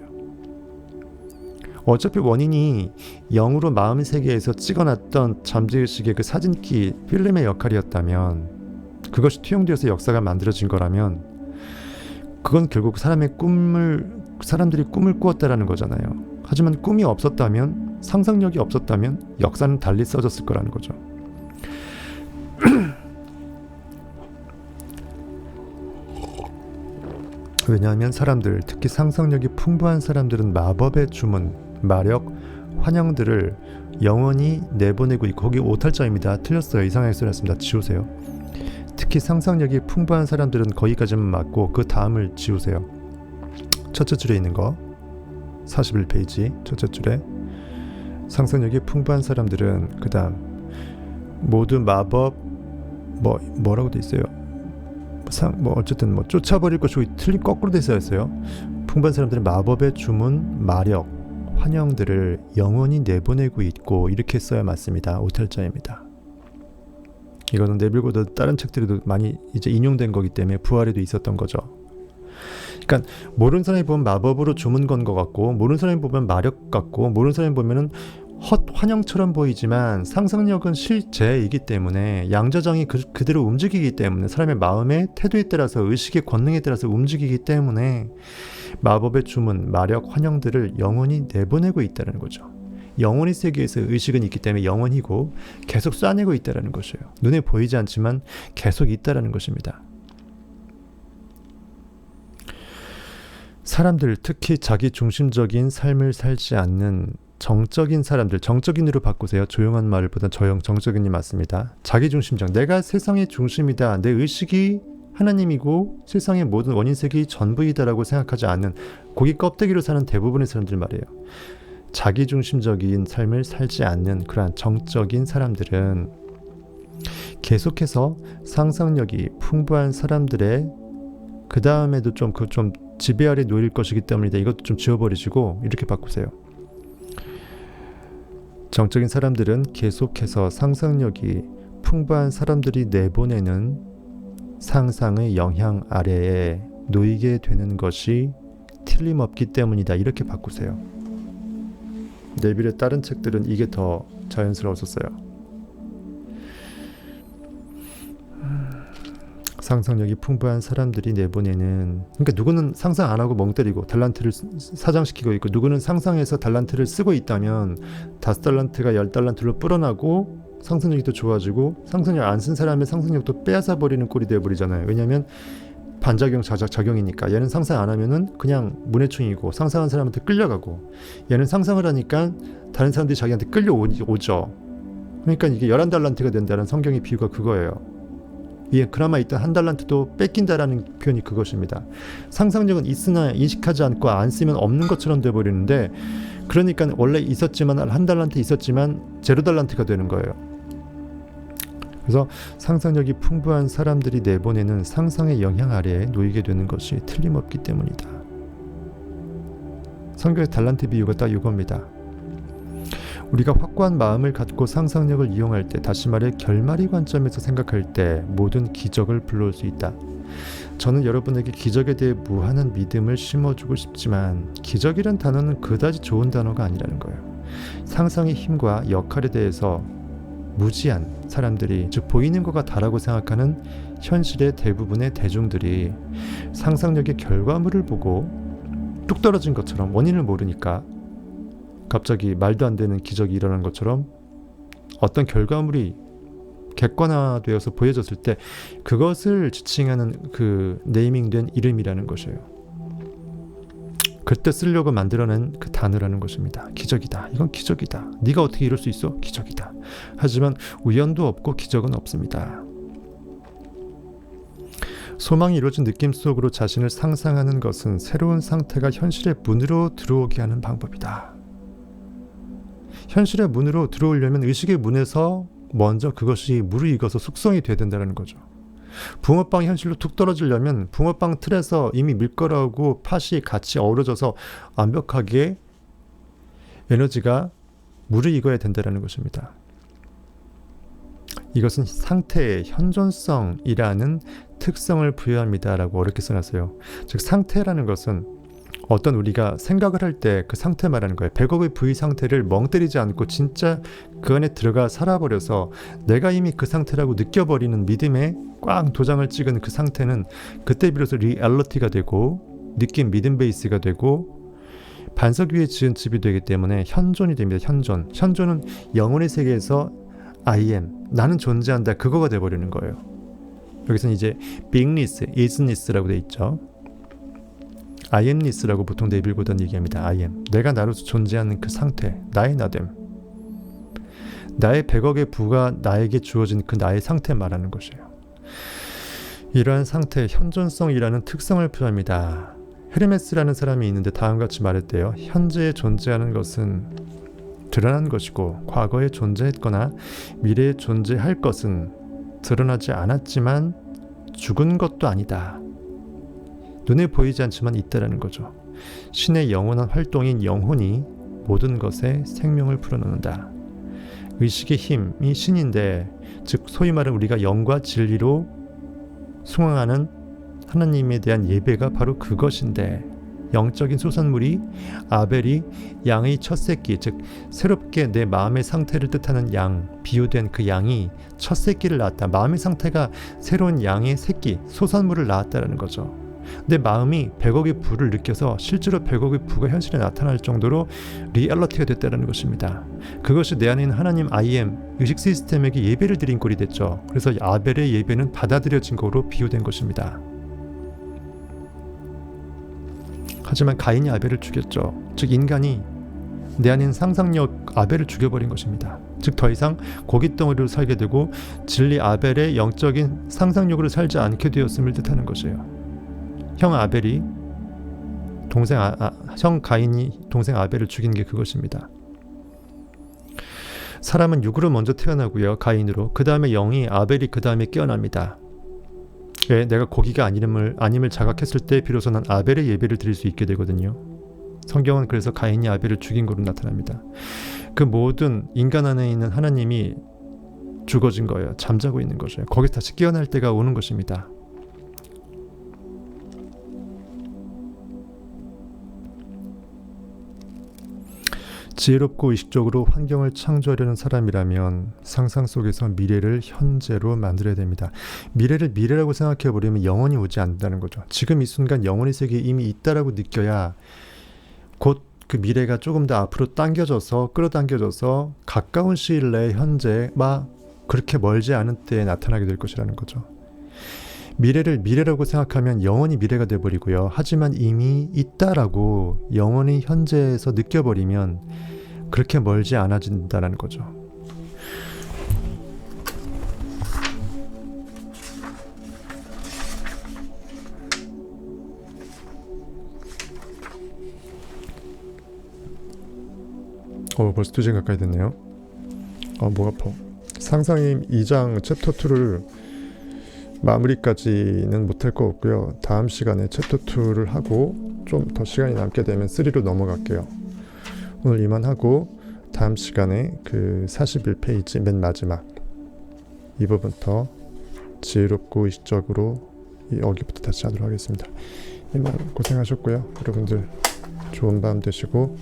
어차피 원인이 영으로 마음 세계에서 찍어놨던 잠재의식의 그 사진기 필름의 역할이었다면, 그것이 투영되어서 역사가 만들어진 거라면, 그건 결국 사람들이 꿈을 꾸었다라는 거잖아요. 하지만 꿈이 없었다면, 상상력이 없었다면 역사는 달리 써졌을 거라는 거죠. 왜냐하면 사람들, 특히 상상력이 풍부한 사람들은 마법의 주문, 마력, 환영들을 영원히 내보내고 있고, 거기 오탈자입니다. 틀렸어요. 이상하게 써놨습니다. 지우세요. 특히 상상력이 풍부한 사람들은 거기까지만 맞고 그 다음을 지우세요. 첫째 줄에 있는 거 41페이지 첫째 줄에 상상력이 풍부한 사람들은 그 다음 모든 마법 뭐라고 돼 있어요. 어쨌든 쫓아버릴 것이고 틀린 거꾸로 돼 있어요. 풍부한 사람들은 마법의 주문, 마력, 환영들을 영원히 내보내고 있고, 이렇게 써야 맞습니다. 오탈자입니다. 이거는 네빌고도 다른 책들에도 많이 이제 인용된 거기 때문에 부활에도 있었던 거죠. 그러니까 모르는 사람이 보면 마법으로 주문 건 것 같고, 모르는 사람이 보면 마력 같고, 모르는 사람이 보면은 환영처럼 보이지만 상상력은 실제이기 때문에 양자장이 그대로 움직이기 때문에, 사람의 마음의 태도에 따라서 의식의 권능에 따라서 움직이기 때문에 마법의 주문, 마력, 환영들을 영원히 내보내고 있다는 거죠. 영원히 세계에서 의식은 있기 때문에 영원히고 계속 쏴내고 있다는 것이에요. 눈에 보이지 않지만 계속 있다는 것입니다. 사람들, 특히 자기 중심적인 삶을 살지 않는 정적인 사람들, 정적인으로 바꾸세요. 조용한 말보다 정적인이 맞습니다. 자기 중심적, 내가 세상의 중심이다, 내 의식이 하나님이고 세상의 모든 원인 세계의 전부이다라고 생각하지 않는, 고기 껍데기로 사는 대부분의 사람들 말이에요. 자기 중심적인 삶을 살지 않는 그러한 정적인 사람들은 계속해서 상상력이 풍부한 사람들의 그 다음에도 좀 지배 아래 놓일 것이기 때문이다. 이것도 좀 지워버리시고 이렇게 바꾸세요. 정적인 사람들은 계속해서 상상력이 풍부한 사람들이 내보내는 상상의 영향 아래에 놓이게 되는 것이 틀림없기 때문이다. 이렇게 바꾸세요. 네빌의 다른 책들은 이게 더 자연스러웠었어요. 상상력이 풍부한 사람들이 내보내는, 그러니까 누구는 상상 안 하고 멍 때리고 달란트를 사장시키고 있고, 누구는 상상해서 달란트를 쓰고 있다면 5달란트가 10달란트로 불어나고 상상력이 더 좋아지고, 상상력 안 쓴 사람의 상상력도 빼앗아 버리는 꼴이 되어버리잖아요. 왜냐하면 반작용 작용이니까. 얘는 상상 안 하면은 그냥 문해충이고, 상상한 사람한테 끌려가고, 얘는 상상을 하니까 다른 사람들이 자기한테 끌려오죠. 그러니까 이게 11달란트가 된다는 성경의 비유가 그거예요. 예, 그나마 있던 1달란트도 뺏긴다라는 표현이 그것입니다. 상상력은 있으나 인식하지 않고 안 쓰면 없는 것처럼 돼버리는데, 그러니까 원래 있었지만 1달란트 있었지만 0달란트가 되는 거예요. 그래서 상상력이 풍부한 사람들이 내보내는 상상의 영향 아래에 놓이게 되는 것이 틀림없기 때문이다. 성경의 달란트 비유가 딱 이겁니다. 우리가 확고한 마음을 갖고 상상력을 이용할 때, 다시 말해 결말의 관점에서 생각할 때 모든 기적을 불러올 수 있다. 저는 여러분에게 기적에 대해 무한한 믿음을 심어주고 싶지만, 기적이란 단어는 그다지 좋은 단어가 아니라는 거예요. 상상의 힘과 역할에 대해서 무지한 사람들이, 즉 보이는 것과 다라고 생각하는 현실의 대부분의 대중들이 상상력의 결과물을 보고 뚝 떨어진 것처럼, 원인을 모르니까 갑자기 말도 안 되는 기적이 일어난 것처럼 어떤 결과물이 객관화되어서 보여졌을 때 그것을 지칭하는 그 네이밍된 이름이라는 것이에요. 그때 쓰려고 만들어낸 그 단어라는 것입니다. 기적이다. 이건 기적이다. 네가 어떻게 이럴 수 있어? 기적이다. 하지만 우연도 없고 기적은 없습니다. 소망이 이루어진 느낌 속으로 자신을 상상하는 것은 새로운 상태가 현실의 문으로 들어오게 하는 방법이다. 현실의 문으로 들어오려면 의식의 문에서 먼저 그것이 무르익어서 숙성이 돼야 된다는 거죠. 붕어빵 현실로 툭 떨어지려면 붕어빵 틀에서 이미 밀가루하고 팥이 같이 어우러져서 완벽하게 에너지가 무르익어야 된다는 것입니다. 이것은 상태의 현존성이라는 특성을 부여합니다라고 어렵게 써놨어요. 즉 상태라는 것은 어떤 우리가 생각을 할 때 그 상태 말하는 거예요. 100억의 부위 상태를 멍 때리지 않고 진짜 그 안에 들어가 살아버려서 내가 이미 그 상태라고 느껴버리는 믿음에 꽉 도장을 찍은 그 상태는 그때 비로소 리얼리티가 되고 느낌 믿음 베이스가 되고 반석 위에 지은 집이 되기 때문에 현존이 됩니다. 현존은 영혼의 세계에서 I am, 나는 존재한다, 그거가 돼버리는 거예요. 여기서는 이제 beingness, isness라고 돼 있죠. I amness라고 보통 네빌 고던 얘기합니다. I am, 내가 나로서 존재하는 그 상태, 나의 나됨, 나의 100억의 부가 나에게 주어진 그 나의 상태 말하는 것이에요. 이러한 상태의 현존성이라는 특성을 표현합니다. 헤르메스라는 사람이 있는데 다음과 같이 말했대요. 현재에 존재하는 것은 드러난 것이고 과거에 존재했거나 미래에 존재할 것은 드러나지 않았지만 죽은 것도 아니다. 눈에 보이지 않지만 있다라는 거죠. 신의 영원한 활동인 영혼이 모든 것에 생명을 불어넣는다. 의식의 힘이 신인데, 즉 소위 말하는 우리가 영과 진리로 숭앙하는 하나님에 대한 예배가 바로 그것인데, 영적인 소산물이 아벨이 양의 첫 새끼, 즉 새롭게 내 마음의 상태를 뜻하는 양, 비유된 그 양이 첫 새끼를 낳았다. 마음의 상태가 새로운 양의 새끼, 소산물을 낳았다라는 거죠. 내 마음이 100억의 부를 느껴서 실제로 100억의 부가 현실에 나타날 정도로 리얼리티가 됐다는 것입니다. 그것이 내 안에 있는 하나님 I am 의식 시스템에게 예배를 드린 꼴이 됐죠. 그래서 아벨의 예배는 받아들여진 거로 비유된 것입니다. 하지만 가인이 아벨을 죽였죠. 즉 인간이 내 안에 있는 상상력 아벨을 죽여버린 것입니다. 즉 더 이상 고깃덩어리로 살게 되고 진리 아벨의 영적인 상상력으로 살지 않게 되었음을 뜻하는 것이에요. 형 아벨이 형 가인이 동생 아벨을 죽인 게 그것입니다. 사람은 육으로 먼저 태어나고요. 가인으로. 그 다음에 영이 아벨이 그 다음에 깨어납니다. 왜? 내가 고기가 아님을 자각했을 때 비로소 난 아벨의 예배를 드릴 수 있게 되거든요. 성경은 그래서 가인이 아벨을 죽인 것으로 나타납니다. 그 모든 인간 안에 있는 하나님이 죽어진 거예요. 잠자고 있는 거죠. 거기서 다시 깨어날 때가 오는 것입니다. 지혜롭고 의식적으로 환경을 창조하려는 사람이라면 상상 속에서 미래를 현재로 만들어야 됩니다. 미래를 미래라고 생각해버리면 영원히 오지 않는다는 거죠. 지금 이 순간 영원의 세계에 이미 있다라고 느껴야 곧 그 미래가 조금 더 앞으로 끌어당겨져서 가까운 시일 내에 현재 막 그렇게 멀지 않은 때에 나타나게 될 것이라는 거죠. 미래를 미래라고 생각하면 영원히 미래가 돼버리고요. 하지만 이미 있다라고 영원히 현재에서 느껴버리면 그렇게 멀지 않아진다는 거죠. 벌써 2시간 가까이 됐네요. 목 아파. 상상임 2장 챕터 2를 마무리까지는 못할 것 같고요. 다음 시간에 챕터 2를 하고 좀 더 시간이 남게 되면 3로 넘어갈게요. 오늘 이만하고 다음 시간에 그 41페이지 맨 마지막 이 부분부터 지혜롭고 의식적으로 여기부터 다시 하도록 하겠습니다. 이만 고생하셨고요. 여러분들 좋은 밤 되시고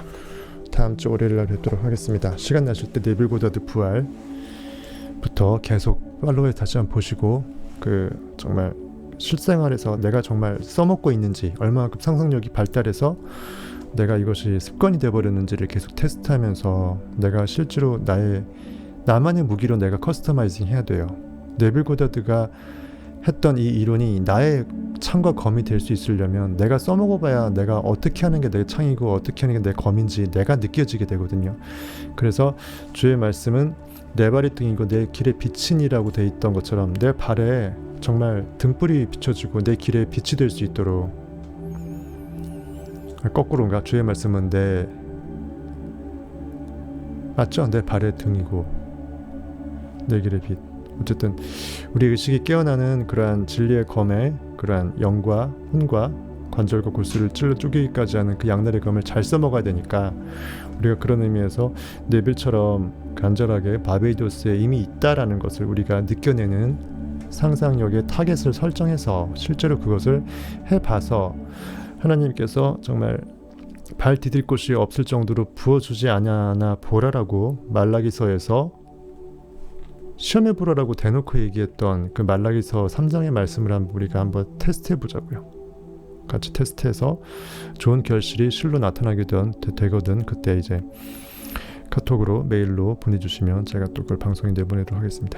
다음 주 월요일날 뵙도록 하겠습니다. 시간 나실 때 네빌 고다드 부활부터 계속 팔로우에 다시 한번 보시고 정말 실생활에서 내가 정말 써먹고 있는지, 얼마만큼 상상력이 발달해서 내가 이것이 습관이 되어버렸는지를 계속 테스트하면서 내가 실제로 나만의 무기로 내가 커스터마이징 해야 돼요. 네빌 고다드가 했던 이 이론이 나의 창과 검이 될 수 있으려면 내가 써먹어봐야 내가 어떻게 하는 게 내 창이고 어떻게 하는 게 내 검인지 내가 느껴지게 되거든요. 그래서 주의 말씀은 내 발의 등이고 내 길의 빛이니라고 돼 있던 것처럼 내 발에 정말 등불이 비춰지고 내 길에 빛이 될 수 있도록, 거꾸로인가? 주의 말씀은 맞죠? 내 발의 등이고 내 길의 빛. 어쨌든 우리 의식이 깨어나는 그러한 진리의 검에 그러한 영과 혼과 관절과 골수를 찔러 쪼개기까지 하는 그 양날의 검을 잘 써먹어야 되니까, 우리가 그런 의미에서 네빌처럼 간절하게 바베이도스에 이미 있다라는 것을 우리가 느껴내는 상상력의 타겟을 설정해서 실제로 그것을 해봐서 하나님께서 정말 발 디딜 곳이 없을 정도로 부어주지 않나 보라라고 말라기서에서 시험해보라라고 대놓고 얘기했던 그 말라기서 3장의 말씀을 우리가 한번 테스트해보자고요. 같이 테스트해서 좋은 결실이 실로 나타나게 되거든 그때 이제 카톡으로 메일로 보내주시면 제가 또 그걸 방송에 내보내도록 하겠습니다.